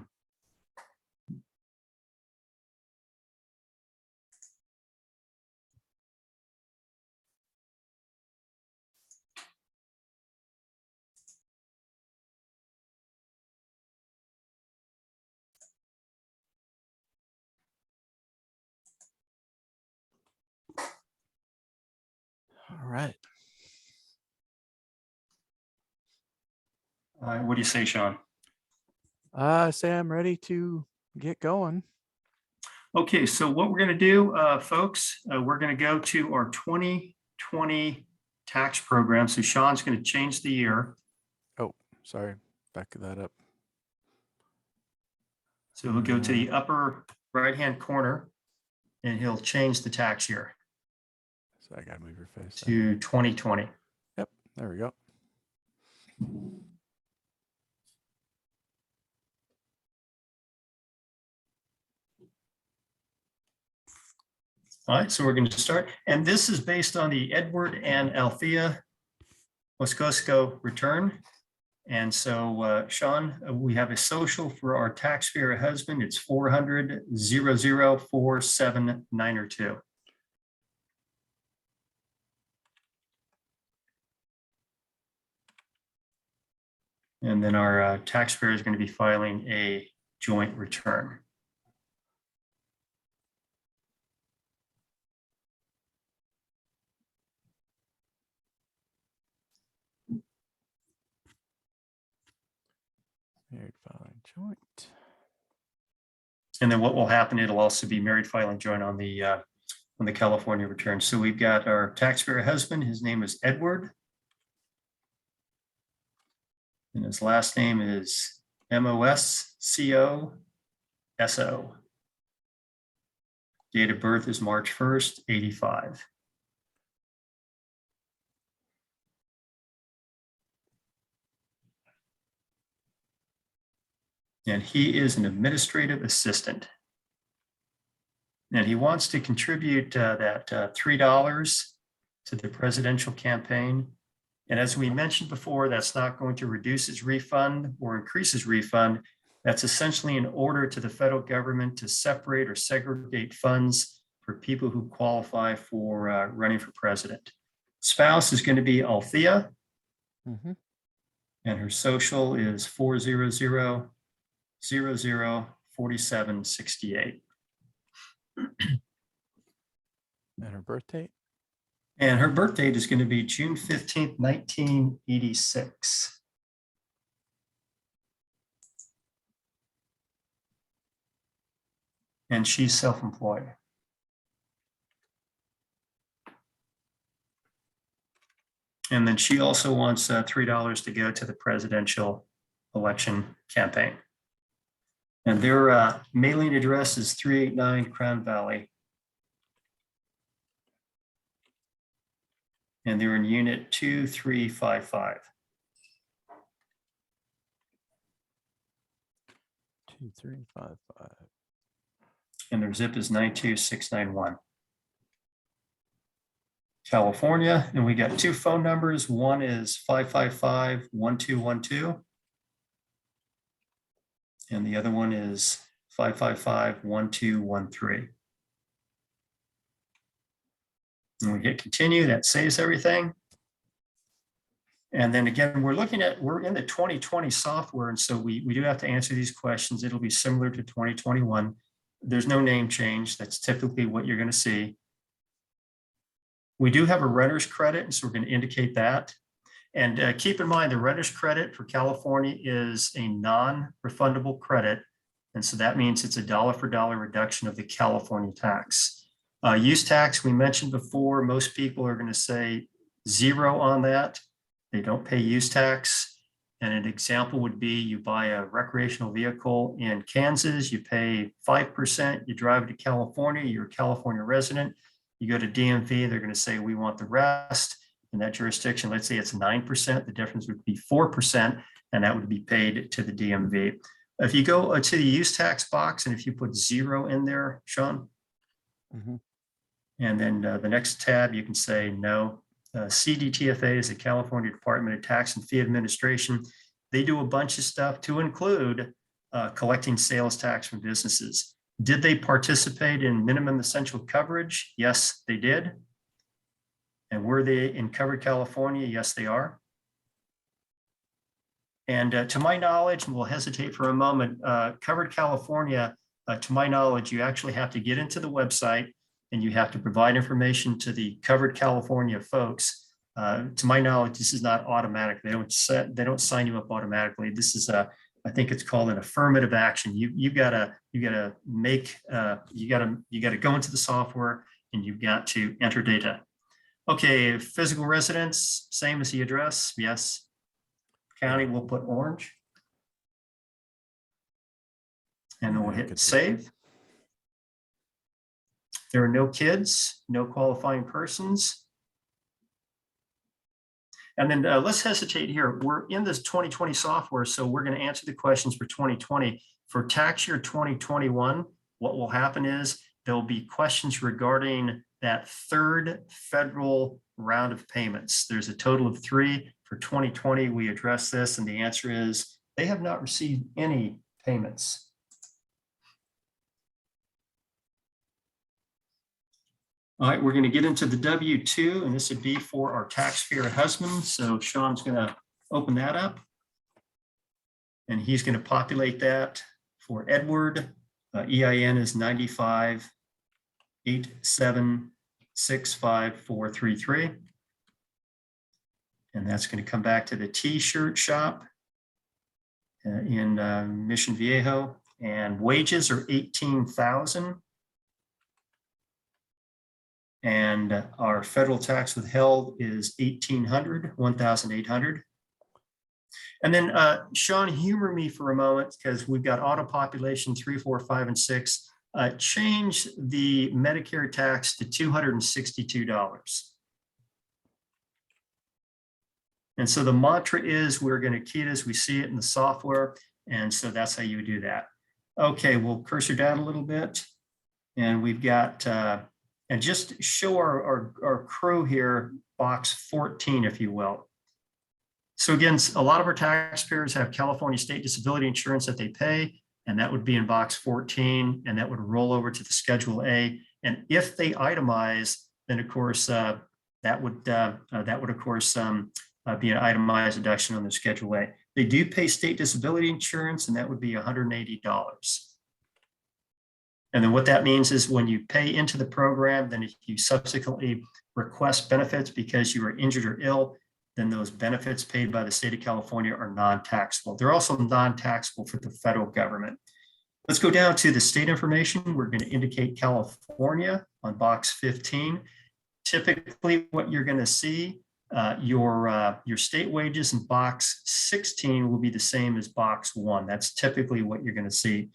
All right. What do you say, Sean? Say I'm ready to get going. Okay, so what we're going to do, folks, we're going to go to our 2020 tax program. So Sean's going to change the year. Oh, sorry. Back that up. So he'll go to the upper right-hand corner and he'll change the tax year So I got to move your face. to 2020. Yep. There we go. All right, so we're going to start. And this is based on the Edward and Althea Moscoso return. And so, Sean, we have a social for our taxpayer husband. It's 400,004,792. And then our taxpayer is going to be filing a joint return. Married filing joint. And then what will happen, it'll also be married filing joint on the California return. So we've got our taxpayer husband, his name is Edward. And his last name is Moscoso. Date of birth is March 1st, 85. And he is an administrative assistant. And he wants to contribute that $3 to the presidential campaign. And as we mentioned before, that's not going to reduce his refund or increase his refund. That's essentially an order to the federal government to separate or segregate funds for people who qualify for running for president. Spouse is going to be Althea. Mm-hmm. And her social is 400,004768. And her birth date? And her birth date is going to be June 15th, 1986. And she's self-employed. And then she also wants $3 to go to the presidential election campaign. And their mailing address is 389 Crown Valley. And they're in unit 2355. 2355. And their zip is 92691. California, and we got two phone numbers. One is 555-1212. And the other one is 555-1213. And we hit continue, that saves everything. And then again, we're in the 2020 software. And so we do have to answer these questions. It'll be similar to 2021. There's no name change. That's typically what you're going to see. We do have a renter's credit, and so we're going to indicate that. And keep in mind, the renter's credit for California is a non-refundable credit. And so that means it's a dollar for dollar reduction of the California tax. Use tax, we mentioned before, most people are going to say 0 on that. They don't pay use tax. And an example would be you buy a recreational vehicle in Kansas, you pay 5%, you drive to California, you're a California resident, you go to DMV, they're going to say, we want the rest. In that jurisdiction, let's say it's 9%, the difference would be 4%, and that would be paid to the DMV. If you go to the use tax box, and if you put 0 in there, Sean, Mm-hmm. and then the next tab, you can say no, CDTFA is the California Department of Tax and Fee Administration. They do a bunch of stuff to include collecting sales tax from businesses. Did they participate in minimum essential coverage? Yes, they did. And were they in Covered California? Yes, they are. And to my knowledge, and we'll hesitate for a moment, Covered California, to my knowledge, you actually have to get into the website and you have to provide information to the Covered California folks. To my knowledge, this is not automatic. They don't sign you up automatically. This is I think it's called an affirmative action. You gotta make you gotta go into the software and you've got to enter data. Okay, physical residence, same as the address. Yes. County, we'll put orange. And then we'll hit save. There are no kids, no qualifying persons. And then let's hesitate here. We're in this 2020 software, so we're going to answer the questions for 2020. For tax year 2021, what will happen is there'll be questions regarding that third federal round of payments. There's a total of 3. For 2020, we address this, and the answer is they have not received any payments. All right, we're going to get into the W-2, and this would be for our taxpayer husband. So Sean's going to open that up, and he's going to populate that for Edward. EIN is 9587654333. And that's going to come back to the T-shirt shop in Mission Viejo. And wages are 18,000. And our federal tax withheld is 1,800. And then Sean, humor me for a moment, because we've got auto population 3, 4, 5, and 6. Change the Medicare tax to $262. And so the mantra is we're going to key it as we see it in the software. And so that's how you do that. Okay, we'll cursor down a little bit. And we've got, and just show our crew here, box 14, if you will. So again, a lot of our taxpayers have California state disability insurance that they pay, and that would be in box 14, and that would roll over to the Schedule A. And if they itemize, then of course, that would of course, be an itemized deduction on the Schedule A. They do pay state disability insurance, and that would be $180. And then what that means is when you pay into the program, then if you subsequently request benefits because you are injured or ill, then those benefits paid by the state of California are non-taxable. They're also non-taxable for the federal government. Let's go down to the state information. We're going to indicate California on box 15. Typically, what you're going to see, your state wages in box 16 will be the same as box 1. That's typically what you're going to see.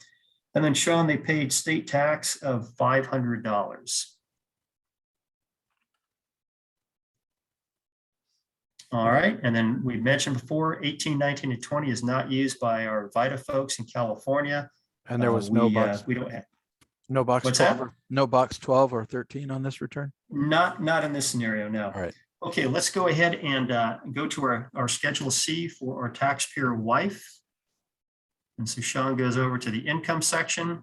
And then Sean, they paid state tax of $500. All right, and then we mentioned before, 18, 19, and 20 is not used by our Vita folks in California. And there was no box. We don't have. No box What's 12 that? or no box 12 or 13 on this return? Not in this scenario, no. All right. Okay, let's go ahead and go to our Schedule C for our taxpayer wife. And so Sean goes over to the income section.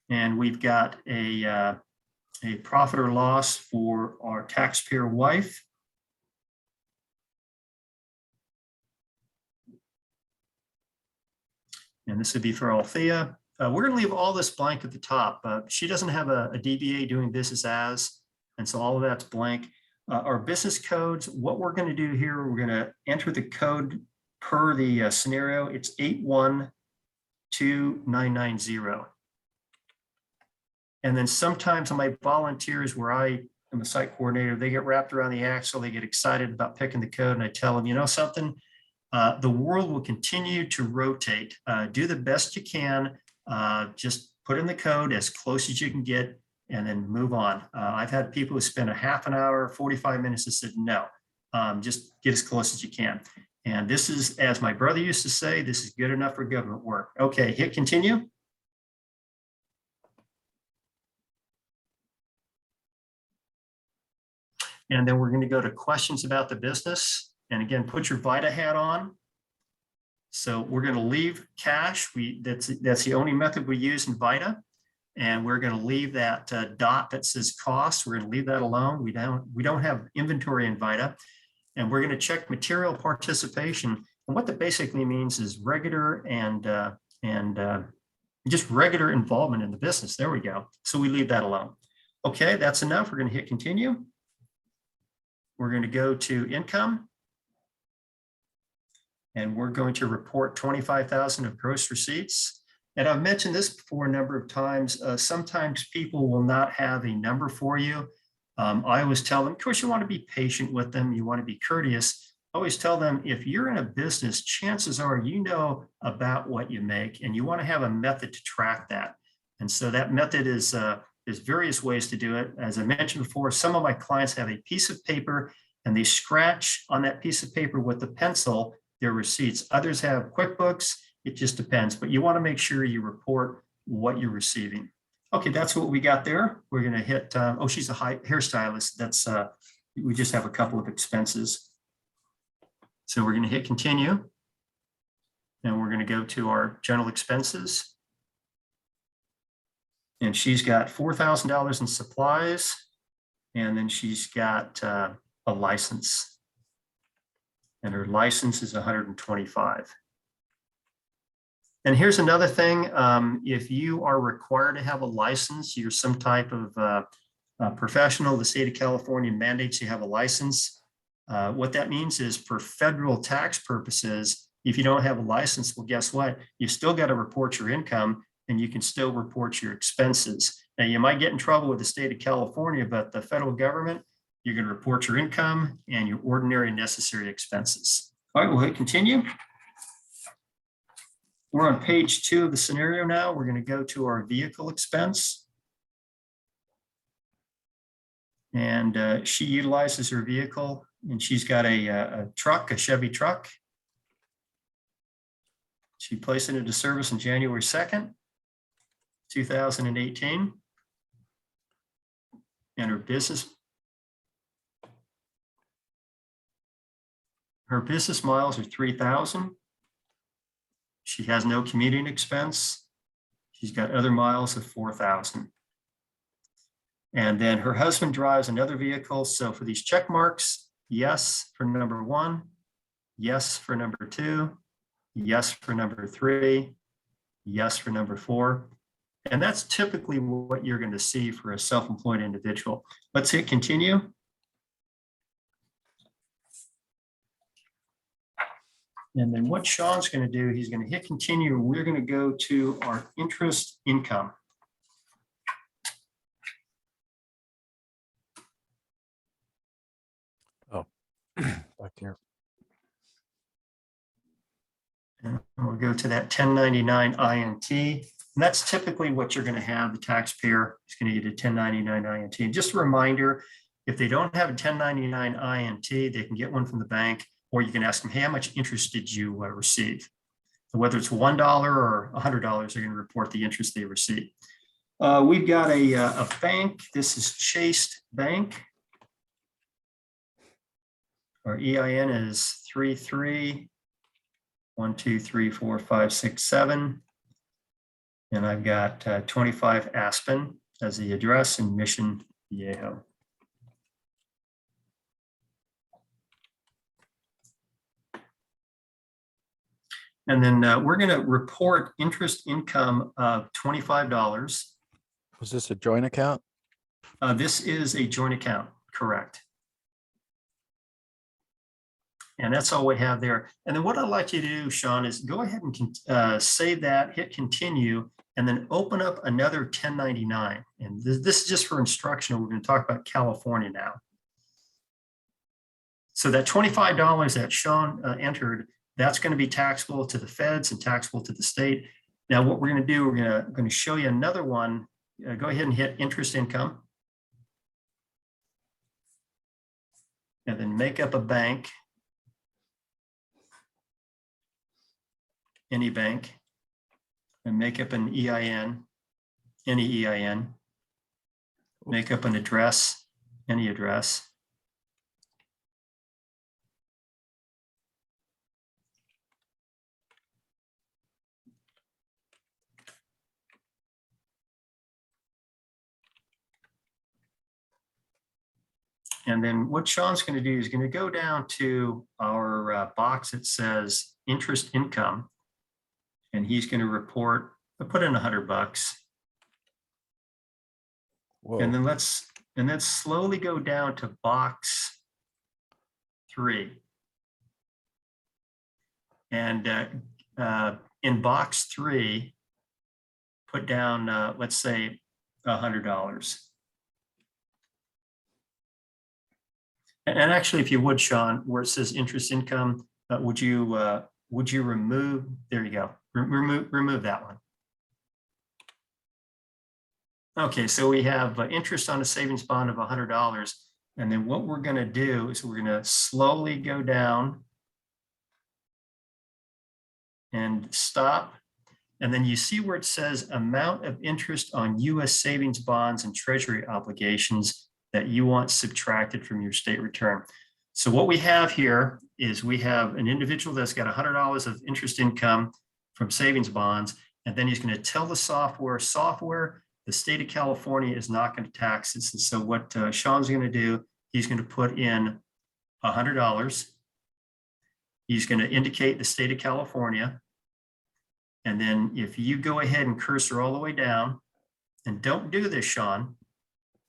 And we've got a profit or loss for our taxpayer wife. And this would be for Althea. We're going to leave all this blank at the top. She doesn't have a DBA doing business as, and so all of that's blank. Our business codes, what we're going to do here, we're going to enter the code per the scenario. It's 812990. And then sometimes on my volunteers where I am a site coordinator, they get wrapped around the axle, they get excited about picking the code, and I tell them, you know something, the world will continue to rotate. Do the best you can. Just put in the code as close as you can get and then move on. I've had people who spend a half an hour, 45 minutes and said, no, just get as close as you can. And this is, as my brother used to say, this is good enough for government work. Okay, hit continue. And then we're going to go to questions about the business. And again, put your Vita hat on. So we're going to leave cash. That's the only method we use in Vita. And we're going to leave that dot that says cost. We're going to leave that alone. We don't have inventory in Vita. And we're going to check material participation. And what that basically means is regular and just regular involvement in the business. There we go. So we leave that alone. Okay, that's enough. We're going to hit continue. We're going to go to income. And we're going to report 25,000 of gross receipts. And I've mentioned this before a number of times. Sometimes people will not have a number for you. I always tell them, of course, you want to be patient with them. You want to be courteous. I always tell them, if you're in a business, chances are you know about what you make, and you want to have a method to track that. And so that method is there's various ways to do it. As I mentioned before, some of my clients have a piece of paper and they scratch on that piece of paper with a pencil their receipts. Others have QuickBooks. It just depends, but you want to make sure you report what you're receiving. Okay, that's what we got there. We're going to hit, oh, she's a hairstylist. That's, we just have a couple of expenses. So we're going to hit continue. And we're going to go to our general expenses. And she's got $4,000 in supplies. And then she's got a license. And her license is $125. And here's another thing. If you are required to have a license, you're some type of professional, the state of California mandates you have a license. What that means is for federal tax purposes, if you don't have a license, well, guess what? You still got to report your income and you can still report your expenses. Now, you might get in trouble with the state of California, but the federal government, you're going to report your income and your ordinary and necessary expenses. All right, we'll hit continue. We're on page 2 of the scenario now. We're going to go to our vehicle expense. And she utilizes her vehicle, and she's got a truck, a Chevy truck. She placed it into service on January 2nd, 2018. And her business miles are 3,000. She has no commuting expense. She's got other miles of 4,000. And then her husband drives another vehicle. So for these check marks, yes for number 1, yes for number 2, yes for number 3, yes for number 4. And that's typically what you're going to see for a self-employed individual. Let's hit continue. And then what Sean's going to do, he's going to hit continue. We're going to go to our interest income. Oh, back here. And we'll go to that 1099 INT. And that's typically what you're going to have. The taxpayer is going to get a 1099 INT. And just a reminder, if they don't have a 1099 INT, they can get one from the bank. Or you can ask them, hey, how much interest did you receive? So whether it's $1 or $100, they're going to report the interest they received. We've got a bank. This is Chase Bank. Our EIN is 3312345667. And I've got 25 Aspen as the address in Mission Viejo. And then we're going to report interest income of $25. Was this a joint account? This is a joint account, correct. And that's all we have there. And then what I'd like you to do, Sean, is go ahead and save that, hit continue, and then open up another 1099. And this is just for instructional. We're going to talk about California now. So that $25 that Sean entered, that's going to be taxable to the feds and taxable to the state. Now, what we're going to do, we're going to show you another one. Go ahead and hit interest income. And then make up a bank. Any bank. And make up an EIN. Any EIN. Make up an address. Any address. And then what Sean's going to do is going to go down to our box that says interest income. And he's going to report, put in $100. Whoa. And then let's slowly go down to box 3. And in box 3, put down, let's say, $100. And actually, if you would, Sean, where it says interest income, would you remove? There you go. Remove that one. Okay, so we have interest on a savings bond of $100, and then what we're going to do is we're going to slowly go down and stop. And then you see where it says amount of interest on U.S. savings bonds and treasury obligations that you want subtracted from your state return. So what we have here is we have an individual that's got $100 of interest income from savings bonds, and then he's going to tell the software, the state of California is not going to tax this. And so what Sean's going to do, he's going to put in $100. He's going to indicate the state of California. And then if you go ahead and cursor all the way down, and don't do this, Sean.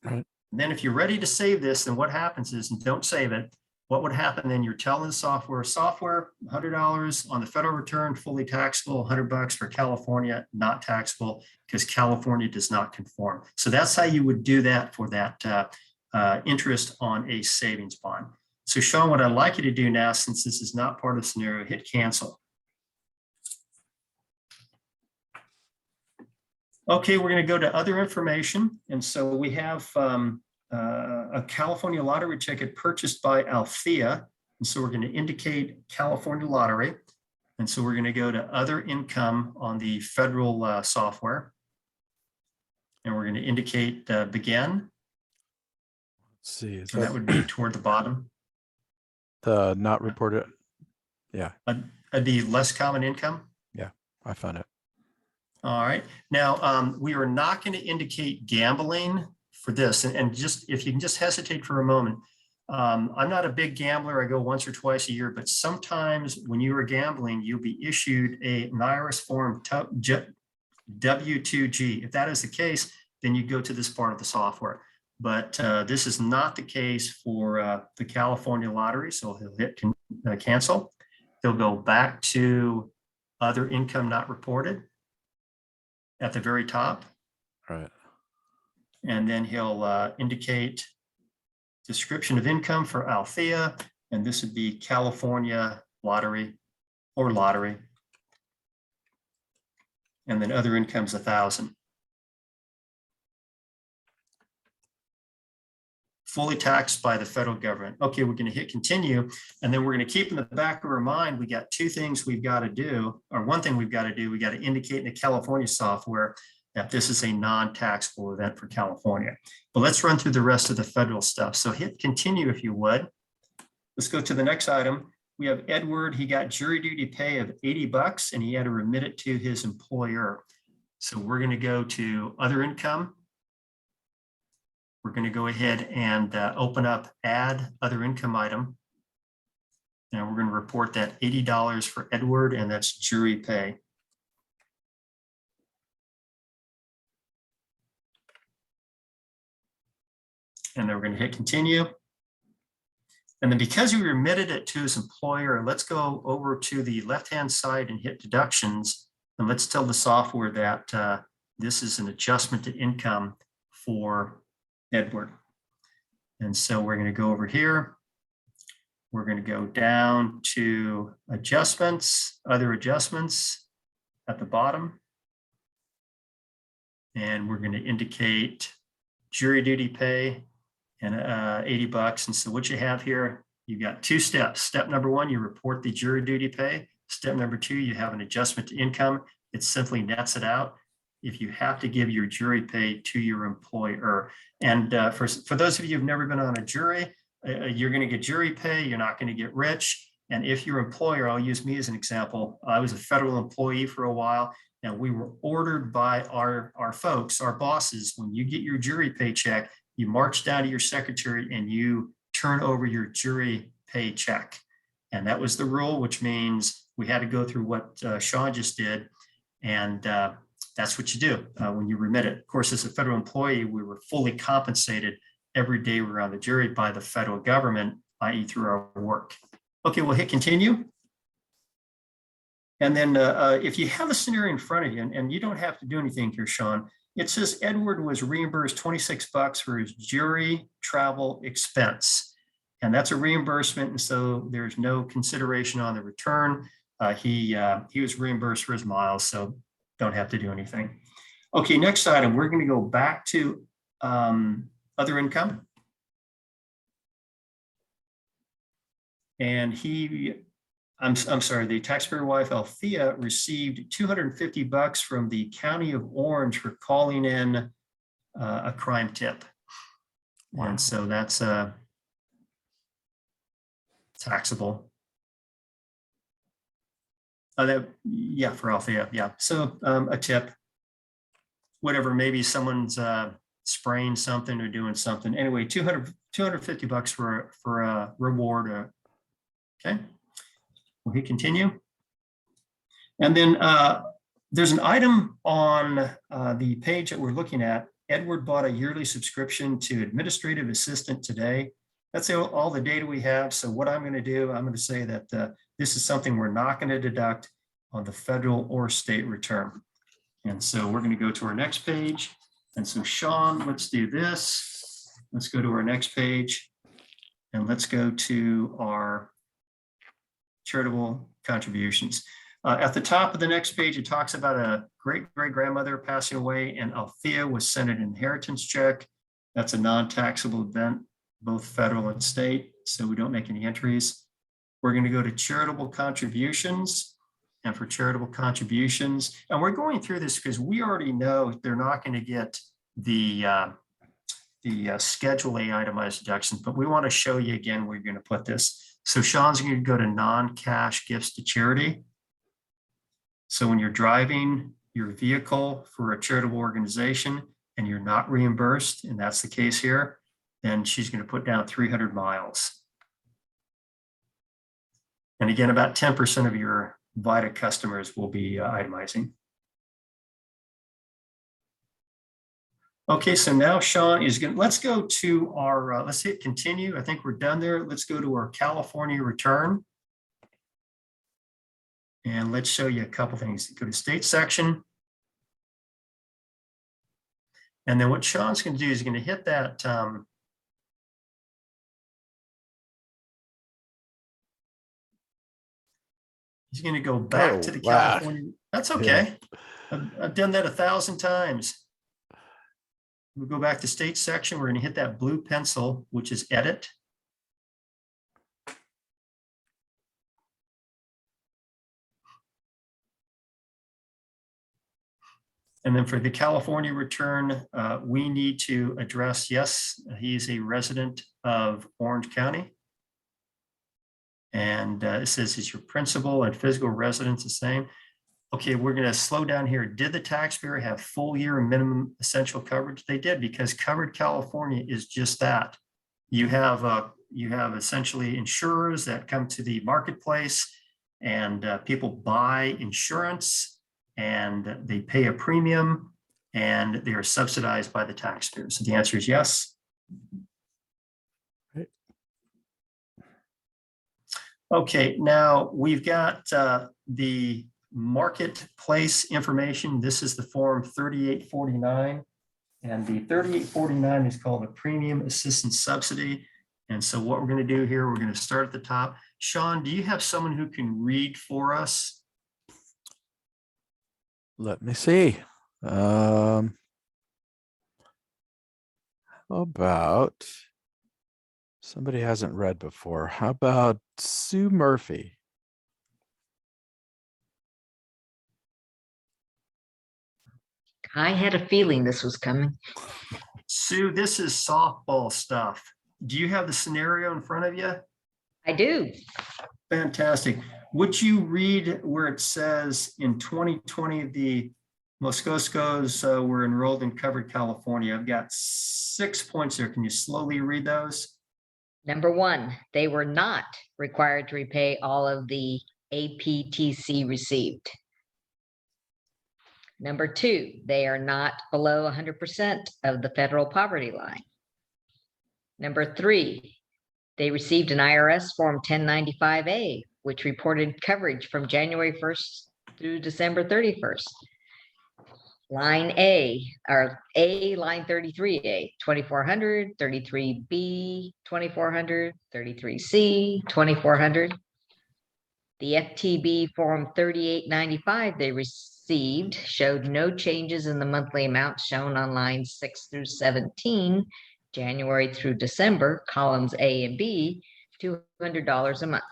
Right. And then if you're ready to save this, then what happens is, and don't save it, what would happen then, you're telling the software, $100 on the federal return, fully taxable, $100 for California, not taxable, because California does not conform. So that's how you would do that for that interest on a savings bond. So Sean, what I'd like you to do now, since this is not part of the scenario, hit cancel. Okay, we're going to go to other information. And so we have a California lottery ticket purchased by Althea. And so we're going to indicate California lottery. And so we're going to go to other income on the federal software. And we're going to indicate begin. Let's see. Is So that would be toward the bottom. the not reported? Yeah, That'd be less common income. I found it. All right. Now, we are not going to indicate gambling for this. And just if you can just hesitate for a moment. I'm not a big gambler. I go once or twice a year, but sometimes when you are gambling, you'll be issued an IRS form W2G. If that is the case, then you go to this part of the software. But this is not the case for the California lottery. So he'll hit cancel. He'll go back to other income not reported at the very top. All right. And then he'll indicate description of income for Althea. And this would be California lottery or lottery. And then other income's 1,000. Fully taxed by the federal government. Okay, we're going to hit continue. And then we're going to keep in the back of our mind, we got two things we've got to do, or one thing we've got to do, we got to indicate in the California software that this is a non-taxable event for California. But let's run through the rest of the federal stuff. So hit continue if you would. Let's go to the next item. We have Edward. He got jury duty pay of $80 and he had to remit it to his employer. So we're going to go to other income. We're going to go ahead and open up add other income item. And we're going to report that $80 for Edward, and that's jury pay. And then we're going to hit continue. And then because we remitted it to his employer, let's go over to the left-hand side and hit deductions. And let's tell the software that this is an adjustment to income for Edward. And so we're going to go over here. We're going to go down to adjustments, other adjustments at the bottom. And we're going to indicate jury duty pay and $80. And so what you have here, you've got two steps. Step number one, you report the jury duty pay. Step number two, you have an adjustment to income. It simply nets it out if you have to give your jury pay to your employer. And for those of you who've never been on a jury, you're going to get jury pay. You're not going to get rich. And if your employer, I'll use me as an example. I was a federal employee for a while, and we were ordered by our folks, our bosses, when you get your jury paycheck, you march down to your secretary and you turn over your jury paycheck. And that was the rule, which means we had to go through what Sean just did. And that's what you do when you remit it. Of course, as a federal employee, we were fully compensated every day we were on the jury by the federal government, i.e. through our work. Okay, we'll hit continue. And then if you have a scenario in front of you, and you don't have to do anything here, Sean, it says Edward was reimbursed $26 for his jury travel expense. And that's a reimbursement. And so there's no consideration on the return. He was reimbursed for his miles, so don't have to do anything. Okay, next item, we're going to go back to other income. And I'm sorry, the taxpayer wife, Althea, received $250 from the County of Orange for calling in a crime tip. Wow. And so that's taxable. Yeah, for Althea, yeah. So a tip, whatever, maybe someone's spraying something or doing something. Anyway, $250 for a reward. Okay. Will he continue? And then there's an item on the page that we're looking at. Edward bought a yearly subscription to Administrative Assistant Today. That's all the data we have. So what I'm going to do, I'm going to say that this is something we're not going to deduct on the federal or state return. And so we're going to go to our next page. And so Sean, let's do this. Let's go to our next page. And let's go to our charitable contributions. At the top of the next page, it talks about a great-great-grandmother passing away, and Althea was sent an inheritance check. That's a non-taxable event, both federal and state, so we don't make any entries. We're going to go to charitable contributions. And for charitable contributions, and we're going through this because we already know they're not going to get the Schedule A itemized deductions, but we want to show you again where you're going to put this. So Sean's going to go to non-cash gifts to charity. So when you're driving your vehicle for a charitable organization and you're not reimbursed, and that's the case here, then she's going to put down 300 miles. And again, about 10% of your Vita customers will be itemizing. Okay, so now Sean is going to, let's go to our, let's hit continue. I think we're done there. Let's go to our California return. And let's show you a couple things. Go to state section. And then what Sean's going to do is going to hit that he's going to go back to the California. That's okay. Yeah. I've done that 1,000 times. We'll go back to state section. We're going to hit that blue pencil, which is edit. And then for the California return, we need to address, yes, he's a resident of Orange County. And it says is your principal and physical residence the same? Okay, we're going to slow down here. Did the taxpayer have full year minimum essential coverage? They did, because Covered California is just that. You have essentially insurers that come to the marketplace, and people buy insurance and they pay a premium and they are subsidized by the taxpayer. So the answer is yes. Okay, now we've got the marketplace information. This is the form 3849, and the 3849 is called a premium assistance subsidy. And so what we're going to do here, we're going to start at the top. Sean, do you have someone who can read for us? Let me see. How about somebody hasn't read before? How about Sue Murphy? I had a feeling this was coming. Sue, this is softball stuff. Do you have the scenario in front of you? I do. Fantastic. Would you read where it says in 2020, the Moscoscos were enrolled in Covered California? I've got 6 points there. Can you slowly read those? Number 1, they were not required to repay all of the APTC received. Number 2, they are not below 100% of the federal poverty line. Number 3, they received an IRS Form 1095-A, which reported coverage from January 1st through December 31st. Line A, or A, line 33A, 2400, 33B, 2400, 33C, 2400. The FTB Form 3895 they received showed no changes in the monthly amount shown on lines 6 through 17, January through December, columns A and B, $200 a month.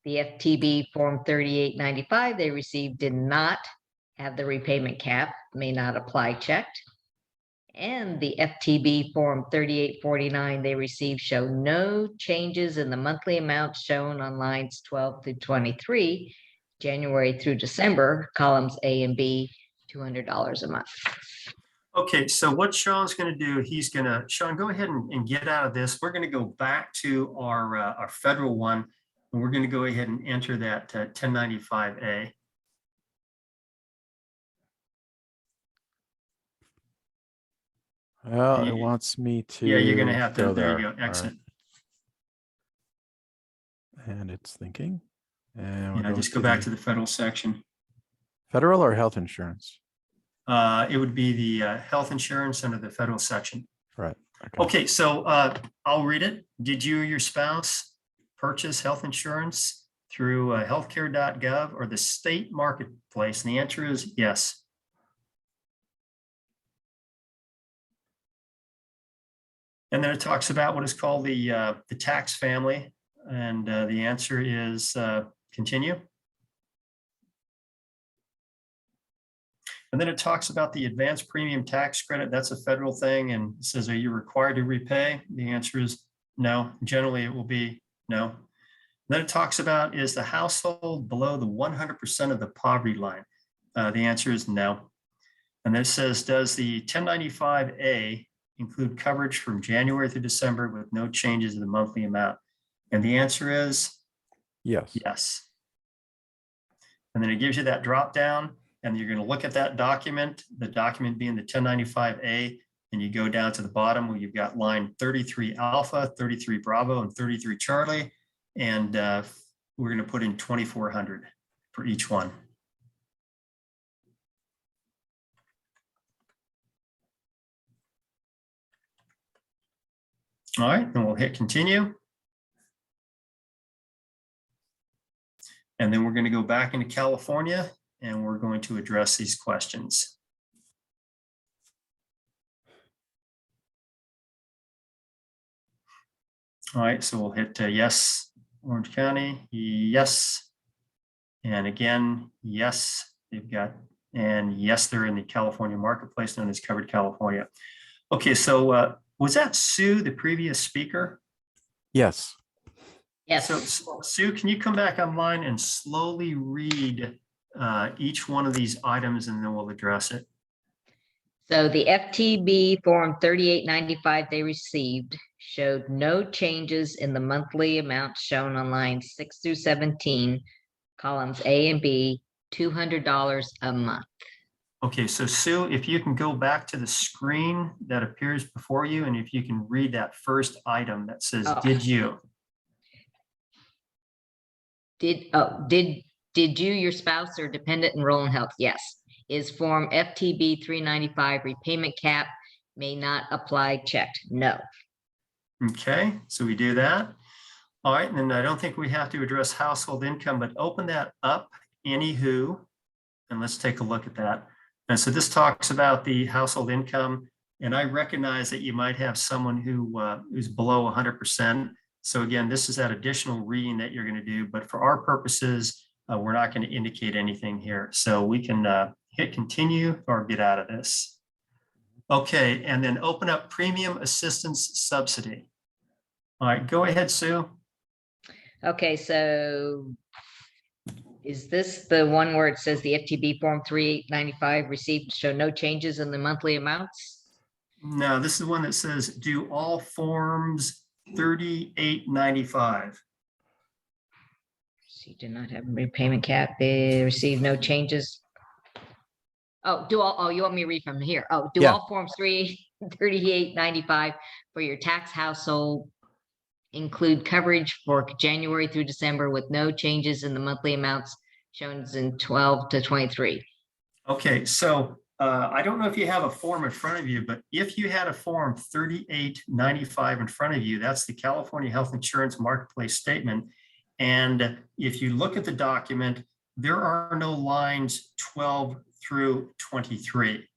The FTB Form 3895 they received did not have the repayment cap, may not apply checked. And the FTB Form 3849 they received show no changes in the monthly amount shown on lines 12 through 23, January through December, columns A and B, $200 a month. Okay, so what Sean's going to do, Sean, go ahead and get out of this. We're going to go back to our federal one, and we're going to go ahead and enter that 1095-A. Well, it wants me to. Yeah, you're going to have to, go there you go, All right. exit. And it's thinking. And Yeah, just go back to the federal section. federal or health insurance. It would be the health insurance under the federal section. Right. Okay, so I'll read it. Did you or your spouse purchase health insurance through healthcare.gov or the state marketplace? And the answer is yes. And then it talks about what is called the tax family. And the answer is continue. And then it talks about the advanced premium tax credit. That's a federal thing. And it says, are you required to repay? The answer is no. Generally, it will be no. Then it talks about, is the household below the 100% of the poverty line? The answer is no. And then it says, does the 1095-A include coverage from January through December with no changes in the monthly amount? And the answer is yes. Yes. And then it gives you that drop down, and you're going to look at that document, the document being the 1095-A, and you go down to the bottom where you've got line 33 Alpha, 33 Bravo, and 33 Charlie. And we're going to put in 2,400 for each one. All right, then we'll hit continue. And then we're going to go back into California and we're going to address these questions. All right, so we'll hit yes, Orange County, yes. And again, yes, they've got, and yes, they're in the California marketplace known as Covered California. Okay, so was that Sue, the previous speaker? Yes. Yes. So Sue, can you come back online and slowly read each one of these items and then we'll address it? So the FTB Form 3895 they received showed no changes in the monthly amount shown on lines 6 through 17, columns A and B, $200 a month. Okay, so Sue, if you can go back to the screen that appears before you, and if you can read that first item that says, did you? Did you, your spouse, or dependent enroll in health? Yes. Is Form FTB 395 repayment cap may not apply checked? No. Okay, so we do that. All right, and then I don't think we have to address household income, but open that up, anywho, and let's take a look at that. And so this talks about the household income, and I recognize that you might have someone who's below 100%. So again, this is that additional reading that you're going to do, but for our purposes, we're not going to indicate anything here. So we can hit continue or get out of this. Okay, and then open up premium assistance subsidy. All right, go ahead, Sue. Okay, so is this the one where it says the FTB Form 3895 received show no changes in the monthly amounts? No, this is one that says, do all forms 3895. She did not have a repayment cap. They received no changes. Oh, you want me to read from here? Oh, do Yeah. all forms 3895 for your tax household include coverage for January through December with no changes in the monthly amounts shown in 12 to 23. Okay, so I don't know if you have a form in front of you, but if you had a form 3895 in front of you, that's the California Health Insurance Marketplace Statement. And if you look at the document, there are no lines 12 through 23.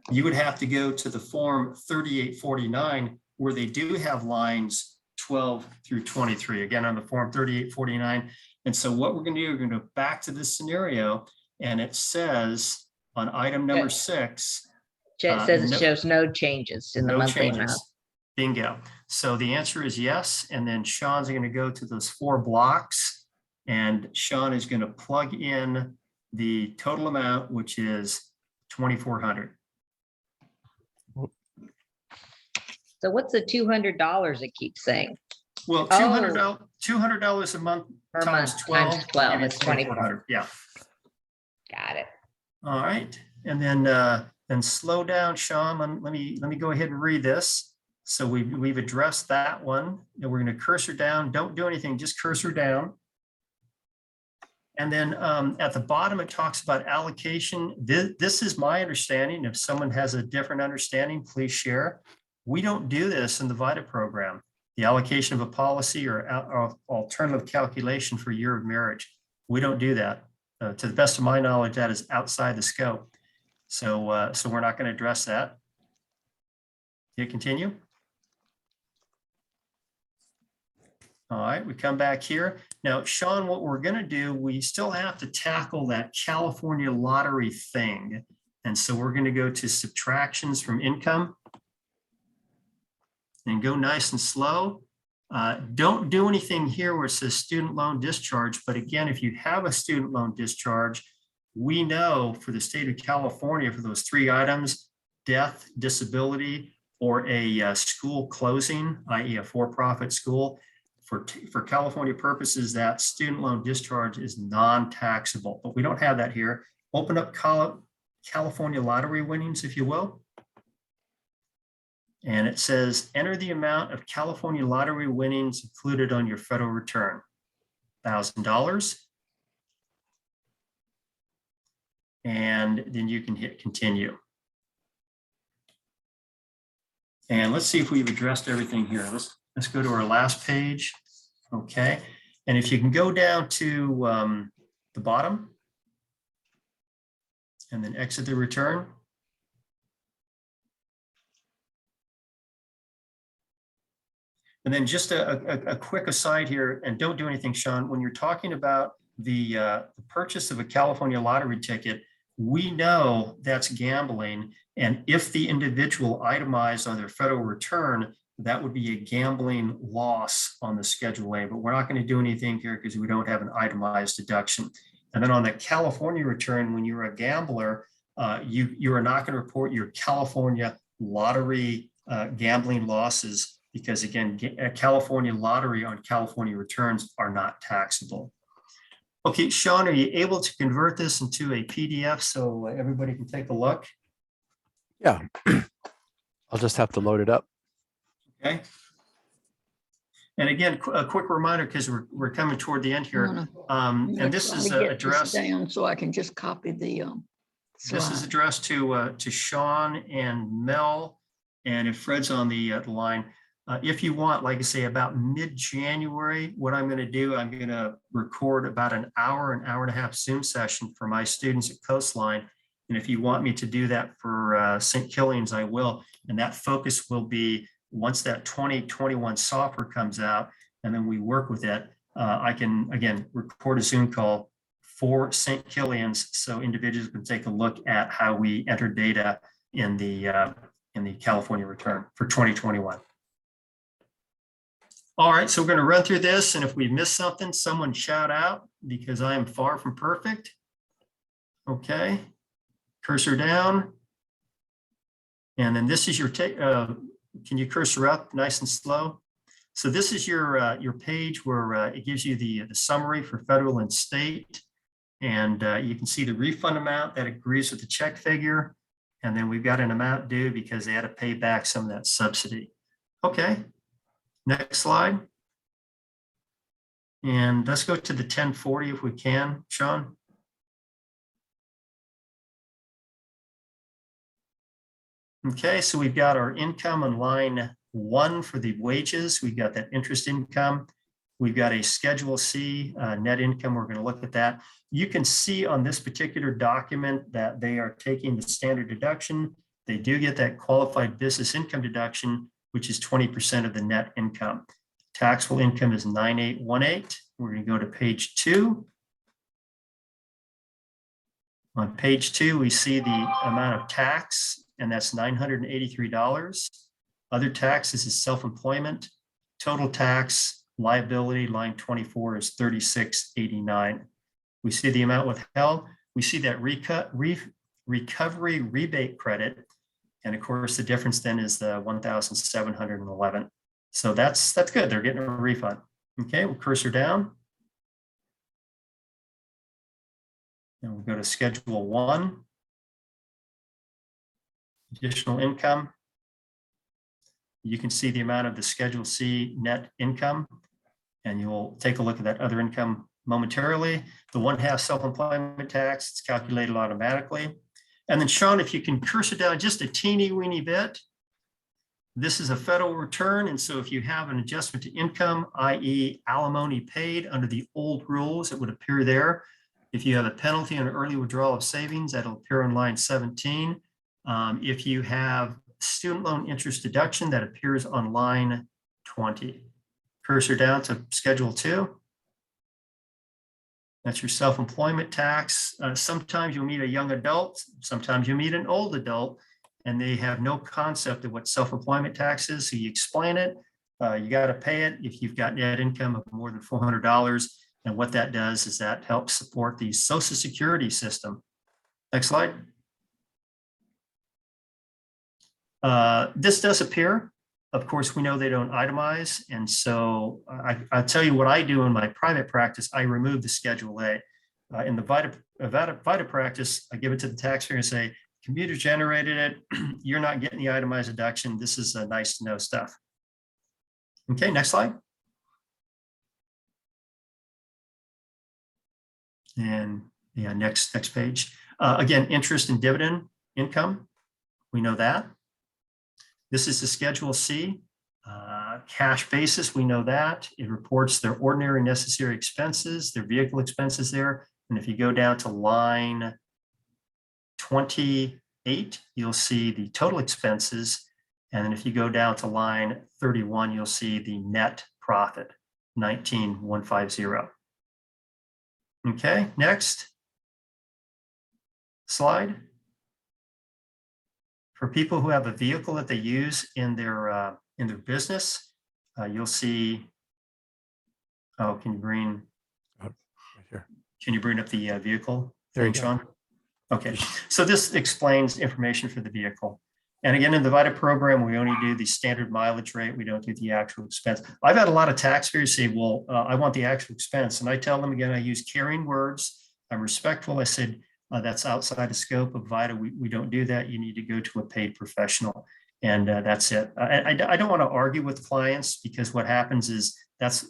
You would have to go to the form 3849 where they do have lines 12 through 23, again on the form 3849. And so what we're going to do, we're going to go back to this scenario, and it says on item number 6, It says it shows no changes in the no monthly amount. changes. Bingo. So the answer is yes. And then Sean's going to go to those 4 blocks, and Sean is going to plug in the total amount, which is $2,400. So what's the $200 it keeps saying? Well, $200 a month Per times month 12. times 12, give you it's 24. $2,400. Yeah. Got it. All right. And then slow down, Sean. Let me go ahead and read this. So we've addressed that one. And we're going to cursor down. Don't do anything, just cursor down. And then at the bottom, it talks about allocation. This is my understanding. If someone has a different understanding, please share. We don't do this in the Vita program, the allocation of a policy or alternative calculation for year of marriage. We don't do that. To the best of my knowledge, that is outside the scope. So we're not going to address that. Can you continue? All right, we come back here. Now, Sean, what we're going to do, we still have to tackle that California lottery thing. And so we're going to go to subtractions from income and go nice and slow. Don't do anything here where it says student loan discharge. But again, if you have a student loan discharge, we know for the state of California, for those 3 items, death, disability, or a school closing, i.e. a for-profit school, for California purposes, that student loan discharge is non-taxable, but we don't have that here. Open up California lottery winnings, if you will. And it says, enter the amount of California lottery winnings included on your federal return, $1,000. And then you can hit continue. And let's see if we've addressed everything here. Let's go to our last page. Okay. And if you can go down to the bottom and then exit the return. And then just a quick aside here, and don't do anything, Sean, when you're talking about the purchase of a California lottery ticket, we know that's gambling. And if the individual itemized on their federal return, that would be a gambling loss on the Schedule A, but we're not going to do anything here because we don't have an itemized deduction. And then on the California return, when you're a gambler, you are not going to report your California lottery gambling losses because, again, California lottery on California returns are not taxable. Okay, Sean, are you able to convert this into a PDF so everybody can take a look? Yeah, I'll just have to load it up. Okay. And again, a quick reminder, because we're coming toward the end here. And this is addressed down so I can just copy the this is slide. addressed to Sean and Mel. And if Fred's on the line, if you want, like I say, about mid-January, what I'm going to do, I'm going to record about an hour and a half Zoom session for my students at Coastline. And if you want me to do that for St. Killian's, I will. And that focus will be once that 2021 software comes out and then we work with it, I can, again, record a Zoom call for St. Killian's so individuals can take a look at how we enter data in the California return for 2021. All right, so we're going to run through this, and if we miss something, someone shout out because I am far from perfect. Okay, cursor down. And then this is your take. Can you cursor up nice and slow? So this is your page where it gives you the summary for federal and state. And you can see the refund amount that agrees with the check figure. And then we've got an amount due because they had to pay back some of that subsidy. Okay, next slide. And let's go to the 1040 if we can, Sean. Okay, so we've got our income on line 1 for the wages. We've got that interest income. We've got a Schedule C net income. We're going to look at that. You can see on this particular document that they are taking the standard deduction. They do get that qualified business income deduction, which is 20% of the net income. Taxable income is 9818. We're going to go to page 2. On page 2, we see the amount of tax, and that's $983. Other taxes is self-employment. Total tax liability, line 24, is $3689. We see the amount withheld. We see that recovery rebate credit. And of course, the difference then is the $1,711. So that's good. They're getting a refund. Okay, we'll cursor down. And we'll go to Schedule 1. Additional income. You can see the amount of the Schedule C net income, and you'll take a look at that other income momentarily. The 1/2 self-employment tax, it's calculated automatically. And then Sean, if you can cursor down just a teeny weeny bit, this is a federal return. And so if you have an adjustment to income, i.e. alimony paid under the old rules, it would appear there. If you have a penalty on early withdrawal of savings, that'll appear on line 17. If you have student loan interest deduction, that appears on line 20. Cursor down to Schedule 2. That's your self-employment tax. Sometimes you'll meet a young adult, sometimes you meet an old adult, and they have no concept of what self-employment tax is. So you explain it, you got to pay it if you've got net income of more than $400. And what that does is that helps support the Social Security system. Next slide. This does appear. Of course, we know they don't itemize. And so I'll tell you what I do in my private practice. I remove the Schedule A. In the Vita practice, I give it to the taxpayer and say, computer generated it. You're not getting the itemized deduction. This is nice to know stuff. Okay, next slide. And yeah, next page. Again, interest and dividend income. We know that. This is the Schedule C, cash basis. We know that. It reports their ordinary necessary expenses, their vehicle expenses there. And if you go down to line 28, you'll see the total expenses. And then if you go down to line 31, you'll see the net profit, 19,150. Okay, next slide. For people who have a vehicle that they use in their business, you'll see. Oh, can you bring? Right here. Can you bring up the vehicle? There you thing, go. Sean? Okay, so this explains information for the vehicle. And again, in the Vita program, we only do the standard mileage rate. We don't do the actual expense. I've had a lot of taxpayers say, well, I want the actual expense. And I tell them again, I use caring words. I'm respectful. I said, that's outside the scope of Vita. We don't do that. You need to go to a paid professional. And that's it. I don't want to argue with clients, because what happens is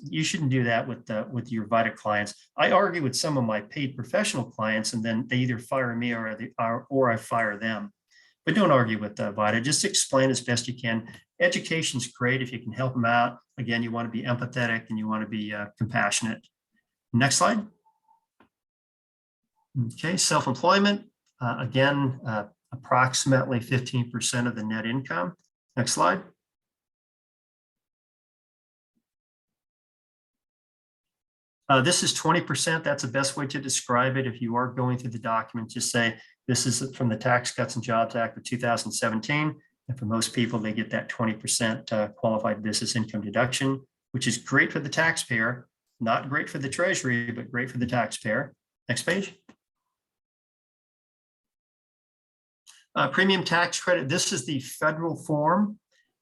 you shouldn't do that with your Vita clients. I argue with some of my paid professional clients, and then they either fire me or I fire them. But don't argue with Vita. Just explain as best you can. Education's great if you can help them out. Again, you want to be empathetic and you want to be compassionate. Next slide. Okay, self-employment. Again, approximately 15% of the net income. Next slide. This is 20%. That's the best way to describe it. If you are going through the document, just say, this is from the Tax Cuts and Jobs Act of 2017. And for most people, they get that 20% qualified business income deduction, which is great for the taxpayer, not great for the Treasury, but great for the taxpayer. Next page. Premium tax credit. This is the federal form.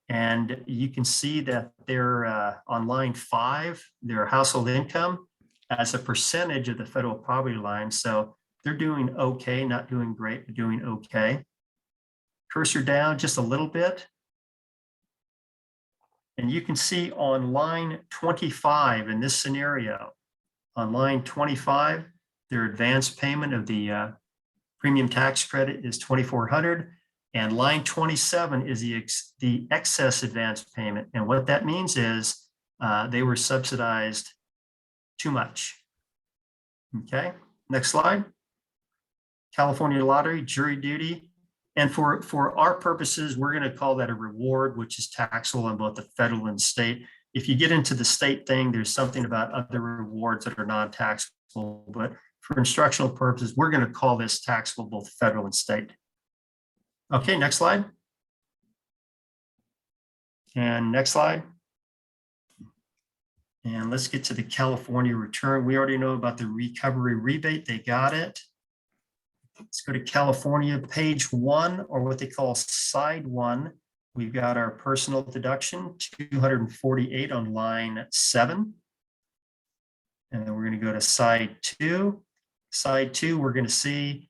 And you can see that they're on line 5, their household income as a percentage of the federal poverty line. So they're doing okay, not doing great, but doing okay. Cursor down just a little bit. And you can see on line 25 in this scenario, on line 25, their advance payment of the premium tax credit is $2,400. And line 27 is the excess advance payment. And what that means is they were subsidized too much. Okay, next slide. California lottery, jury duty. And for our purposes, we're going to call that a reward, which is taxable on both the federal and state. If you get into the state thing, there's something about other rewards that are non-taxable. But for instructional purposes, we're going to call this taxable both federal and state. Okay, next slide. And next slide. And let's get to the California return. We already know about the recovery rebate. They got it. Let's go to California, page 1, or what they call side 1. We've got our personal deduction, 248 on line 7. And then we're going to go to side 2. Side 2, we're going to see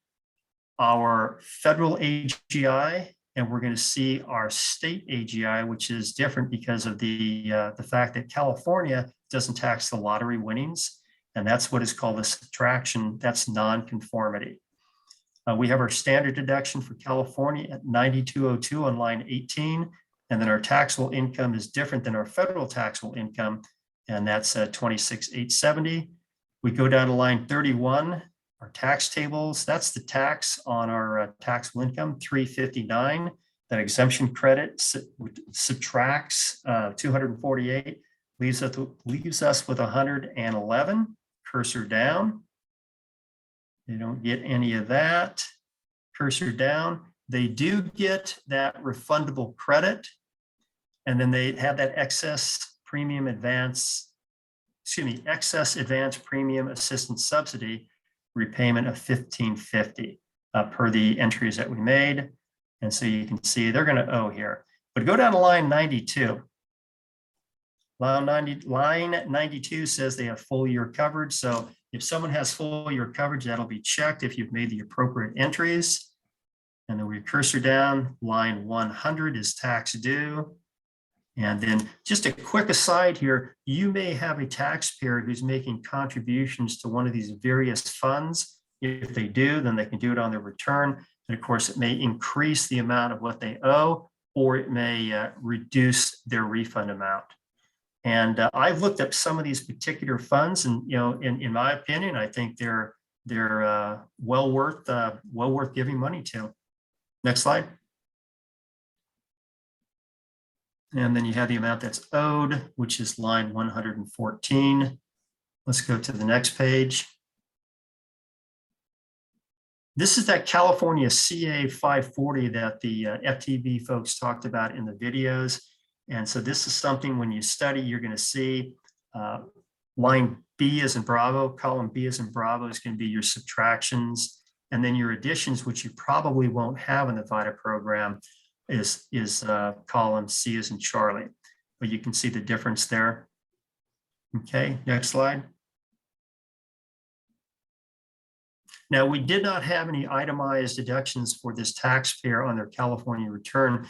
our federal AGI, and we're going to see our state AGI, which is different because of the fact that California doesn't tax the lottery winnings, and that's what is called a subtraction. That's non-conformity. We have our standard deduction for California at 9202 on line 18, and then our taxable income is different than our federal taxable income, and that's 26,870. We go down to line 31, our tax tables. That's the tax on our taxable income, 359. That exemption credit subtracts 248, leaves us with 111. Cursor down. They don't get any of that. Cursor down. They do get that refundable credit, and then they have that excess advance premium assistance subsidy repayment of $1,550 per the entries that we made. And so you can see they're going to owe here. But go down to line 92. Line 92 says they have full year coverage. So if someone has full year coverage, that'll be checked if you've made the appropriate entries. And then we cursor down, line 100 is tax due. And then just a quick aside here, you may have a taxpayer who's making contributions to one of these various funds. If they do, then they can do it on their return. And of course, it may increase the amount of what they owe, or it may reduce their refund amount. And I've looked up some of these particular funds, and in my opinion, I think they're well worth giving money to. Next slide. And then you have the amount that's owed, which is line 114. Let's go to the next page. This is that California CA 540 that the FTB folks talked about in the videos. And so this is something when you study, you're going to see line B as in Bravo, column B as in Bravo is going to be your subtractions. And then your additions, which you probably won't have in the Vita program, is column C as in Charlie. But you can see the difference there. Okay, next slide. Now, we did not have any itemized deductions for this taxpayer on their California return,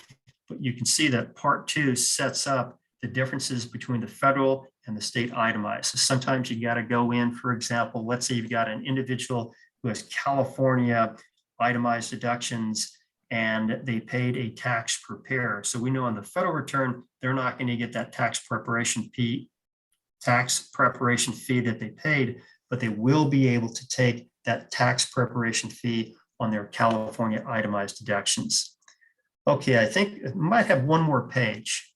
but you can see that part 2 sets up the differences between the federal and the state itemized. So sometimes you got to go in, for example, let's say you've got an individual who has California itemized deductions and they paid a tax preparer. So we know on the federal return, they're not going to get that tax preparation fee that they paid, but they will be able to take that tax preparation fee on their California itemized deductions. Okay, I think it might have one more page.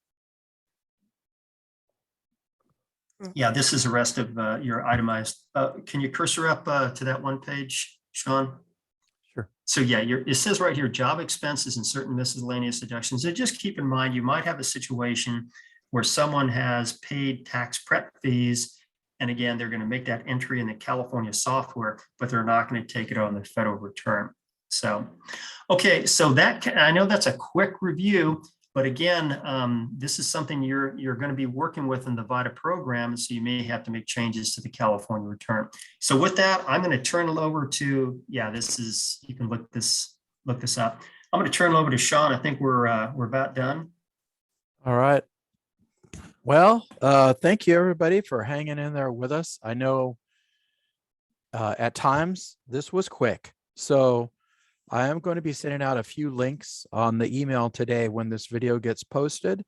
Yeah, this is the rest of your itemized. Can you cursor up to that one page, Sean? Sure. So yeah, it says right here, job expenses and certain miscellaneous deductions. So just keep in mind, you might have a situation where someone has paid tax prep fees. And again, they're going to make that entry in the California software, but they're not going to take it on the federal return. So, okay, so that I know that's a quick review. But again, this is something you're going to be working with in the Vita program, so you may have to make changes to the California return. So with that, I'm going to turn it over to, this is, you can look this up. I'm going to turn it over to Sean. I think we're about done. All right. Well, thank you everybody for hanging in there with us. I know at times this was quick, so I am going to be sending out a few links on the email today when this video gets posted.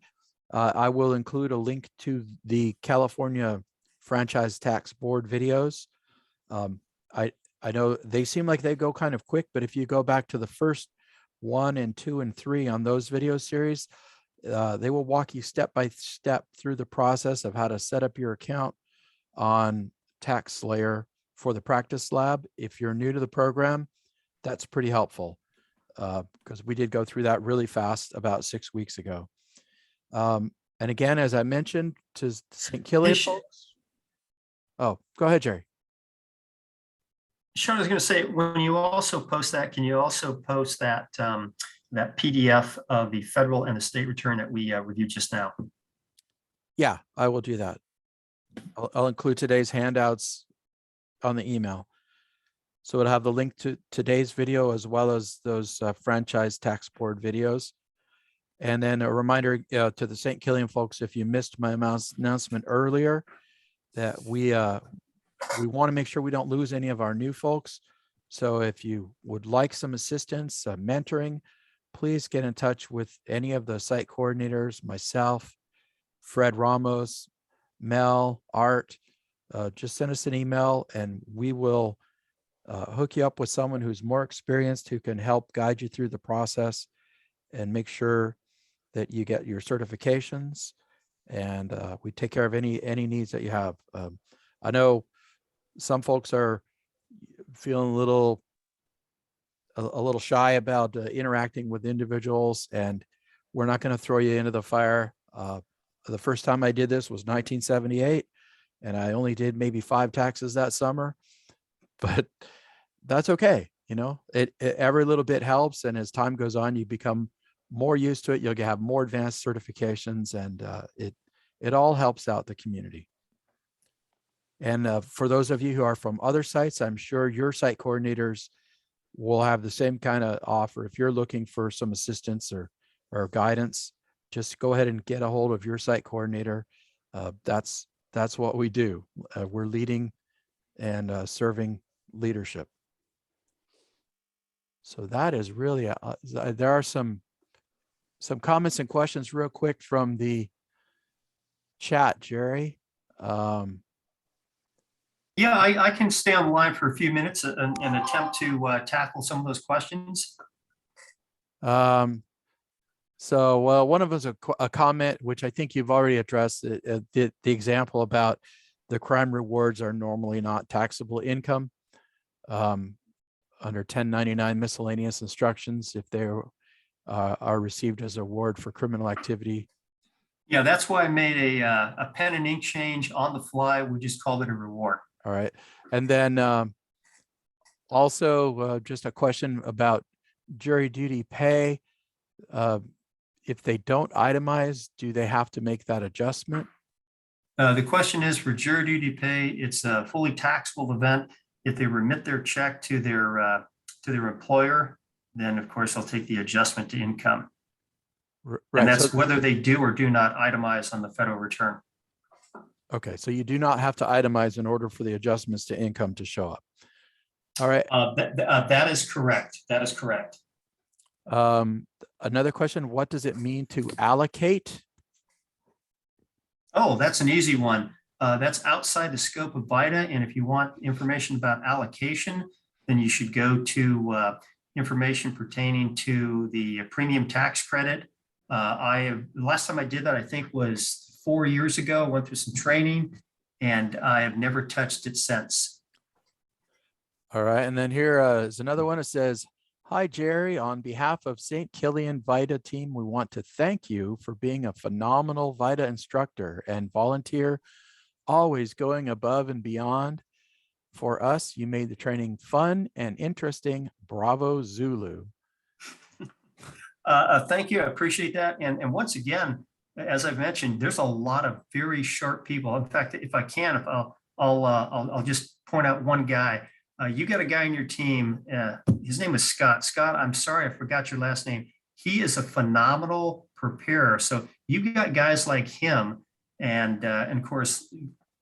I will include a link to the California Franchise Tax Board videos. I know they seem like they go kind of quick, but if you go back to the first 1 and 2 and 3 on those video series, they will walk you step by step through the process of how to set up your account on TaxSlayer for the practice lab. If you're new to the program, that's pretty helpful because we did go through that really fast about 6 weeks ago. And again, as I mentioned to St. Killian folks. Oh, go ahead, Jerry. Sean, I was going to say, when you also post that, can you also post that that PDF of the federal and the state return that we reviewed just now? Yeah, I will do that. I'll include today's handouts on the email. So it'll have the link to today's video as well as those franchise tax board videos. And then a reminder to the St. Killian folks, if you missed my announcement earlier, that we want to make sure we don't lose any of our new folks. So if you would like some assistance, mentoring, please get in touch with any of the site coordinators, myself, Fred Ramos, Mel, Art. Just send us an email and we will hook you up with someone who's more experienced, who can help guide you through the process and make sure that you get your certifications, and we take care of any needs that you have. I know some folks are feeling a little shy about interacting with individuals, and we're not going to throw you into the fire. The first time I did this was 1978, and I only did maybe 5 taxes that summer, but that's okay. You know, every little bit helps, and as time goes on, you become more used to it. You'll have more advanced certifications, and it all helps out the community. And for those of you who are from other sites, I'm sure your site coordinators will have the same kind of offer. If you're looking for some assistance or guidance, just go ahead and get a hold of your site coordinator. That's what we do. We're leading and serving leadership. So that is really, there are some comments and questions real quick from the chat, Jerry. Yeah, I can stay on the line for a few minutes and attempt to tackle some of those questions. So, well, one of us a comment, which I think you've already addressed, the example about the crime rewards are normally not taxable income under 1099 miscellaneous instructions if they are received as a reward for criminal activity. Yeah, that's why I made a pen and ink change on the fly. We just called it a reward. All right. And then also just a question about jury duty pay. If they don't itemize, do they have to make that adjustment? The question is for jury duty pay, it's a fully taxable event. If they remit their check to their employer, then of course they'll take the adjustment to income. Right. And that's so, whether they do or do not itemize on the federal return. Okay, so you do not have to itemize in order for the adjustments to income to show up. All right. That is correct. That is correct. Another question, what does it mean to allocate? Oh, that's an easy one. That's outside the scope of Vita. And if you want information about allocation, then you should go to information pertaining to the premium tax credit. The last time I did that, I think was 4 years ago. I went through some training and I have never touched it since. All right. And then here is another one. It says, hi, Jerry. On behalf of St. Killian Vita team, we want to thank you for being a phenomenal Vita instructor and volunteer, always going above and beyond. For us, you made the training fun and interesting. Bravo, Zulu. Thank you. I appreciate that. And once again, as I've mentioned, there's a lot of very sharp people. In fact, if I can, if I'll just point out one guy. You got a guy on your team. His name is Scott. Scott, I'm sorry, I forgot your last name. He is a phenomenal preparer. So you got guys like him, and of course,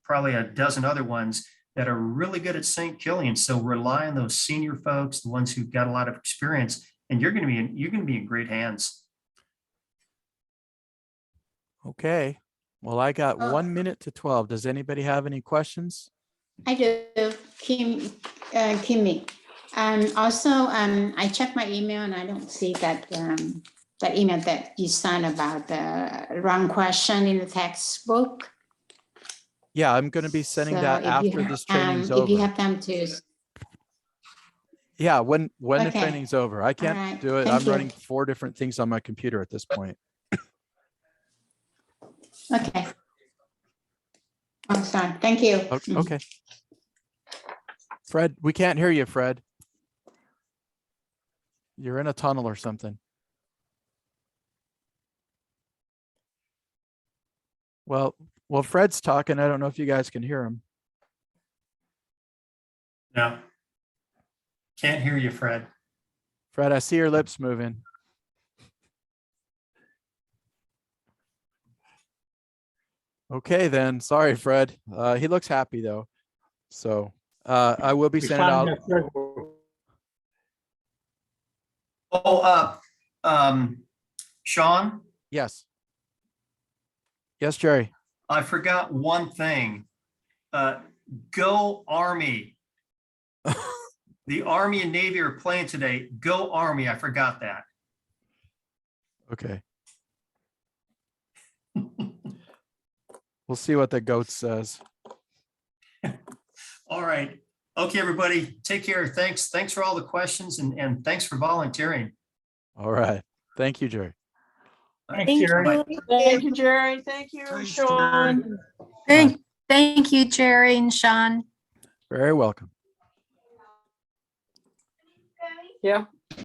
probably a dozen other ones that are really good at St. Killian. So rely on those senior folks, the ones who've got a lot of experience, and you're going to be in great hands. Okay. Well, I got 1 minute to 12. Does anybody have any questions? I do, Kimmy. And also, I checked my email and I don't see that that email that you sent about the wrong question in the textbook. Yeah, I'm going to be sending So that if you after have, this training's if you over. have time to, Yeah, when the Okay. training's over. I can't right. do it. Thank I'm you. running 4 different things on my computer at this point. okay. I'm sorry, thank you. Okay. Fred, we can't hear you, Fred. You're in a tunnel or something. Well, Fred's talking. I don't know if you guys can hear him. No, can't hear you, Fred. Fred, I see your lips moving. Okay, then. Sorry, Fred. He looks happy though. So I will be We sending finally out. got Fred. Sean, Yes. Yes, Jerry. I forgot one thing. Go Army. The Army and Navy are playing today. Go Army. I forgot that. Okay. We'll see what the goat says. All right. Okay, everybody. Take care. Thanks for all the questions and thanks for volunteering. All right. Thank you, Jerry. Thanks, Jerry. Thank you, Jerry. Thank you, Thanks, Sean. Thank you, Jerry and Sean. Very welcome. Yeah.